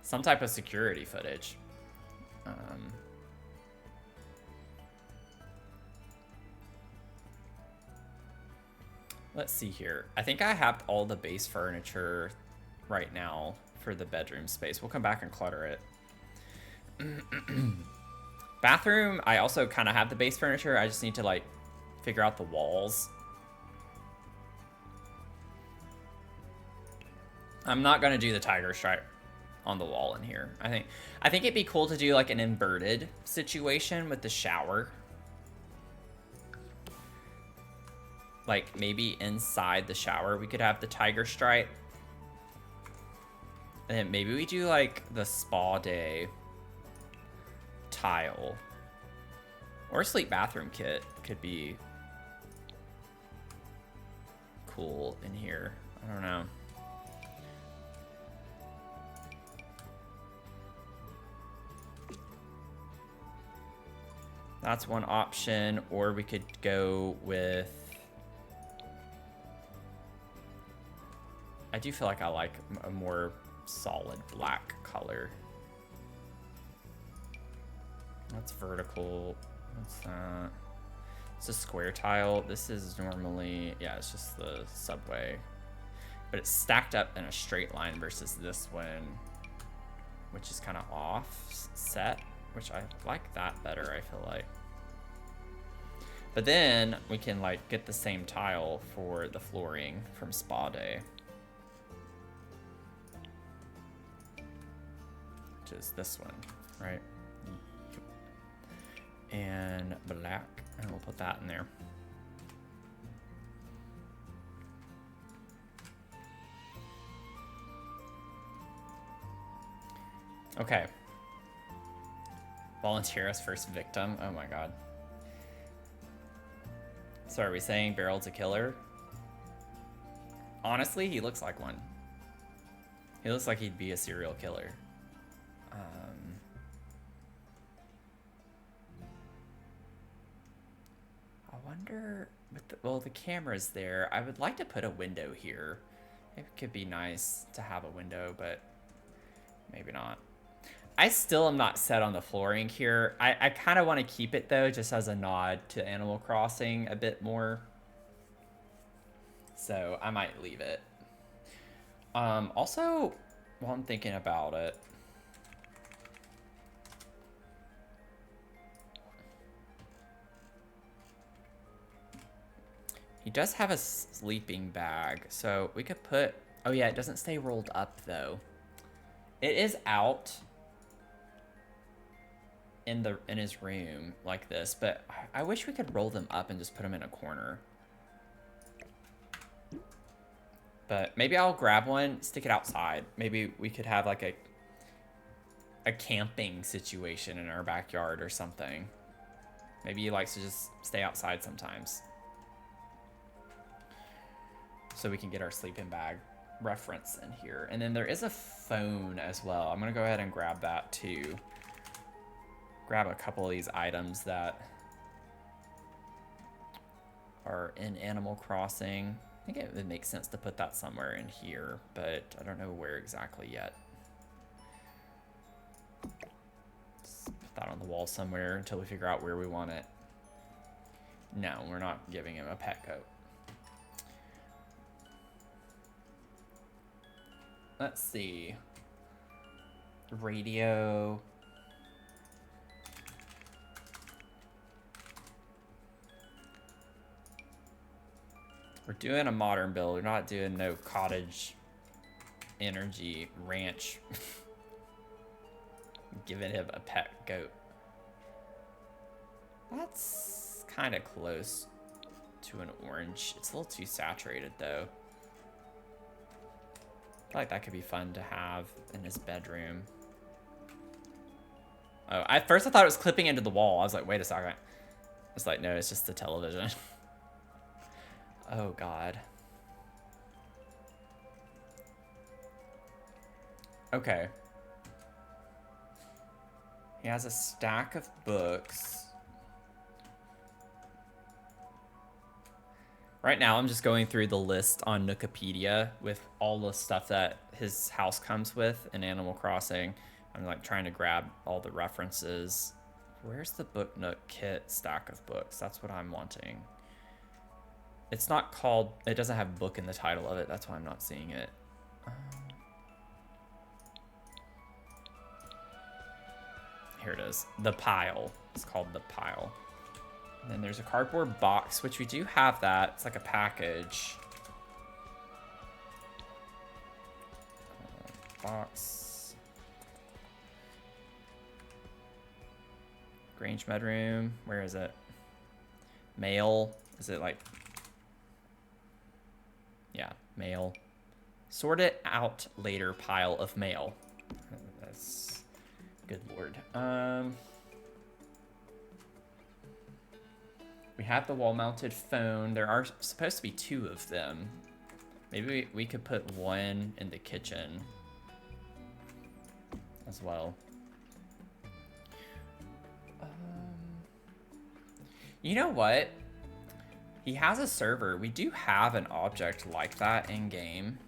Some type of security footage. Let's see here. I think I have all the base furniture right now for the bedroom space. We'll come back and clutter it. Bathroom, I also kind of have the base furniture. I just need to like figure out the walls. I'm not gonna do the tiger stripe on the wall in here. I think it'd be cool to do like an inverted situation with the shower. Like maybe inside the shower we could have the tiger stripe. And then maybe we do like the spa day tile. Or sleep bathroom kit could be cool in here. I don't know. That's one option, or we could go with... I do feel like I like a more solid black color. That's vertical. What's that? It's a square tile. This is normally, yeah, it's just the subway. But it's stacked up in a straight line versus this one, which is kind of offset, which I like that better, I feel like. But then we can like get the same tile for the flooring from Spa Day, which is this one, right? And black, and we'll put that in there. Okay. Volunteer as first victim. Oh my god. So are we saying Barold's a killer? Honestly, he looks like one. He looks like he'd be a serial killer. I wonder... well, the camera's there. I would like to put a window here. It could be nice to have a window, but maybe not. I still am not set on the flooring here. I kind of want to keep it, though, just as a nod to Animal Crossing a bit more. So I might leave it. Also, while I'm thinking about it, he does have a sleeping bag, so we could put... oh yeah, it doesn't stay rolled up, though. It is out in his room like this, but I wish we could roll them up and just put them in a corner. But maybe I'll grab one, stick it outside. Maybe we could have like a camping situation in our backyard or something. Maybe he likes to just stay outside sometimes. So we can get our sleeping bag reference in here. And then there is a phone as well. I'm gonna go ahead and grab that too. Grab a couple of these items that are in Animal Crossing. I think it would make sense to put that somewhere in here, but I don't know where exactly yet. Just put that on the wall somewhere until we figure out where we want it. No, we're not giving him a pet coat. Let's see. Radio. We're doing a modern build. We're not doing no cottage energy ranch. Giving him a pet goat. That's kind of close to an orange. It's a little too saturated though. I feel like that could be fun to have in his bedroom. Oh, at first I thought it was clipping into the wall. I was like, wait a second. It's like, no, it's just the television. Oh, God. Okay. He has a stack of books. Right now, I'm just going through the list on Wikipedia with all the stuff that his house comes with in Animal Crossing. I'm like trying to grab all the references. Where's the Book Nook kit stack of books? That's what I'm wanting. It's not called... it doesn't have book in the title of it. That's why I'm not seeing it. Here it is. The Pile. It's called The Pile. And then there's a cardboard box, which we do have that. It's like a package. Box. Grange bedroom. Where is it? Mail. Is it like... yeah, mail. Sort it out later pile of mail. That's... good lord. We have the wall-mounted phone. There are supposed to be 2 of them. Maybe we could put one in the kitchen as well. You know what? He has a server. We do have an object like that in game.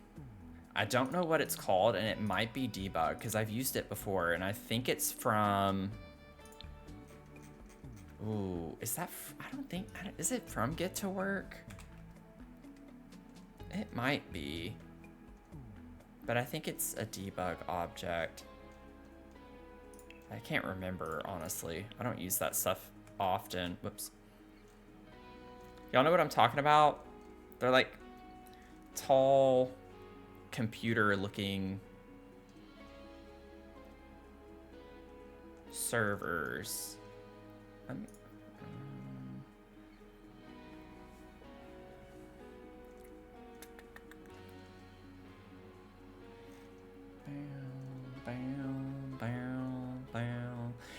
I don't know what it's called, and it might be debug because I've used it before, and I think it's from. Ooh, is that? I don't think. Is it from Get to Work? It might be, but I think it's a debug object. I can't remember, honestly. I don't use that stuff often. Whoops. Y'all know what I'm talking about? They're like tall, computer-looking servers.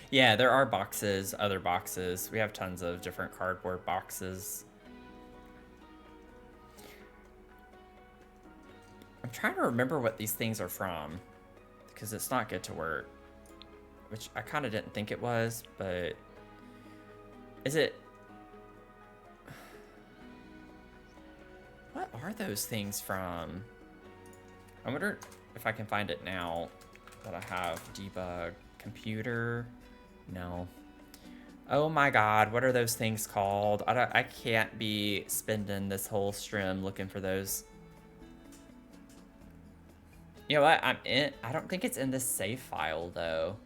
Yeah, there are boxes, other boxes. We have tons of different cardboard boxes. I'm trying to remember what these things are from, because it's not Get to Work, which I kind of didn't think it was, but is it? What are those things from? I wonder if I can find it now that I have debug computer. No. Oh my god, what are those things called? I can't be spending this whole stream looking for those. You know what? I don't think it's in this save file though.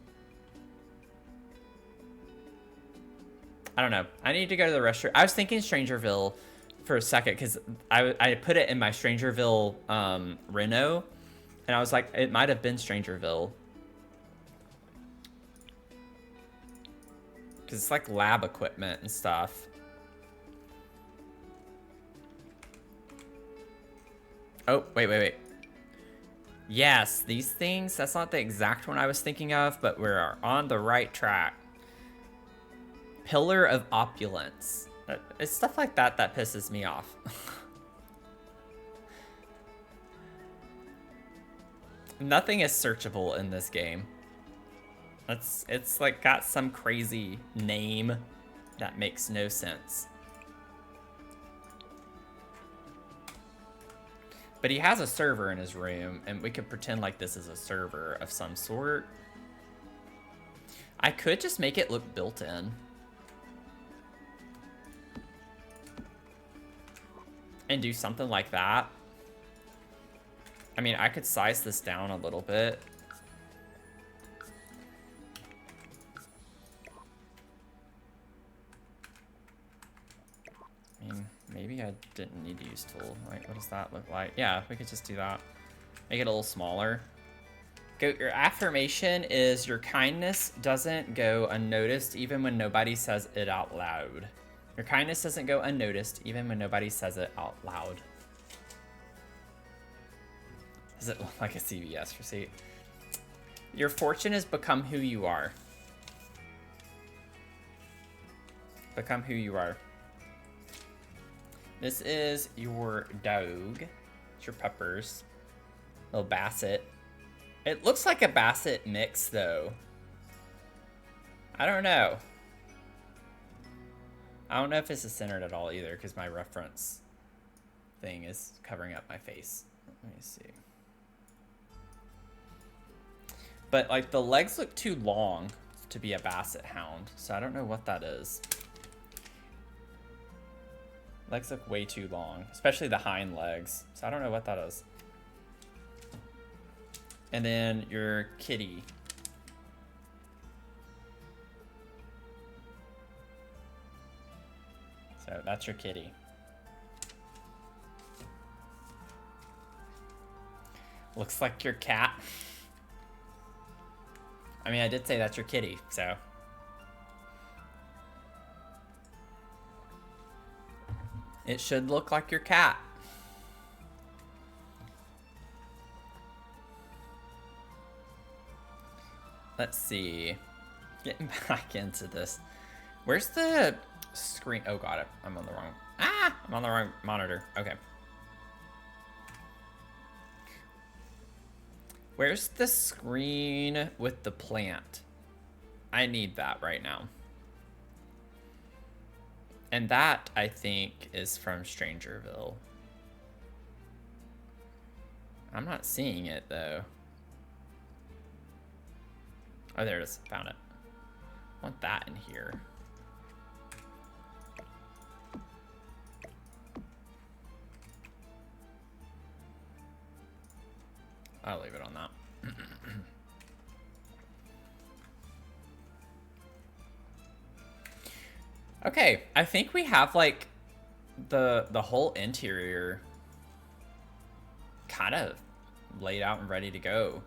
I don't know. I need to go to the restroom. I was thinking Strangerville for a second because I put it in my Strangerville Reno, and I was like, it might have been Strangerville. Because it's like lab equipment and stuff. Oh, wait. Yes, these things, that's not the exact one I was thinking of, but we're on the right track. Pillar of opulence. It's stuff like that that pisses me off. Nothing is searchable in this game. It's like got some crazy name that makes no sense. But he has a server in his room, and we could pretend like this is a server of some sort. I could just make it look built in. And do something like that. I mean, I could size this down a little bit. I mean, maybe I didn't need to use tool. Wait, what does that look like? Yeah, we could just do that. Make it a little smaller. Your affirmation is your kindness doesn't go unnoticed even when nobody says it out loud. Your kindness doesn't go unnoticed even when nobody says it out loud. Does it look like a CVS receipt? Your fortune is become who you are. Become who you are. This is your dog. It's your Peppers. Little Basset. It looks like a Basset mix, though. I don't know. I don't know if this is centered at all either, because my reference thing is covering up my face. Let me see. But, like, the legs look too long to be a Basset Hound, so I don't know what that is. Legs look way too long, especially the hind legs, so I don't know what that is. And then your kitty. So that's your kitty. Looks like your cat. I mean, I did say that's your kitty, so. It should look like your cat. Let's see. Getting back into this. Where's the screen? Oh, got it. I'm on the wrong. I'm on the wrong monitor. Okay. Where's the screen with the plant? I need that right now. And that, I think, is from Strangerville. I'm not seeing it, though. Oh, there it is. Found it. I want that in here. I'll leave it on that. Okay, I think we have like the whole interior kind of laid out and ready to go.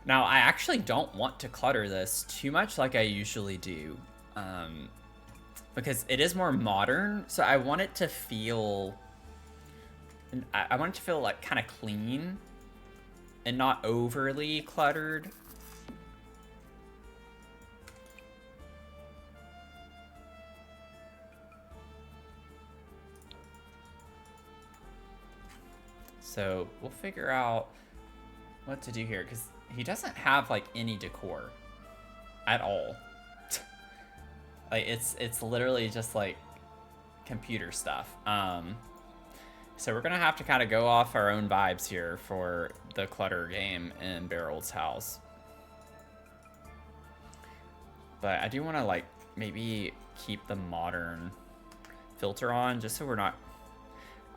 Now, I actually don't want to clutter this too much like I usually do, because it is more modern, so I want it to feel, I want it to feel like kind of clean and not overly cluttered. So we'll figure out what to do here, because he doesn't have like any decor at all. Like it's literally just like computer stuff. So we're gonna have to kind of go off our own vibes here for the clutter game in Barold's house. But I do want to like maybe keep the modern filter on, just so we're not.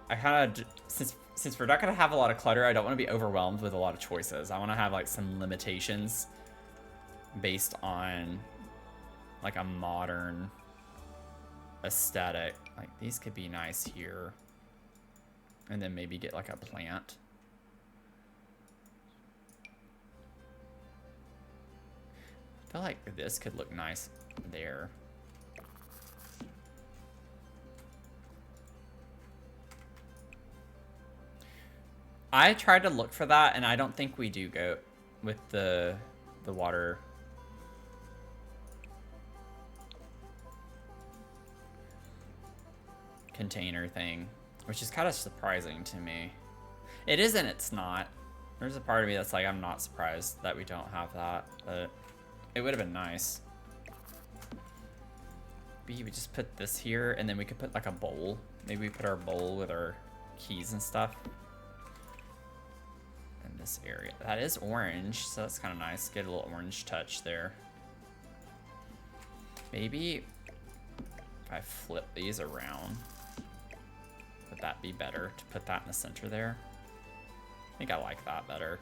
I kind of, since we're not gonna have a lot of clutter, I don't want to be overwhelmed with a lot of choices. I want to have like some limitations based on like a modern aesthetic. Like these could be nice here, and then maybe get like a plant. I feel like this could look nice there. I tried to look for that, and I don't think we do go with the water. Container thing, which is kind of surprising to me. It is and it's not. There's a part of me that's like, I'm not surprised that we don't have that, but it would have been nice. Maybe we just put this here, and then we could put like a bowl. Maybe we put our bowl with our keys and stuff in this area. That is orange, so that's kind of nice. Get a little orange touch there. Maybe if I flip these around, would that be better to put that in the center there? I think I like that better.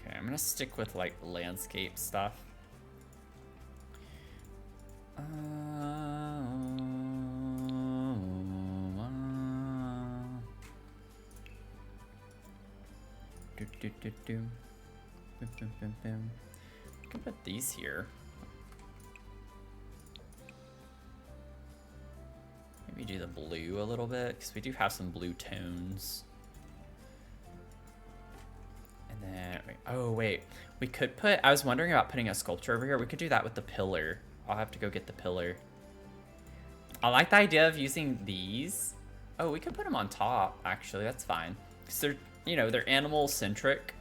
Okay, I'm gonna stick with like landscape stuff. I can put these here. Maybe do the blue a little bit, because we do have some blue tones. And then, oh wait, we could put, I was wondering about putting a sculpture over here. We could do that with the pillar. I'll have to go get the pillar. I like the idea of using these. Oh, we could put them on top, actually, that's fine. Because they're, you know, they're animal centric.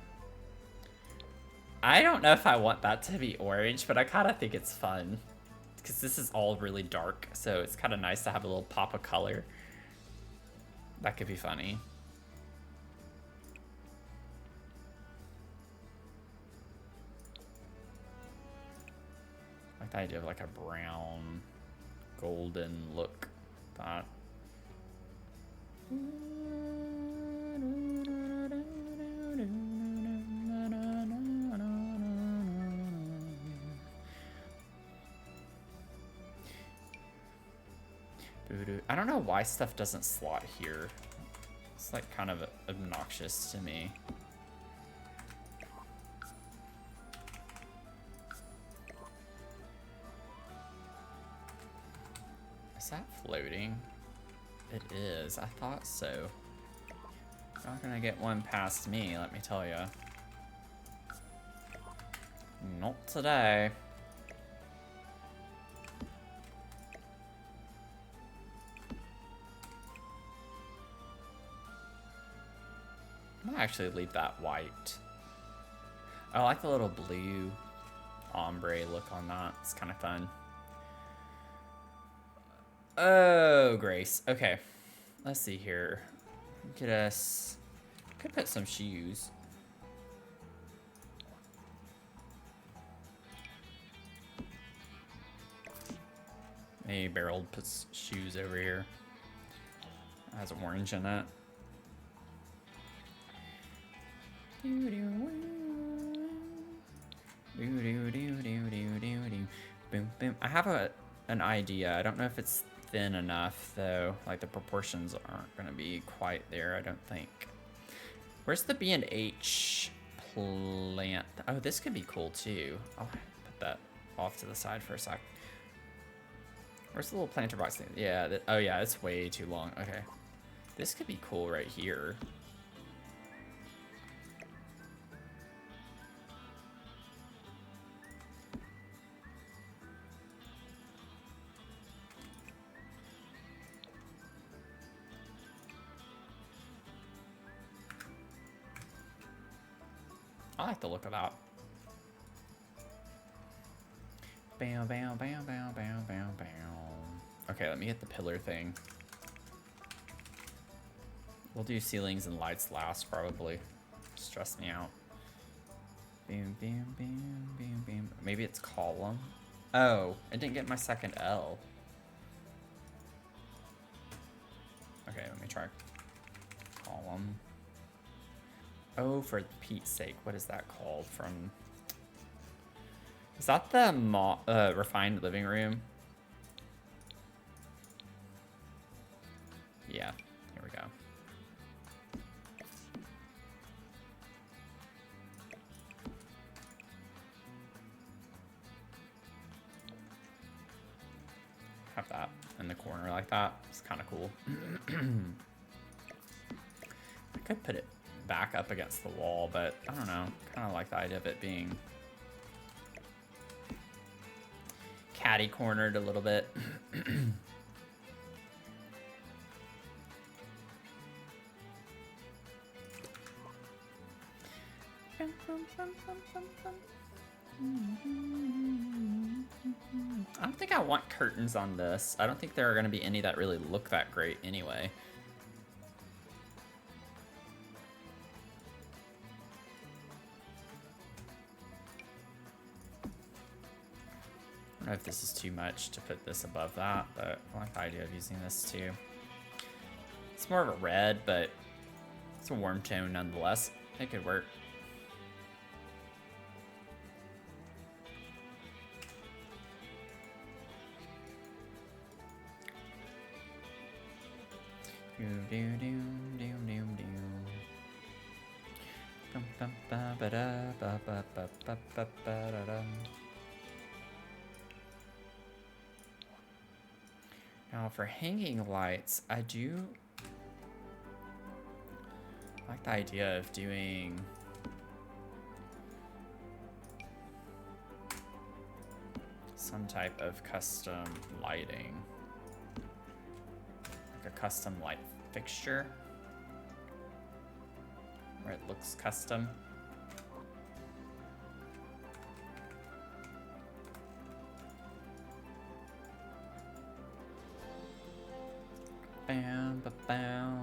I don't know if I want that to be orange, but I kind of think it's fun. Because this is all really dark, so it's kind of nice to have a little pop of color. That could be funny. I like the idea of like a brown, golden look. That. I don't know why stuff doesn't slot here. It's like kind of obnoxious to me. Is that floating? It is. I thought so. Not gonna get one past me, let me tell ya. Not today. I might actually leave that white. I like the little blue ombre look on that. It's kind of fun. Oh, Grace. Okay. Let's see here. Get us... Could put some shoes. Maybe Barold puts shoes over here. It has orange in it. Boom, boom. I have an idea. I don't know if it's thin enough, though. Like, the proportions aren't going to be quite there, I don't think. Where's the B&H plant? Oh, this could be cool, too. I'll put that off to the side for a sec. Where's the little planter box thing? Yeah, oh yeah, it's way too long. Okay. This could be cool right here. I like the look of that. Bam, bam, bam, bam, bam, bam, bam. Okay, let me get the pillar thing. We'll do ceilings and lights last, probably. Stress me out. Bam, bam, bam, bam, bam. Maybe it's column. Oh, I didn't get my second L. Okay, let me try column. Oh, for Pete's sake, what is that called from... Is that the refined living room? Yeah, here we go. Have that in the corner like that. It's kind of cool. I could put it back up against the wall, but I don't know. Kind of like the idea of it being catty cornered a little bit. I don't think I want curtains on this. I don't think there are going to be any that really look that great anyway. I don't know if this is too much to put this above that, but I like the idea of using this too. It's more of a red, but it's a warm tone nonetheless. It could work. Now for hanging lights, I do like the idea of doing some type of custom lighting. Like a custom light fixture where it looks custom. Bam, ba bam,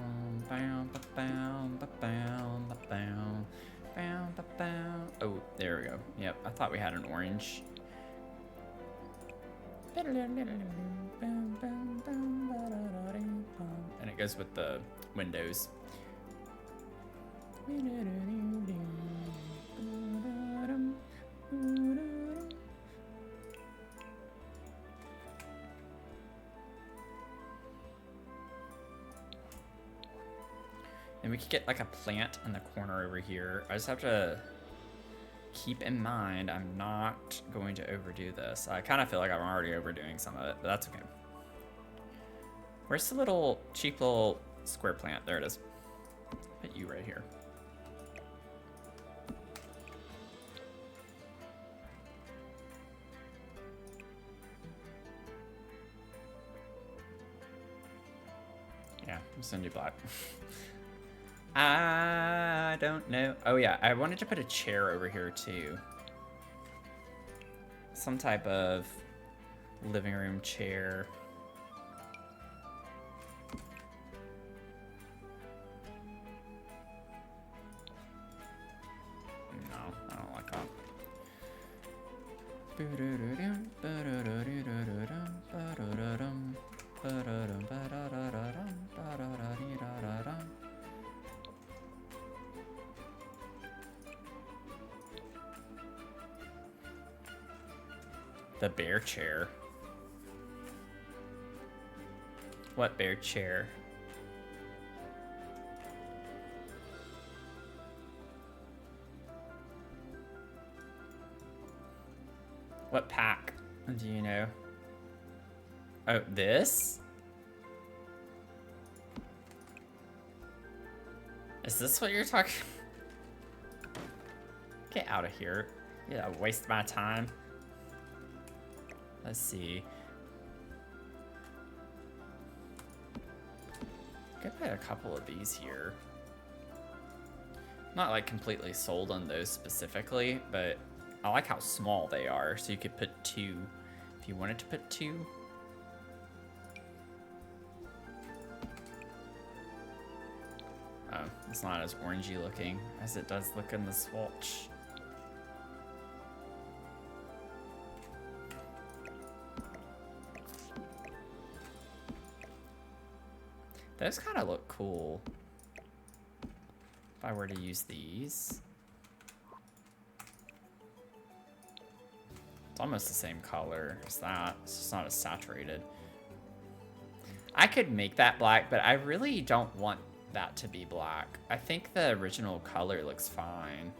bam, ba bam, ba bam, ba bam, bam, ba bam. Oh, there we go. Yep, I thought we had an orange. And it goes with the windows. And we could get like a plant in the corner over here. I just have to keep in mind I'm not going to overdo this. I kind of feel like I'm already overdoing some of it, but that's okay. Where's the little cheap little square plant? There it is. Put you right here. Yeah, I'm just gonna do black. I don't know. Oh yeah, I wanted to put a chair over here too. Some type of living room chair. No, I don't like that. The bear chair. What bear chair? What pack do you know? Oh, this? Is this what you're talking? Get out of here. Yeah, waste my time. Let's see. Could put a couple of these here. Not like completely sold on those specifically, but I like how small they are. So you could put 2 if you wanted to put 2. Oh, it's not as orangey looking as it does look in the swatch. Those kind of look cool. If I were to use these. It's almost the same color as that. It's just not as saturated. I could make that black, but I really don't want that to be black. I think the original color looks fine.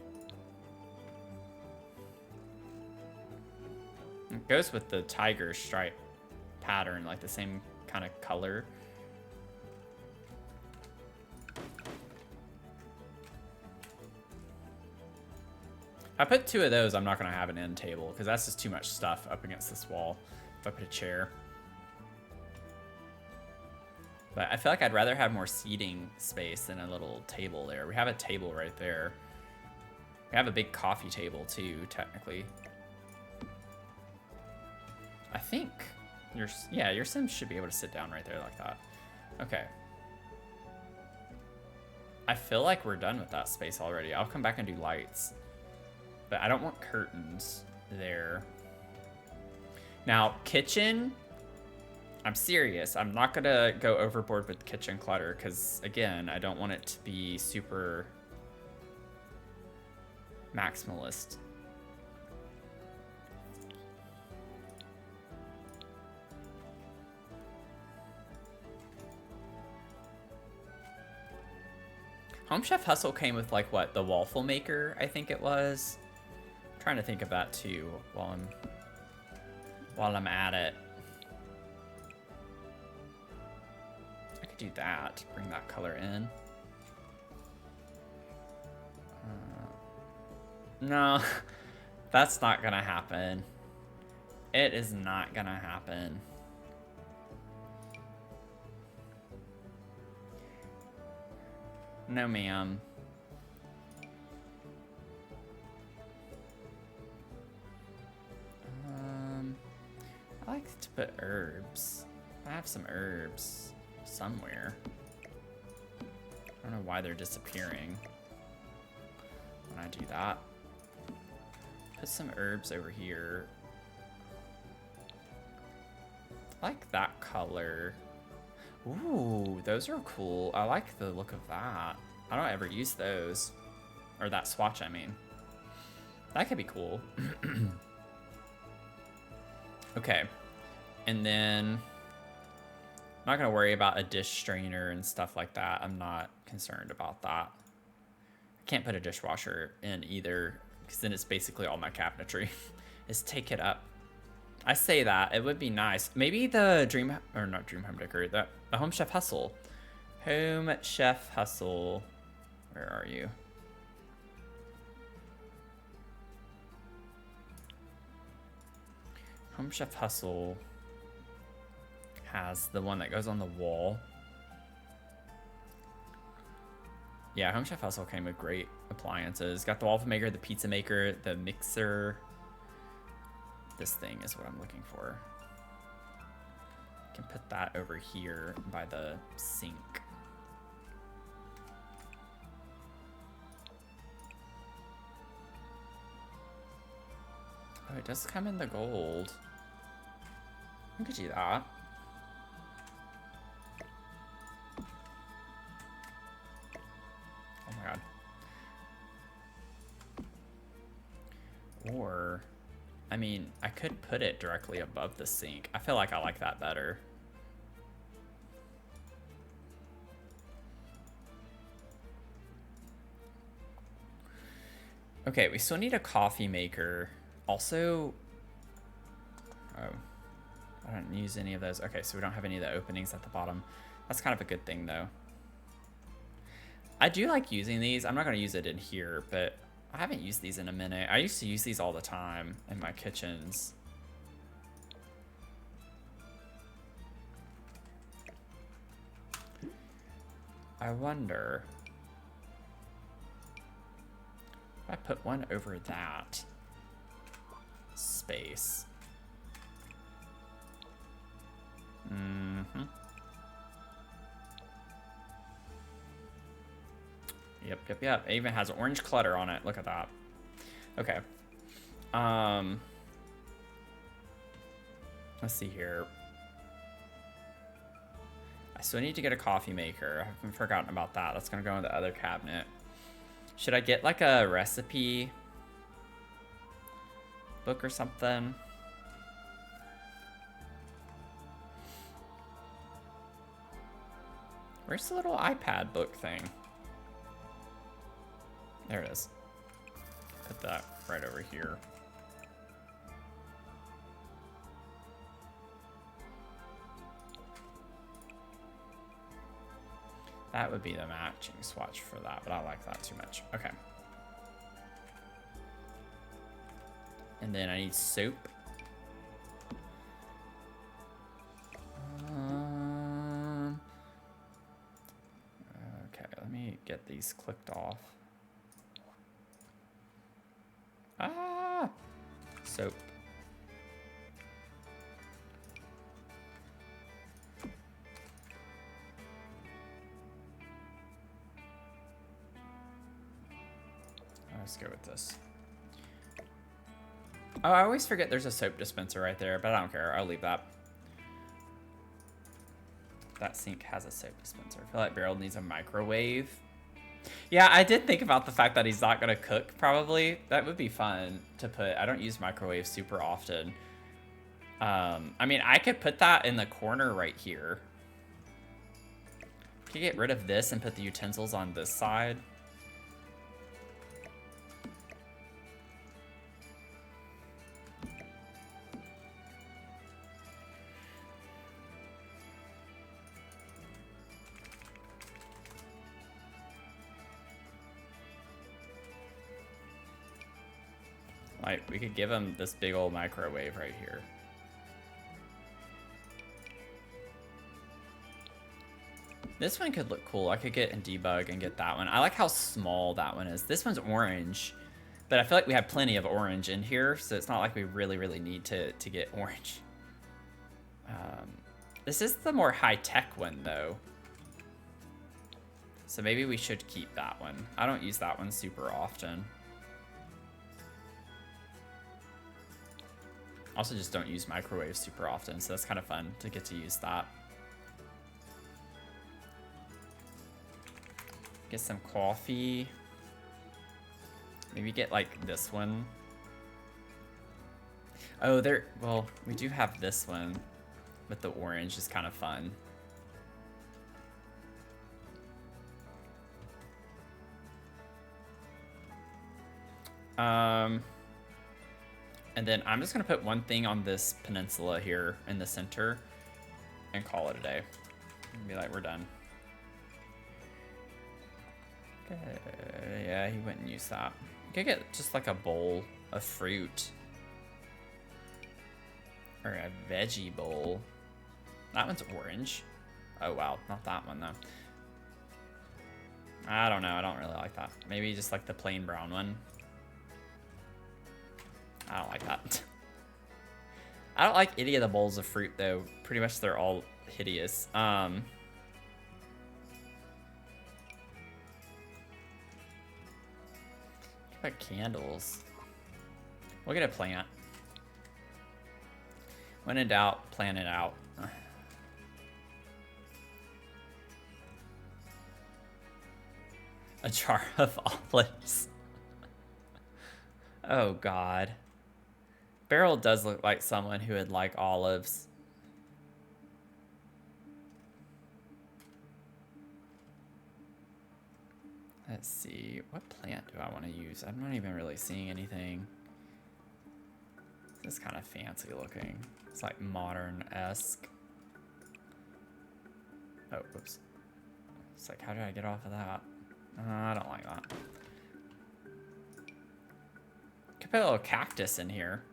It goes with the tiger stripe pattern, like the same kind of color. If I put 2 of those, I'm not going to have an end table because that's just too much stuff up against this wall. If I put a chair. But I feel like I'd rather have more seating space than a little table there. We have a table right there. We have a big coffee table too, technically. I think your Sims should be able to sit down right there like that. Okay. I feel like we're done with that space already. I'll come back and do lights. But I don't want curtains there. Now, kitchen, I'm serious. I'm not gonna go overboard with kitchen clutter because, again, I don't want it to be super maximalist. Home Chef Hustle came with, like, what, the waffle maker, I think it was. I'm trying to think of that too while I'm at it. I could do that, bring that color in. No, that's not gonna happen. It is not gonna happen. No, ma'am. I like to put herbs. I have some herbs somewhere. I don't know why they're disappearing when I do that. Put some herbs over here. I like that color. Ooh, those are cool. I like the look of that. I don't ever use those. Or that swatch, I mean. That could be cool. Okay. And then I'm not gonna worry about a dish strainer and stuff like that. I'm not concerned about that. I can't put a dishwasher in either, because then it's basically all my cabinetry is take it up. I say that, it would be nice. Maybe the not Dream Home Decor, the Home Chef Hustle. Home Chef Hustle. Where are you? Home Chef Hustle has the one that goes on the wall. Yeah, Home Chef also came with great appliances. Got the waffle maker, the pizza maker, the mixer. This thing is what I'm looking for. Can put that over here by the sink. Oh, it does come in the gold. I could do that. Oh my god. Or, I mean, I could put it directly above the sink. I feel like I like that better. Okay, we still need a coffee maker. Also, oh, I don't use any of those. Okay, so we don't have any of the openings at the bottom. That's kind of a good thing, though. I do like using these. I'm not going to use it in here, but I haven't used these in a minute. I used to use these all the time in my kitchens. I wonder if I put one over that space. Yep. It even has orange clutter on it. Look at that. Okay. Let's see here. I still need to get a coffee maker. I haven't forgotten about that. That's gonna go in the other cabinet. Should I get like a recipe book or something? Where's the little iPad book thing? There it is. Put that right over here. That would be the matching swatch for that, but I like that too much. Okay. And then I need soap. Okay, let me get these clicked off. Ah! Soap. Let's go with this. Oh, I always forget there's a soap dispenser right there, but I don't care. I'll leave that. That sink has a soap dispenser. I feel like Barold needs a microwave. Yeah, I did think about the fact that he's not going to cook, probably. That would be fun to put. I don't use microwaves super often. I mean, I could put that in the corner right here. Could get rid of this and put the utensils on this side. Like, we could give him this big old microwave right here. This one could look cool. I could get and debug and get that one. I like how small that one is. This one's orange, but I feel like we have plenty of orange in here, so it's not like we really need to get orange. This is the more high-tech one, though. So maybe we should keep that one. I don't use that one super often. Also just don't use microwaves super often, so that's kind of fun to get to use that. Get some coffee. Maybe get like this one. Oh, there, well, we do have this one with the orange, is kind of fun. And then I'm just gonna put one thing on this peninsula here in the center and call it a day. And be like, we're done. Okay, yeah, he wouldn't use that. You could get just like a bowl of fruit. Or a veggie bowl. That one's orange. Oh wow, not that one though. I don't know. I don't really like that. Maybe just like the plain brown one. I don't like that. I don't like any of the bowls of fruit though. Pretty much they're all hideous. What about candles? We'll get a plant. When in doubt, plan it out. A jar of olives. Oh God. Barold does look like someone who would like olives. Let's see. What plant do I want to use? I'm not even really seeing anything. This is kind of fancy looking. It's like modern-esque. Oh, whoops. It's like, how did I get off of that? I don't like that. Could put a little cactus in here.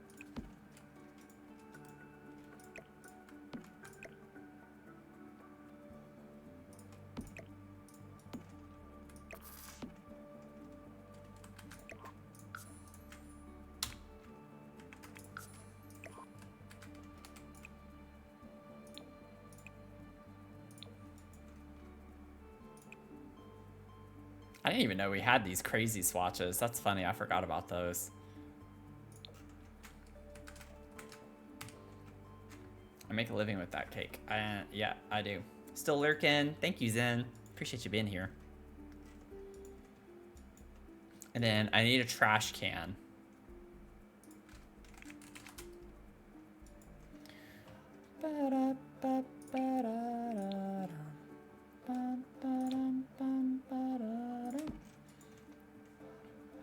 I didn't even know we had these crazy swatches. That's funny. I forgot about those. I make a living with that cake. Yeah, I do. Still lurking. Thank you, Zen. Appreciate you being here. And then I need a trash can.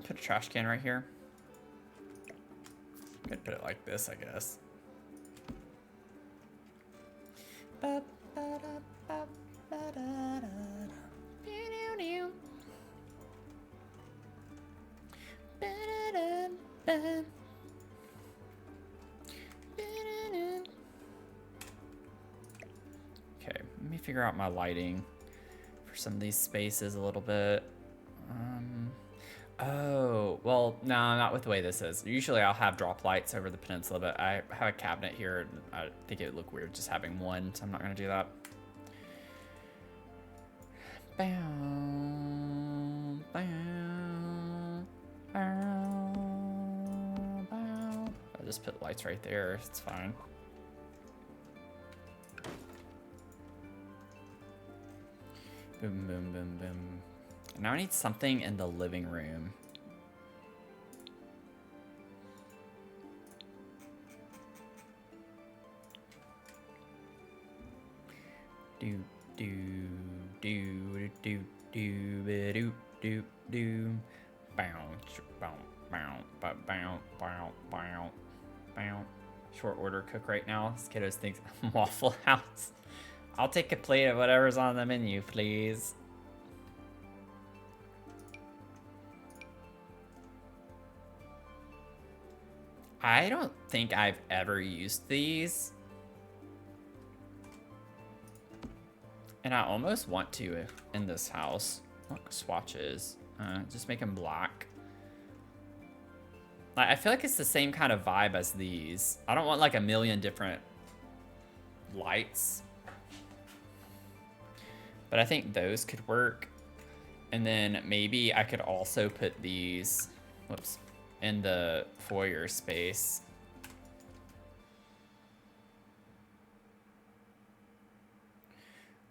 Put a trash can right here. Could put it like this, I guess. Okay, let me figure out my lighting for some of these spaces a little bit. Oh, well, no, not with the way this is. Usually I'll have drop lights over the peninsula, but I have a cabinet here, and I think it would look weird just having one, so I'm not going to do that. Bow, bow, bow, bow. I'll just put lights right there. It's fine. Boom, boom, boom, boom. Now I need something in the living room. Do do do do do do do do. Bow bow bow bow bow bow bow bow. Short order cook right now. This kiddos thinks Waffle House. I'll take a plate of whatever's on the menu, please. I don't think I've ever used these. And I almost want to in this house. Look, swatches. Just make them black. I feel like it's the same kind of vibe as these. I don't want like a million different lights. But I think those could work. And then maybe I could also put these, whoops, in the foyer space.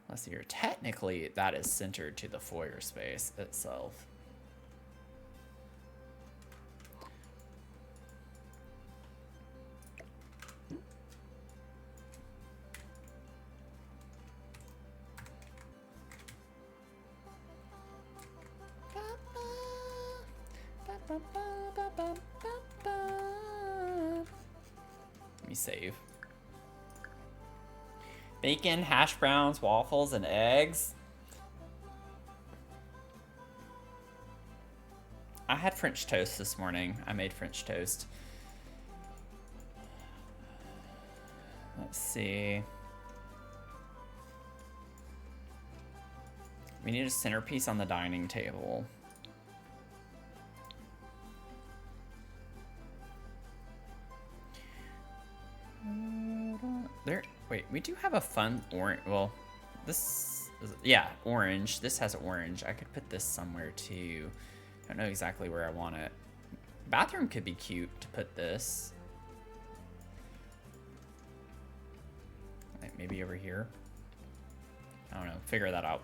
Let's see here. Technically, that is centered to the foyer space itself. Let me save. Bacon, hash browns, waffles, and eggs. I had French toast this morning. I made French toast. Let's see. We need a centerpiece on the dining table. There, wait, we do have a fun orange. Well, this is, yeah, orange. This has orange. I could put this somewhere too. I don't know exactly where I want it. Bathroom could be cute to put this. Like maybe over here. I don't know. Figure that out.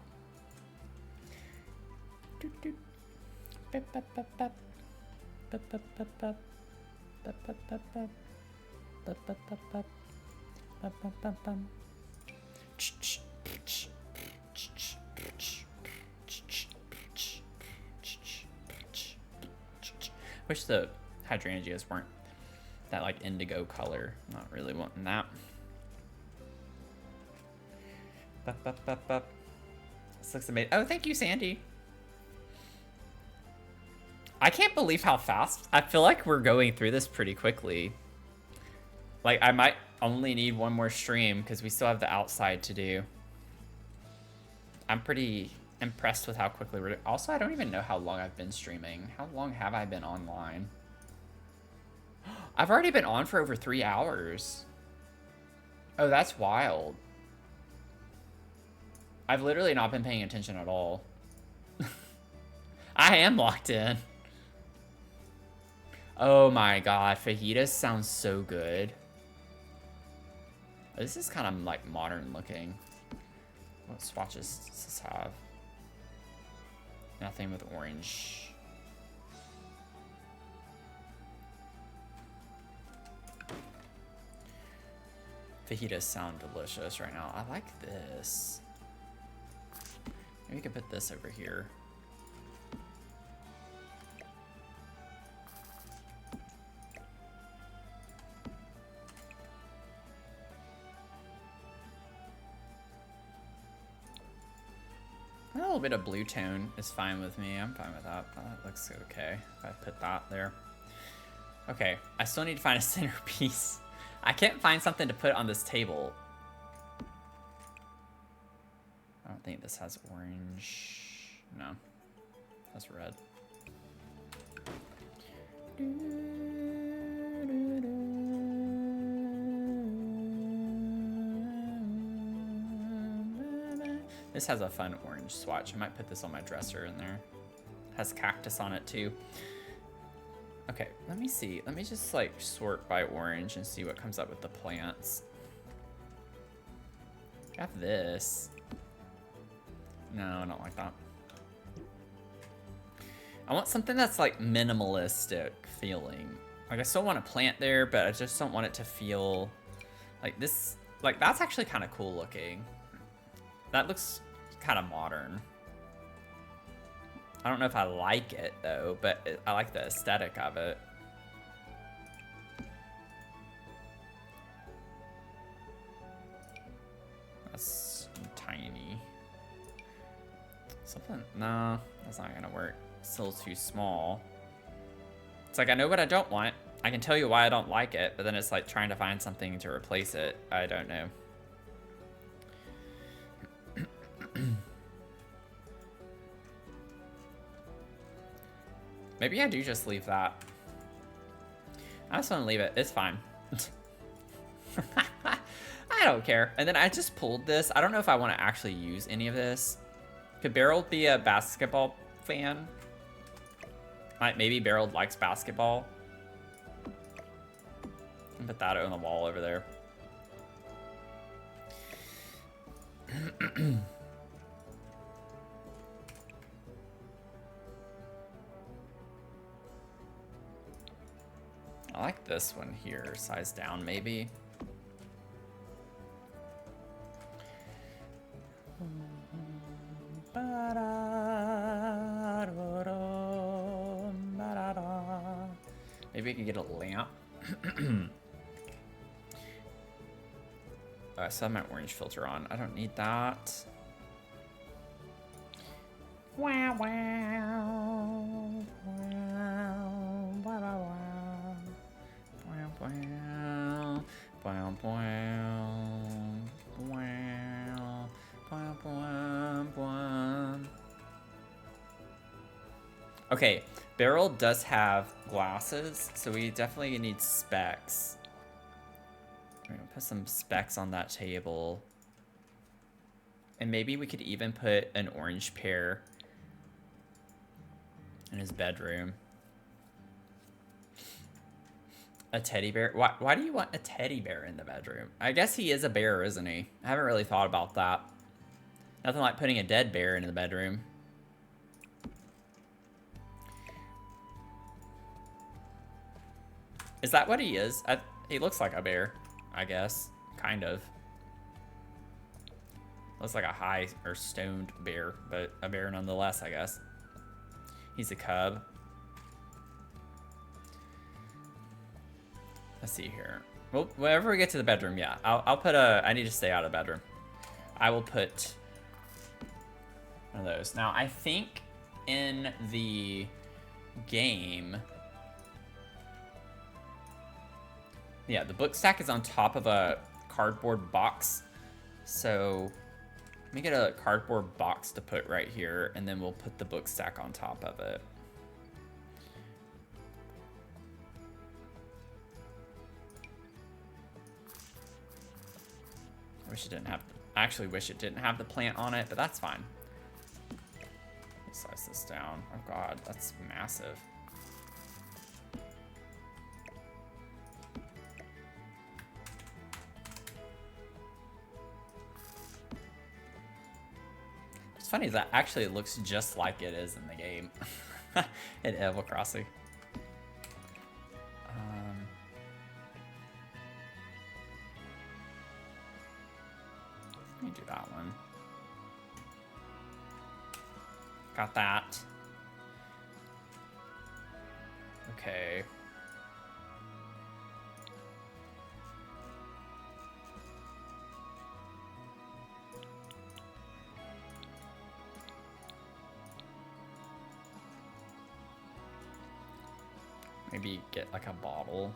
Wish the hydrangeas weren't that like indigo color. Not really wanting that. This looks amazing. Oh, thank you, Sandy. I can't believe how fast. I feel like we're going through this pretty quickly. Like, I might only need one more stream because we still have the outside to do. I'm pretty impressed with how quickly we're doing. Also, I don't even know how long I've been streaming. How long have I been online? I've already been on for over 3 hours. Oh, that's wild. I've literally not been paying attention at all. I am locked in. Oh my god, fajitas sounds so good. This is kind of like modern looking. What swatches does this have? Nothing with orange. Fajitas sound delicious right now. I like this. Maybe we could put this over here. A little bit of blue tone is fine with me. I'm fine with that. That looks okay if I put that there. Okay, I still need to find a centerpiece. I can't find something to put on this table. I don't think this has orange. No, that's red. This has a fun orange swatch. I might put this on my dresser in there. Has cactus on it too. Okay, let me see. Let me just like sort by orange and see what comes up with the plants. I have this. No, I don't like that. I want something that's like minimalistic feeling. Like I still want a plant there, but I just don't want it to feel like this. Like that's actually kind of cool looking. That looks kind of modern. I don't know if I like it though, but I like the aesthetic of it. That's tiny. Something, no, that's not gonna work. Still too small. It's like, I know what I don't want. I can tell you why I don't like it, but then it's like trying to find something to replace it. I don't know. Maybe I do just leave that. I just want to leave it. It's fine. I don't care. And then I just pulled this. I don't know if I want to actually use any of this. Could Barold be a basketball fan? Like maybe Barold likes basketball. I'll put that on the wall over there. I like this one here, size down maybe. Maybe we can get a lamp. I still have my orange filter on. I don't need that. Wow, wow, wow, wow, wow. Wow, wow, wow, wow, wow, wow, wow. Okay, Barold does have glasses, so we definitely need specs. We're gonna put some specs on that table. And maybe we could even put an orange pear in his bedroom. A teddy bear? Why do you want a teddy bear in the bedroom? I guess he is a bear, isn't he? I haven't really thought about that. Nothing like putting a dead bear in the bedroom. Is that what he is? He looks like a bear, I guess. Kind of. Looks like a high or stoned bear, but a bear nonetheless, I guess. He's a cub. Let's see here. Well, whenever we get to the bedroom, yeah. I'll put a... I need to stay out of the bedroom. I will put one of those. Now, I think in the game... Yeah, the book stack is on top of a cardboard box. So let me get a cardboard box to put right here, and then we'll put the book stack on top of it. I wish it didn't have... I actually wish it didn't have the plant on it, but that's fine. Let's slice this down. Oh god, that's massive. What's funny is that actually it looks just like it is in the game. In Animal Crossing. Let me do that one. Got that. Okay. Maybe get like a bottle.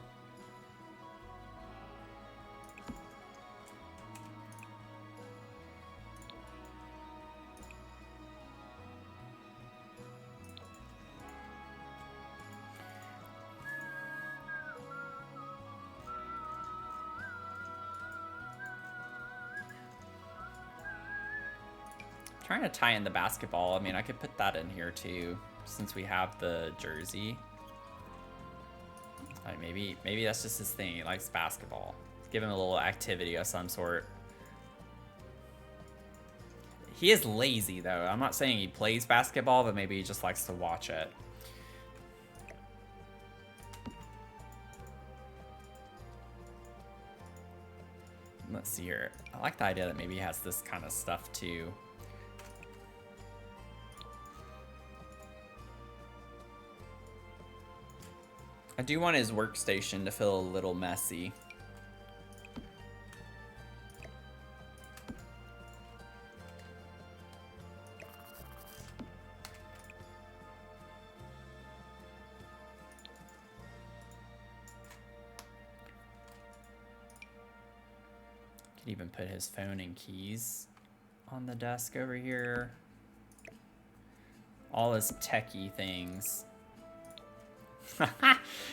Trying to tie in the basketball. I mean, I could put that in here too, since we have the jersey. Like maybe that's just his thing. He likes basketball. Give him a little activity of some sort. He is lazy though. I'm not saying he plays basketball, but maybe he just likes to watch it. Let's see here. I like the idea that maybe he has this kind of stuff too. I do want his workstation to feel a little messy. Could even put his phone and keys on the desk over here. All his techie things.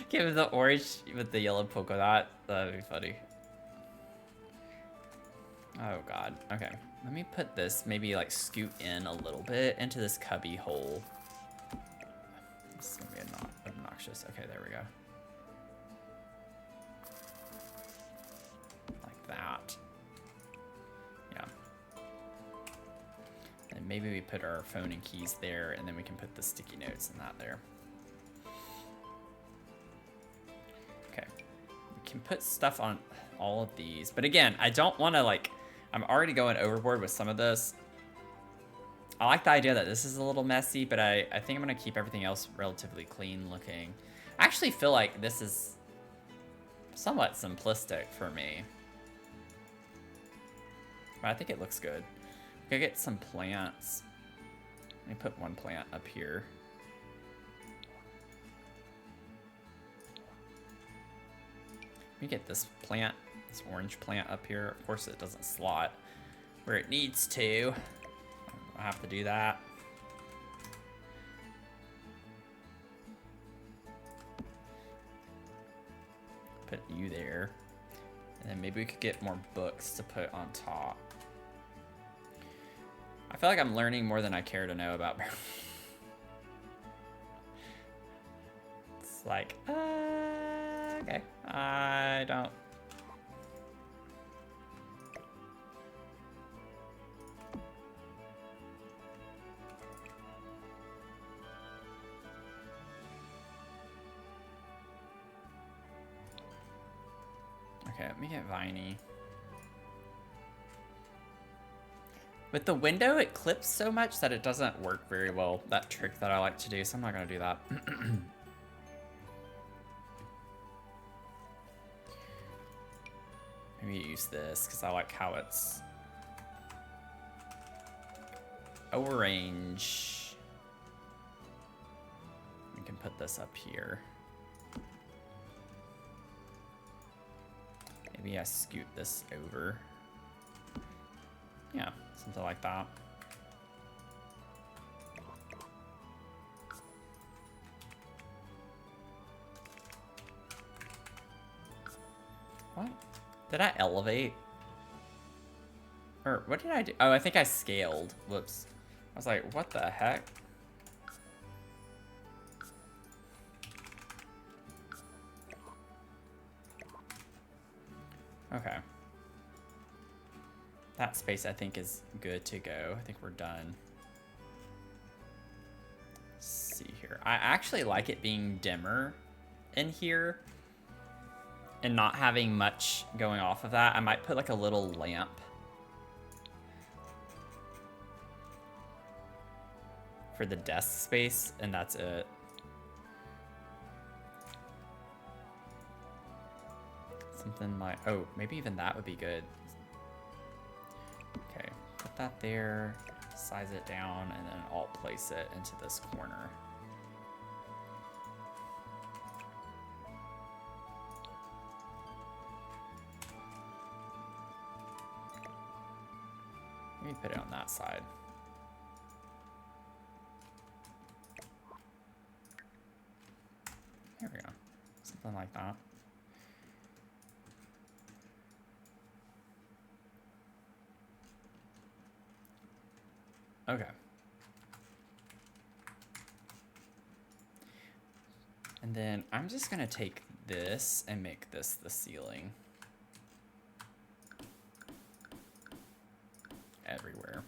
Give him the orange with the yellow polka dot. That'd be funny. Oh god. Okay. Let me put this, maybe like scoot in a little bit into this cubby hole. This is gonna be obnoxious. Okay, there we go. Like that. Yeah. And maybe we put our phone and keys there, and then we can put the sticky notes and that there. Okay, we can put stuff on all of these, but again, I don't want to like, I'm already going overboard with some of this. I like the idea that this is a little messy, but I think I'm going to keep everything else relatively clean looking. I actually feel like this is somewhat simplistic for me, but I think it looks good. We could get some plants. Let me put one plant up here. Let me get this plant, this orange plant up here. Of course it doesn't slot where it needs to. I have to do that. Put you there. And then maybe we could get more books to put on top. I feel like I'm learning more than I care to know about Barold. It's like, okay. I don't. Okay, let me get Viney. With the window, it clips so much that it doesn't work very well, that trick that I like to do, so I'm not going to do that. Maybe use this, because I like how it's orange. We can put this up here. Maybe I scoot this over. Yeah, something like that. What? Did I elevate? Or what did I do? Oh, I think I scaled. Whoops. I was like, what the heck? Okay. That space, I think, is good to go. I think we're done. Let's see here. I actually like it being dimmer in here and not having much going off of that. I might put like a little lamp. For the desk space, and that's it. Something like, oh, maybe even that would be good. Okay, put that there, size it down, and then alt place it into this corner. Maybe put it on that side. There we go. Something like that. Okay. And then I'm just gonna take this and make this the ceiling. Everywhere.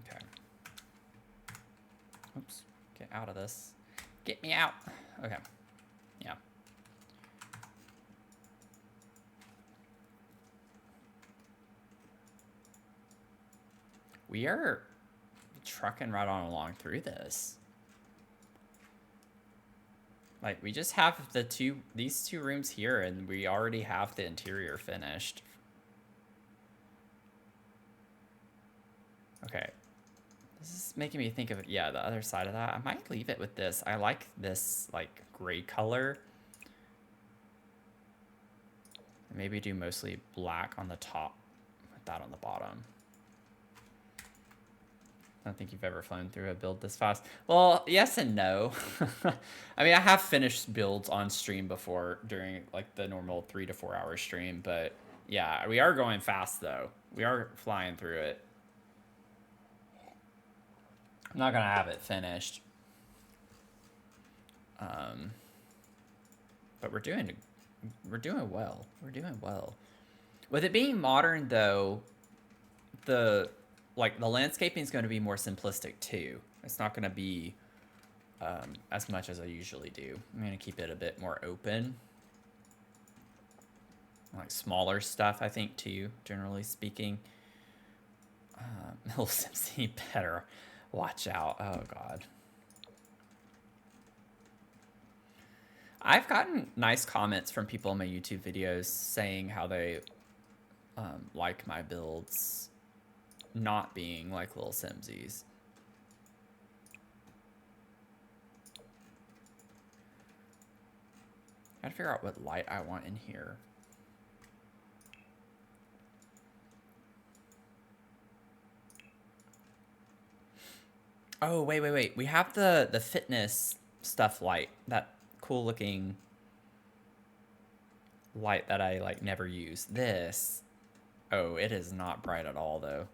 Okay. Oops. Get out of this. Get me out. Okay. Yeah. We are trucking right on along through this. Like, we just have these two rooms here, and we already have the interior finished. Okay. This is making me think of, yeah, the other side of that. I might leave it with this. I like this, like, gray color. Maybe do mostly black on the top, put that on the bottom. I don't think you've ever flown through a build this fast. Well, yes and no. I mean, I have finished builds on stream before during like the normal 3 to 4 hour stream, but yeah, we are going fast though. We are flying through it. I'm not gonna have it finished. But we're doing well. We're doing well. With it being modern though, the landscaping is going to be more simplistic too. It's not going to be as much as I usually do. I'm going to keep it a bit more open. Like smaller stuff, I think, too, generally speaking. Little Simpson, better watch out. Oh, God. I've gotten nice comments from people in my YouTube videos saying how they like my builds not being like Little Simsies. Gotta figure out what light I want in here. Oh, wait. We have the fitness stuff light. That cool looking light that I like never use. This, oh, it is not bright at all though.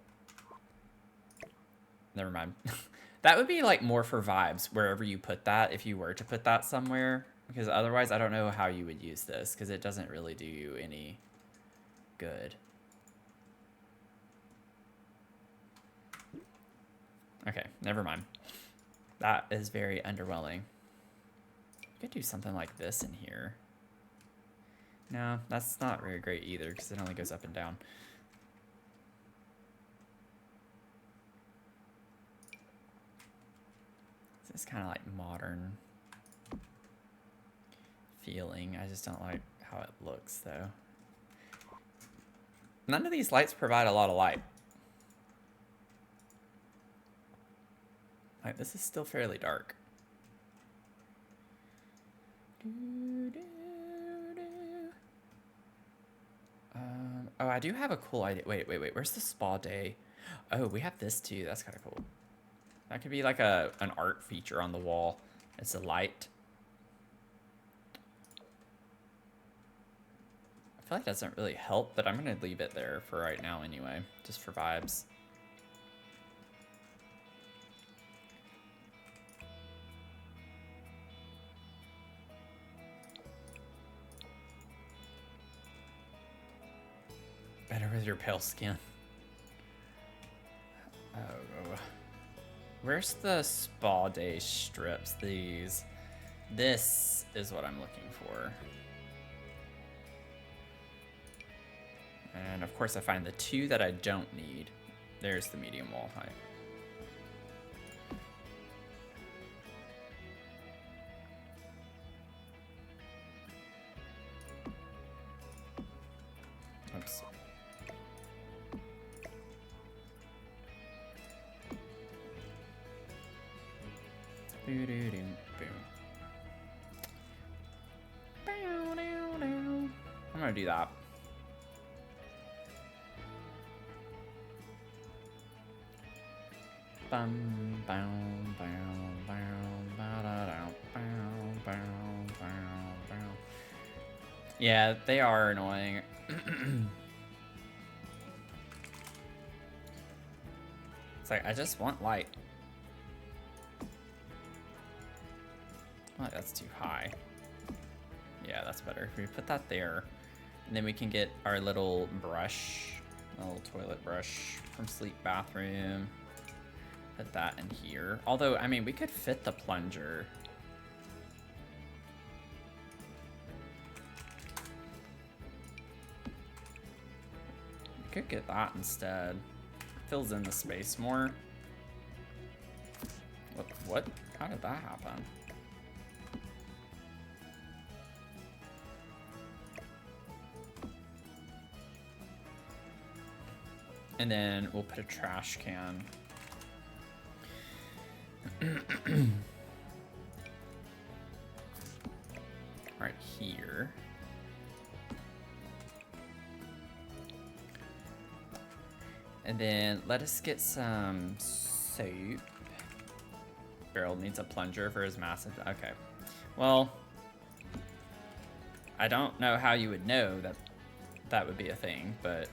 Never mind. That would be like more for vibes wherever you put that, if you were to put that somewhere, because otherwise I don't know how you would use this because it doesn't really do you any good. Okay, never mind. That is very underwhelming. You could do something like this in here. No, that's not very great either because it only goes up and down. This is kind of like modern feeling. I just don't like how it looks though. None of these lights provide a lot of light. Like, this is still fairly dark. Oh, I do have a cool idea. Wait. Where's the spa day? Oh, we have this too. That's kind of cool. That could be like an art feature on the wall. It's a light. I feel like that doesn't really help, but I'm going to leave it there for right now anyway, just for vibes. Better with your pale skin. Oh. Where's the spa day strips? These. This is what I'm looking for. And of course I find the two that I don't need. There's the medium wall height. Oops. Boom. I'm gonna do that. Yeah, they are annoying. It's like, I just want light. Oh, that's too high. Yeah, that's better. If we put that there, and then we can get our little brush, a little toilet brush from Sleep Bathroom. Put that in here. Although, I mean, we could fit the plunger. We could get that instead. Fills in the space more. What? How did that happen? And then we'll put a trash can. Right here. And then let us get some soap. Barold needs a plunger for his massive... Okay. Well, I don't know how you would know that that would be a thing, but...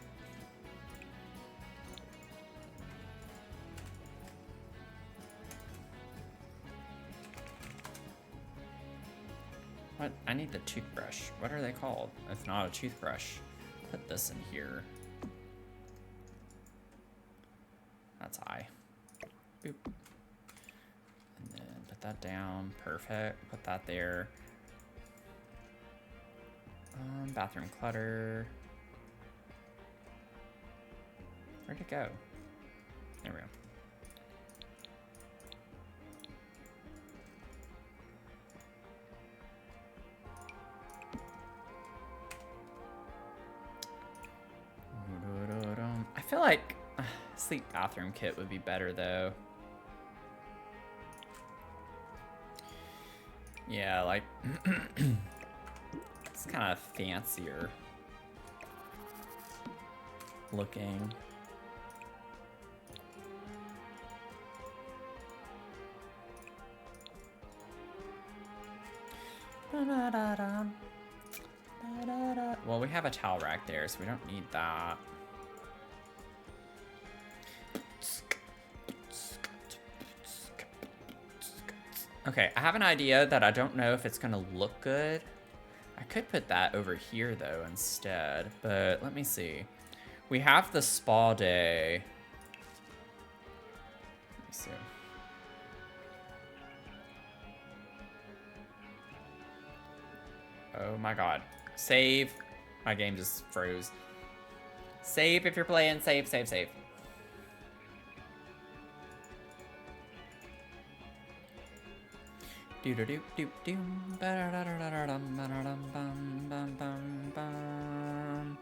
What? I need the toothbrush. What are they called? If not a toothbrush. Put this in here. That's high. Boop. And then put that down. Perfect. Put that there. Bathroom clutter. Where'd it go? There we go. I feel like Sleep Bathroom Kit would be better though. Yeah, like it's kind of fancier looking. Well, we have a towel rack there, so we don't need that. Okay, I have an idea that I don't know if it's gonna look good. I could put that over here though instead, but let me see. We have the spa day. Let me see. Oh my god. Save. My game just froze. Save if you're playing. Save, save, save. Do do do do do. Ba da da da da dum ba da dum bum bum bum bum.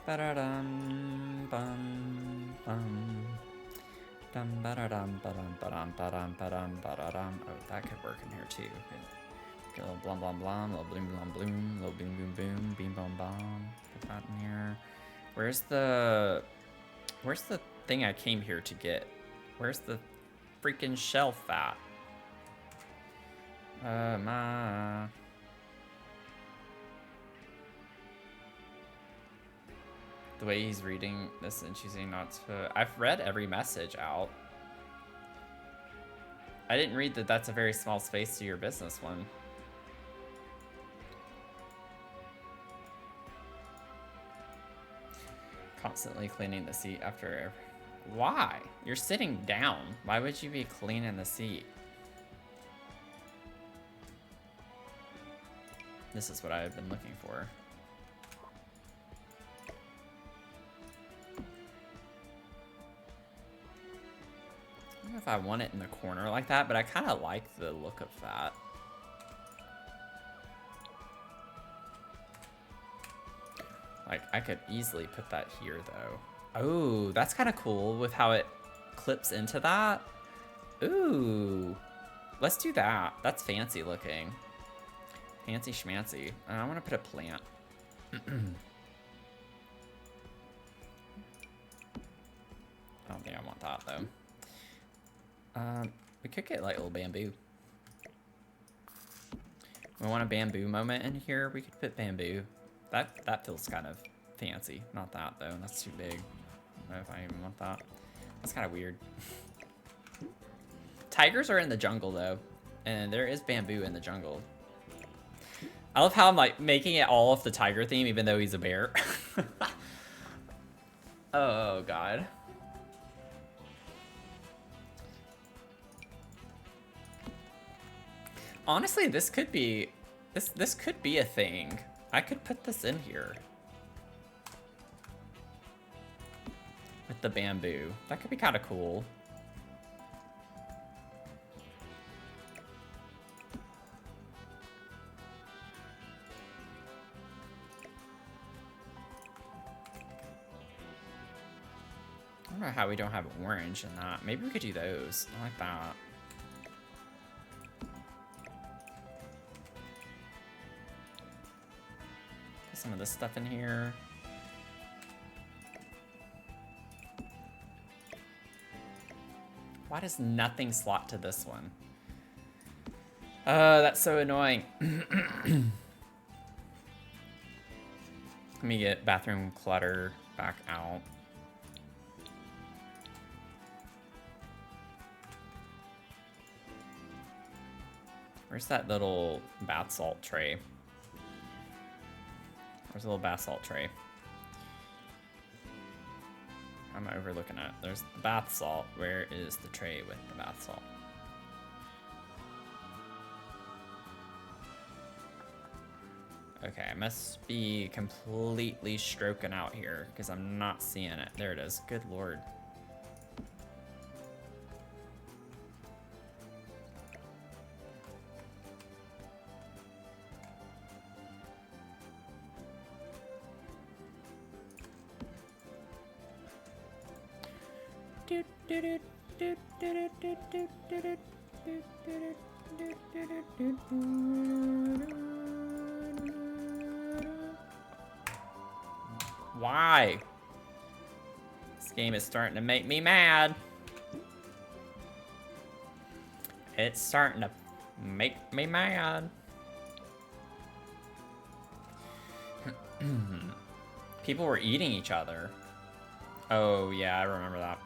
Ba da dum bum bum. Dum ba da dum ba dum ba dum ba dum ba dum ba da dum. Oh, that could work in here too. Get a little blum blum blum, little bloom blum bloom, little boom boom boom, beam bum bum. Put that in here. Where's the thing I came here to get? Where's the freaking shelf at? My. The way he's reading this and choosing not to. I've read every message out. I didn't read that that's a very small space to your business one. Constantly cleaning the seat after. Why? You're sitting down. Why would you be cleaning the seat? This is what I've been looking for. I don't know if I want it in the corner like that, but I kind of like the look of that. Like, I could easily put that here, though. Oh, that's kind of cool with how it clips into that. Ooh. Let's do that. That's fancy looking. Fancy schmancy. I want to put a plant. I don't think I want that, though. We could get, like, a little bamboo. We want a bamboo moment in here. We could put bamboo. That feels kind of fancy. Not that, though. That's too big. I don't know if I even want that. That's kind of weird. Tigers are in the jungle, though. And there is bamboo in the jungle. I love how I'm, like, making it all of the tiger theme, even though he's a bear. Oh, God. Honestly, this could be... This could be a thing. I could put this in here. With the bamboo. That could be kind of cool. I don't know how we don't have orange in that. Maybe we could do those. I like that. Put some of this stuff in here. Why does nothing slot to this one? That's so annoying. Let me get bathroom clutter back out. Where's that little bath salt tray? Where's the little bath salt tray? How am I overlooking it? There's the bath salt. Where is the tray with the bath salt? Okay, I must be completely stroking out here because I'm not seeing it. There it is. Good lord. Why? This game is starting to make me mad. It's starting to make me mad. People were eating each other. Oh, yeah, I remember that.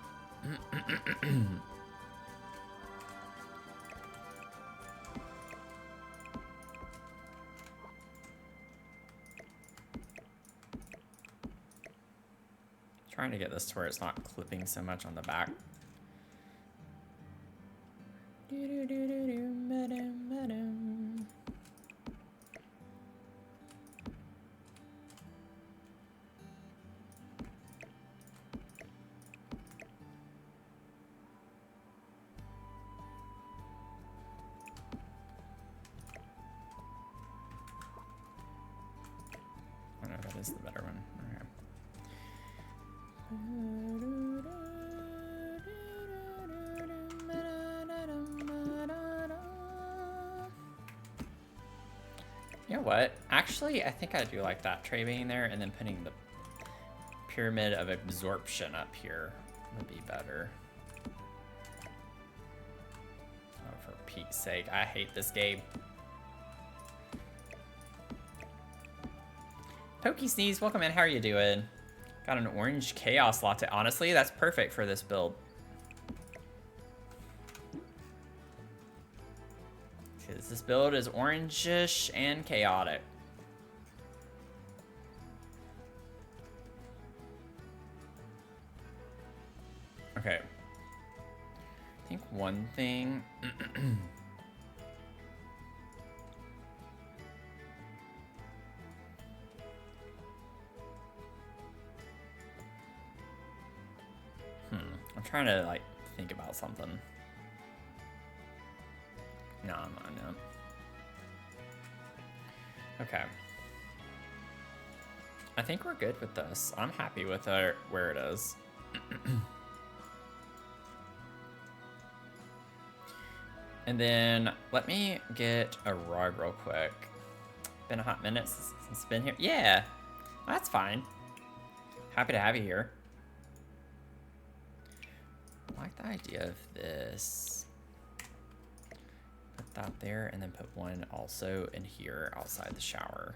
Trying to get this to where it's not clipping so much on the back. Oh no, that is the better one. Okay. You know what? Actually, I think I do like that tray being there, and then putting the pyramid of absorption up here would be better. Oh, for Pete's sake, I hate this game. Pokey Sneeze, welcome in. How are you doing? Got an orange chaos latte. Honestly, that's perfect for this build. Because this build is orangish and chaotic. Okay. I think one thing... I'm trying to, like, think about something. No, I'm not. No. Okay. I think we're good with this. I'm happy with where it is. And then let me get a rug real quick. Been a hot minute since it's been here. Yeah, that's fine. Happy to have you here. I like the idea of this. Put that there and then put one also in here outside the shower.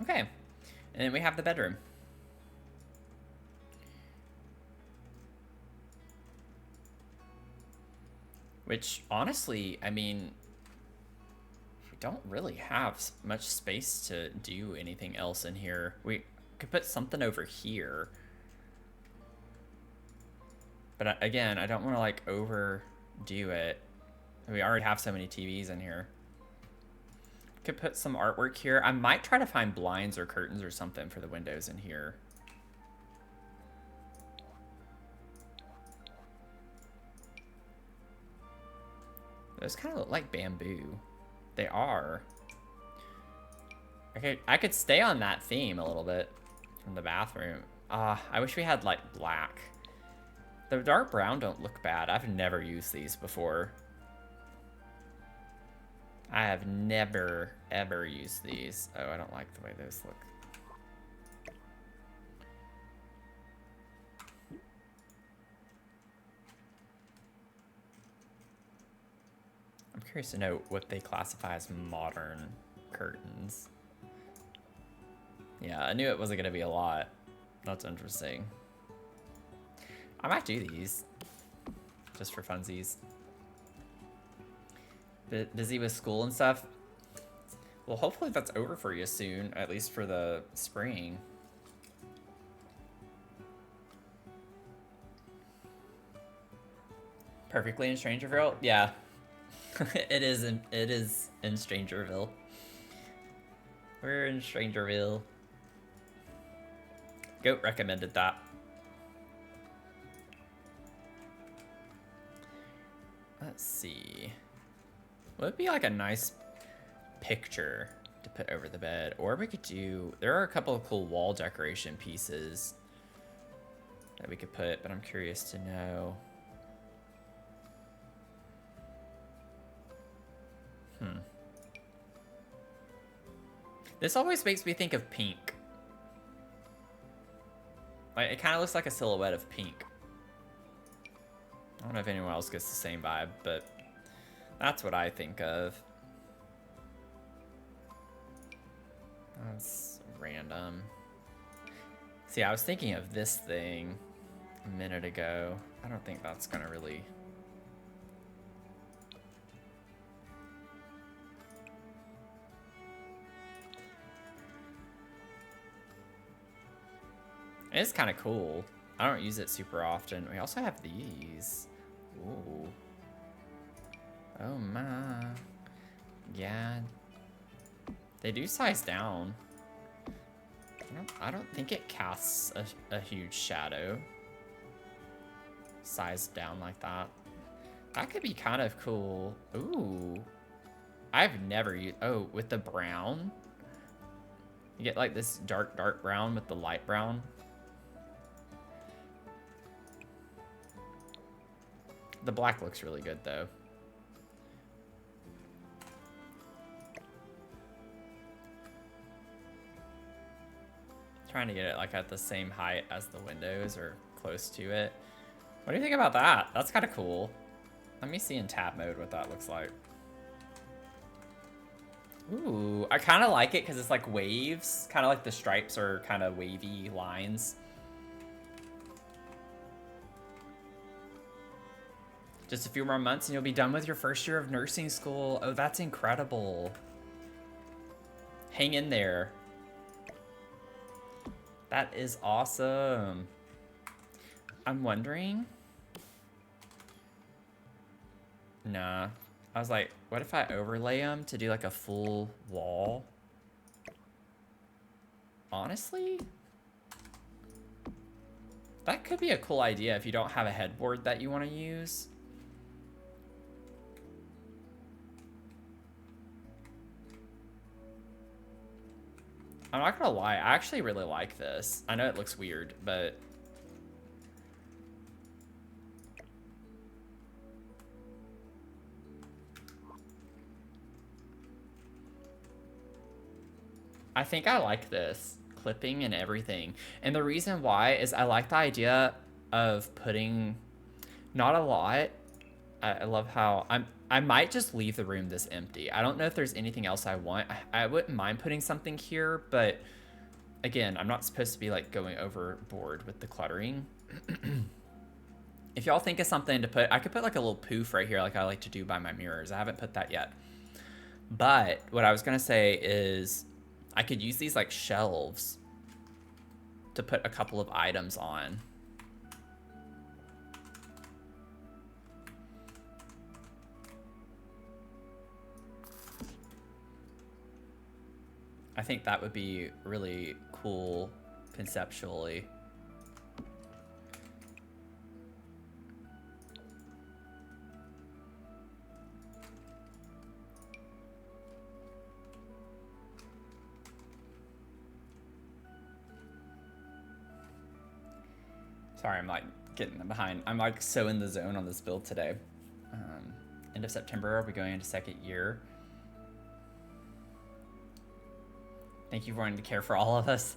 Okay, and then we have the bedroom. Which, honestly, I mean, we don't really have much space to do anything else in here. We could put something over here. But again, I don't want to, like, overdo it. We already have so many TVs in here. Could put some artwork here. I might try to find blinds or curtains or something for the windows in here. Those kind of look like bamboo. They are. I could stay on that theme a little bit from the bathroom. I wish we had, like, black. The dark brown don't look bad. I've never used these before. I have never, ever used these. Oh, I don't like the way those look. I'm curious to know what they classify as modern curtains. Yeah, I knew it wasn't going to be a lot. That's interesting. I might do these. Just for funsies. Busy with school and stuff? Well, hopefully that's over for you soon, at least for the spring. Perfectly in Strangerville? Yeah. It is in Strangerville. We're in Strangerville. Goat recommended that. Let's see. Would be like a nice picture to put over the bed, or we could do, there are a couple of cool wall decoration pieces that we could put, but I'm curious to know. This always makes me think of pink. Like, it kind of looks like a silhouette of pink. I don't know if anyone else gets the same vibe, but that's what I think of. That's random. See, I was thinking of this thing a minute ago. I don't think that's gonna really... It's kind of cool. I don't use it super often. We also have these. Ooh. Oh my. Yeah. They do size down. I don't think it casts a huge shadow. Sized down like that. That could be kind of cool. Ooh. I've never used... Oh, with the brown. You get like this dark brown with the light brown. The black looks really good, though. Trying to get it like at the same height as the windows or close to it. What do you think about that? That's kind of cool. Let me see in tab mode what that looks like. Ooh, I kind of like it because it's like waves. Kind of like the stripes are kind of wavy lines. Just a few more months and you'll be done with your first year of nursing school. Oh, that's incredible. Hang in there. That is awesome. I'm wondering. Nah. I was like, what if I overlay them to do like a full wall? Honestly, that could be a cool idea if you don't have a headboard that you want to use. I'm not gonna lie, I actually really like this. I know it looks weird, but I think I like this clipping and everything. And the reason why is I like the idea of putting not a lot. I love how I might just leave the room this empty. I don't know if there's anything else I want. I wouldn't mind putting something here, but again, I'm not supposed to be like going overboard with the cluttering. If y'all think of something to put, I could put like a little poof right here like I like to do by my mirrors. I haven't put that yet. But what I was gonna say is I could use these like shelves to put a couple of items on. I think that would be really cool conceptually. Sorry, I'm like getting behind. I'm like so in the zone on this build today. End of September, I'll be going into second year. Thank you for wanting to care for all of us.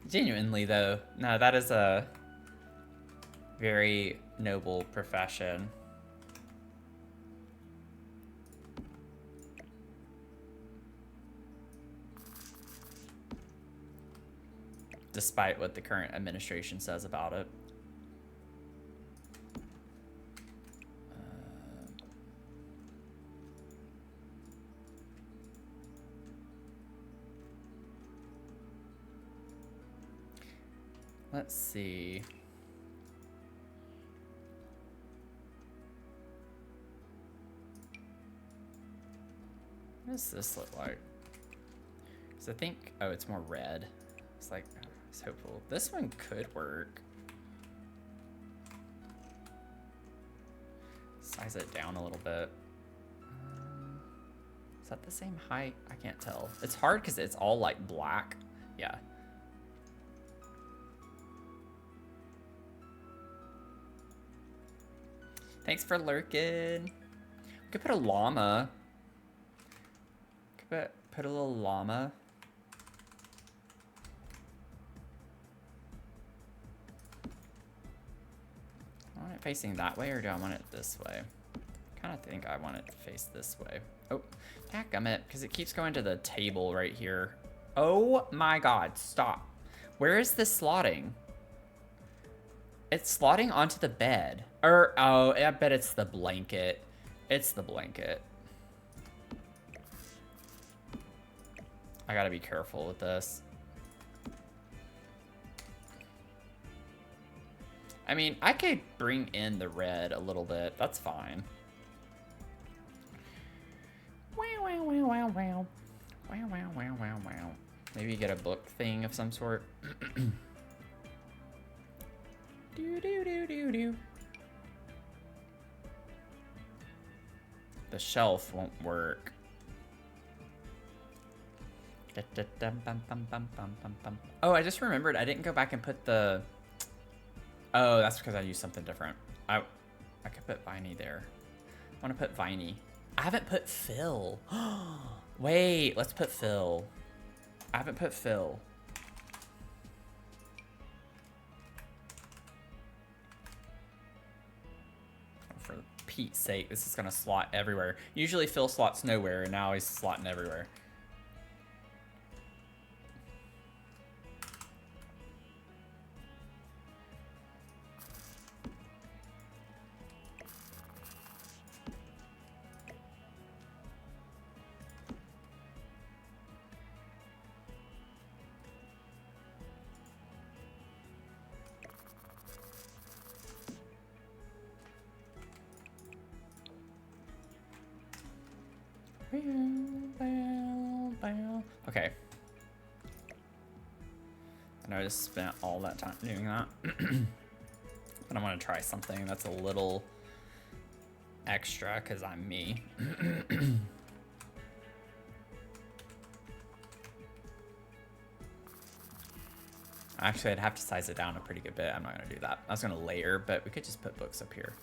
Genuinely, though, no, that is a very noble profession. Despite what the current administration says about it. Let's see. What does this look like? Because I think, oh, it's more red. It's like, it's hopeful. This one could work. Size it down a little bit. Is that the same height? I can't tell. It's hard because it's all like black. Yeah. Thanks for lurking. We could put a llama. Could put a little llama. it facing that way, or do I want it this way? I kind of think I want it to face this way. Oh, dadgummit, because it keeps going to the table right here. Oh my god, stop. Where is this slotting? It's slotting onto the bed. Or, oh, I bet it's the blanket. It's the blanket. I gotta be careful with this. I mean, I could bring in the red a little bit. That's fine. Wow, wow, wow, wow, wow. Wow, wow, wow, wow, wow. Maybe get a book thing of some sort. Do, do, do, do, do. The shelf won't work. Oh, I just remembered I didn't go back and put the... Oh, that's because I used something different. I could put Viney there. I want to put Viney. I haven't put Phil. Wait, let's put Phil. I haven't put Phil. For Pete's sake, this is going to slot everywhere. Usually Phil slots nowhere, and now he's slotting everywhere. Okay. I know I just spent all that time doing that. But I want to try something that's a little extra because I'm me. Actually, I'd have to size it down a pretty good bit. I'm not going to do that. I was going to layer, but we could just put books up here.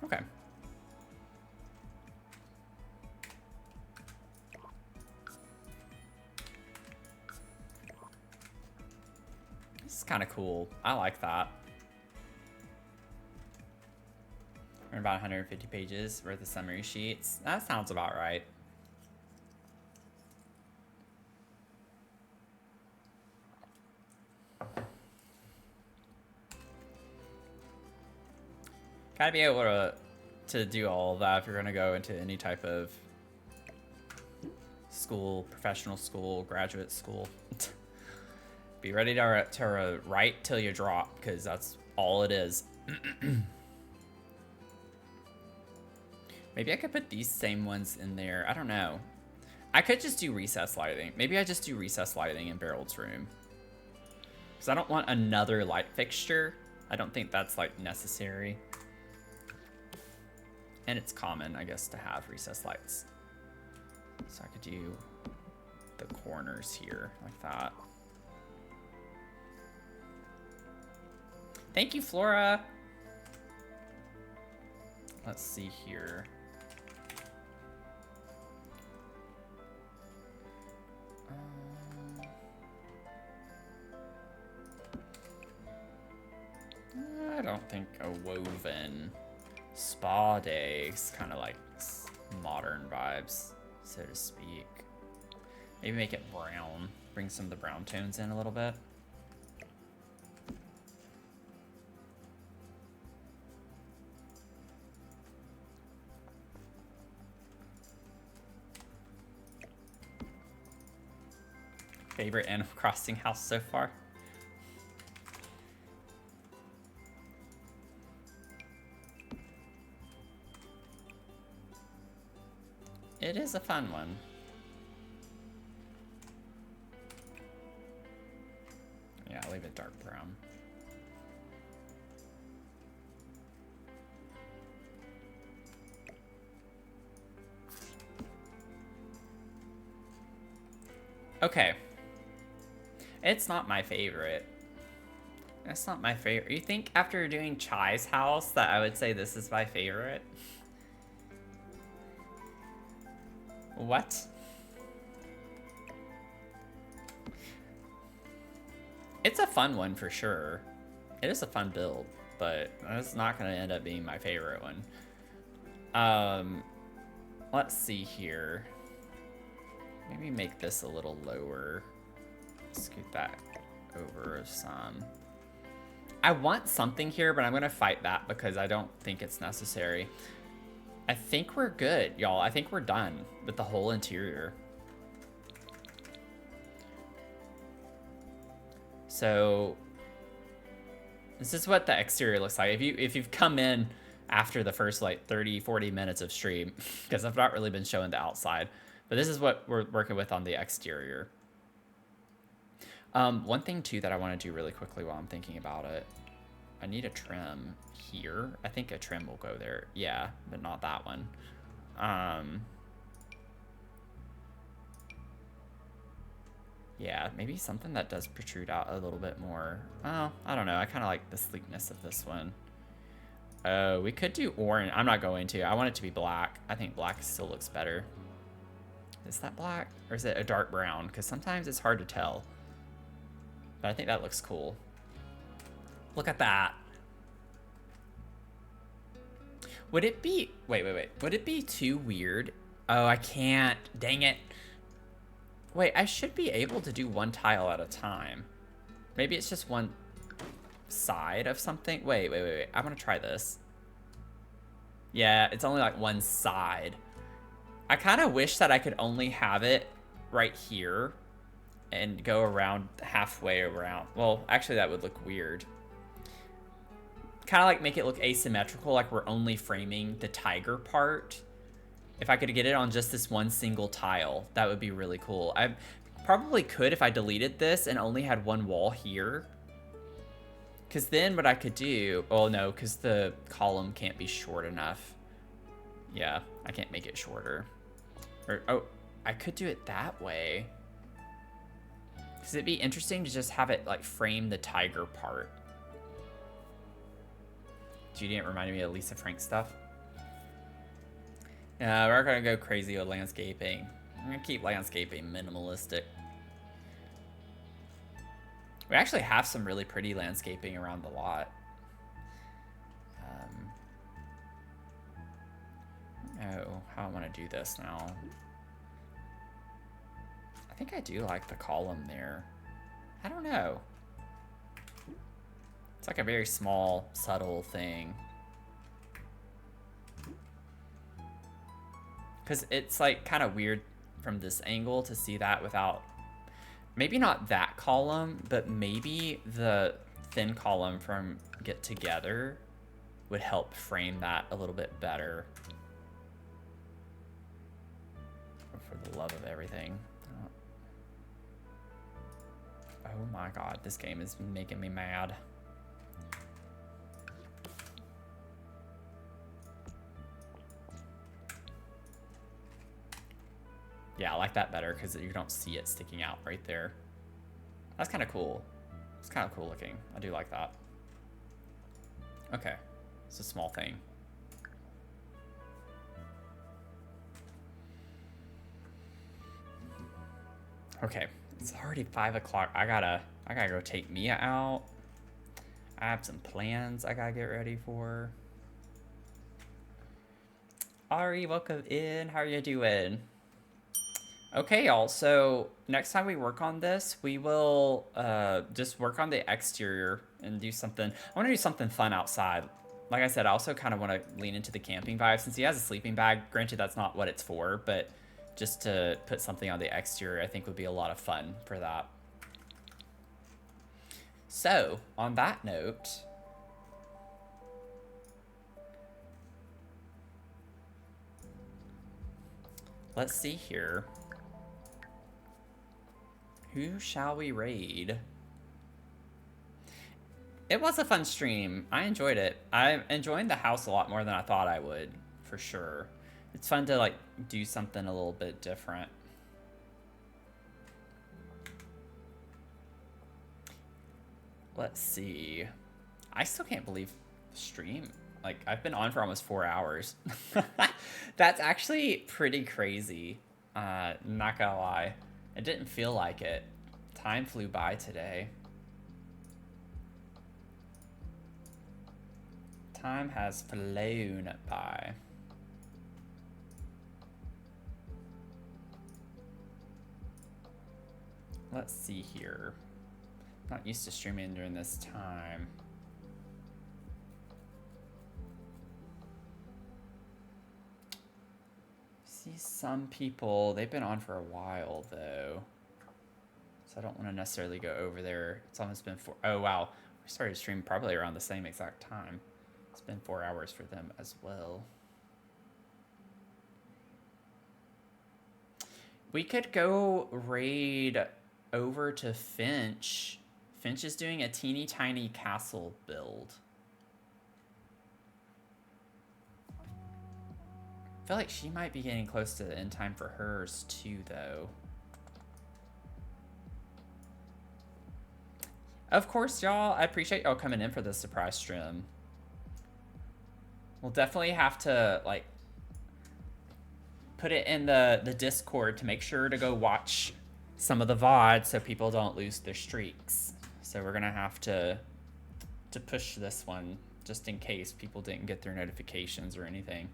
Okay. This is kind of cool. I like that. We're about 150 pages worth of summary sheets. That sounds about right. Gotta be able to do all of that if you're gonna go into any type of school, professional school, graduate school. Be ready to write till you drop, because that's all it is. Maybe I could put these same ones in there. I don't know. I could just do recess lighting. Maybe I just do recess lighting in Barold's room. Because I don't want another light fixture. I don't think that's, like, necessary. And it's common, I guess, to have recess lights. So I could do the corners here, like that. Thank you, Flora! Let's see here. I don't think a woven spa day is kind of like modern vibes, so to speak. Maybe make it brown. Bring some of the brown tones in a little bit. Favorite Animal Crossing house so far? It is a fun one. Yeah, I'll leave it dark brown. Okay. It's not my favorite. It's not my favorite. You think after doing Chai's house that I would say this is my favorite? What? It's a fun one for sure. It is a fun build, but it's not going to end up being my favorite one. Let's see here. Maybe make this a little lower. Scoot that over some. I want something here, but I'm going to fight that because I don't think it's necessary. I think we're good, y'all. I think we're done with the whole interior. So this is what the exterior looks like. If you've come in after the first like 30-40 minutes of stream, because I've not really been showing the outside, but this is what we're working with on the exterior. One thing too that I want to do really quickly while I'm thinking about it, I need a trim here. I think a trim will go there. Yeah, but not that one. Yeah, maybe something that does protrude out a little bit more. Oh, I don't know. I kind of like the sleekness of this one. We could do orange. I'm not going to. I want it to be black. I think black still looks better. Is that black? Or is it a dark brown? Because sometimes it's hard to tell. But I think that looks cool. Look at that. Would it be... Wait. Would it be too weird? Oh, I can't. Dang it. Wait, I should be able to do one tile at a time. Maybe it's just one side of something. Wait. I want to try this. Yeah, it's only like one side. I kind of wish that I could only have it right here and go around halfway around. Well, actually that would look weird. Kind of like make it look asymmetrical, like we're only framing the tiger part. If I could get it on just this one single tile, that would be really cool. I probably could if I deleted this and only had one wall here. Because then what I could do... Oh, no, because the column can't be short enough. Yeah, I can't make it shorter. Or, oh, I could do it that way. Because it'd be interesting to just have it, like, frame the tiger part. Judy, it reminded me of Lisa Frank stuff. Yeah, we're gonna go crazy with landscaping. I'm gonna keep landscaping minimalistic. We actually have some really pretty landscaping around the lot. Oh, how I want to do this now. I think I do like the column there. I don't know. It's like a very small, subtle thing. Because it's like kind of weird from this angle to see that without, maybe not that column, but maybe the thin column from Get Together would help frame that a little bit better. For the love of everything. Oh my god, this game is making me mad. Yeah, I like that better because you don't see it sticking out right there. That's kind of cool. It's kind of cool looking. I do like that. Okay, it's a small thing. Okay, it's already 5 o'clock. I gotta go take Mia out. I have some plans I gotta get ready for. Ari, welcome in. How are you doing? Okay, y'all, so next time we work on this, we will just work on the exterior and do something. I want to do something fun outside. Like I said, I also kind of want to lean into the camping vibe since he has a sleeping bag. Granted, that's not what it's for, but just to put something on the exterior, I think would be a lot of fun for that. So, on that note, let's see here. Who shall we raid? It was a fun stream. I enjoyed it. I'm enjoying the house a lot more than I thought I would, for sure. It's fun to like do something a little bit different. Let's see. I still can't believe the stream. Like, I've been on for almost 4 hours. That's actually pretty crazy. Not gonna lie. It didn't feel like it. Time flew by today. Time has flown by. Let's see here. Not used to streaming during this time. See some people, they've been on for a while though. So I don't want to necessarily go over there. It's almost been oh wow. We started streaming probably around the same exact time. It's been 4 hours for them as well. We could go raid over to Finch. Finch is doing a teeny tiny castle build. I feel like she might be getting close to the end time for hers too, though. Of course, y'all. I appreciate y'all coming in for this surprise stream. We'll definitely have to, like, put it in the Discord to make sure to go watch some of the VODs so people don't lose their streaks. So we're gonna have to push this one just in case people didn't get their notifications or anything.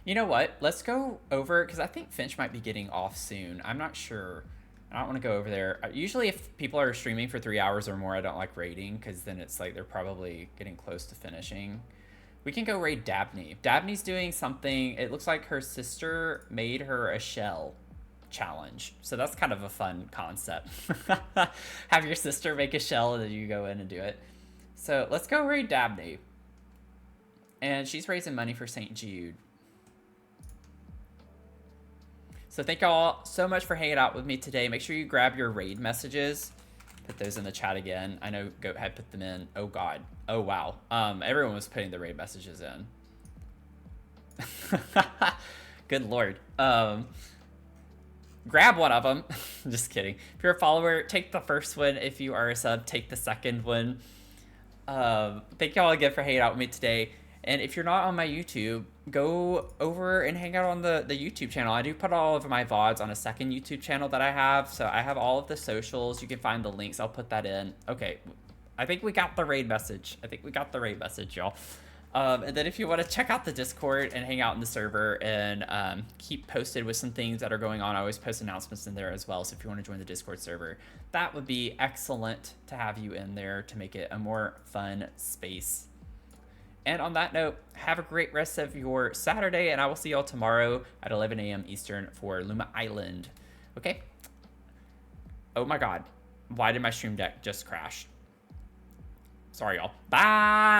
You know what? Let's go over, because I think Finch might be getting off soon. I'm not sure. I don't want to go over there. Usually if people are streaming for 3 hours or more, I don't like raiding, because then it's like they're probably getting close to finishing. We can go raid Dabney. Dabney's doing something. It looks like her sister made her a shell challenge. So that's kind of a fun concept. Have your sister make a shell and then you go in and do it. So let's go raid Dabney. And she's raising money for St. Jude. So thank y'all so much for hanging out with me today. Make sure you grab your raid messages. Put those in the chat again. I know Goat had put them in. Oh God. Oh wow. Everyone was putting the raid messages in. Good Lord. Grab one of them. Just kidding. If you're a follower, take the first one. If you are a sub, take the second one. Thank y'all again for hanging out with me today. And if you're not on my YouTube, go over and hang out on the YouTube channel. I do put all of my VODs on a second YouTube channel that I have. So I have all of the socials. You can find the links. I'll put that in. Okay. I think we got the raid message. Y'all. And then if you want to check out the Discord and hang out in the server and keep posted with some things that are going on, I always post announcements in there as well. So if you want to join the Discord server, that would be excellent to have you in there to make it a more fun space. And on that note, have a great rest of your Saturday, and I will see y'all tomorrow at 11 a.m. Eastern for Luma Island. Okay? Oh my God. Why did my stream deck just crash? Sorry, y'all. Bye!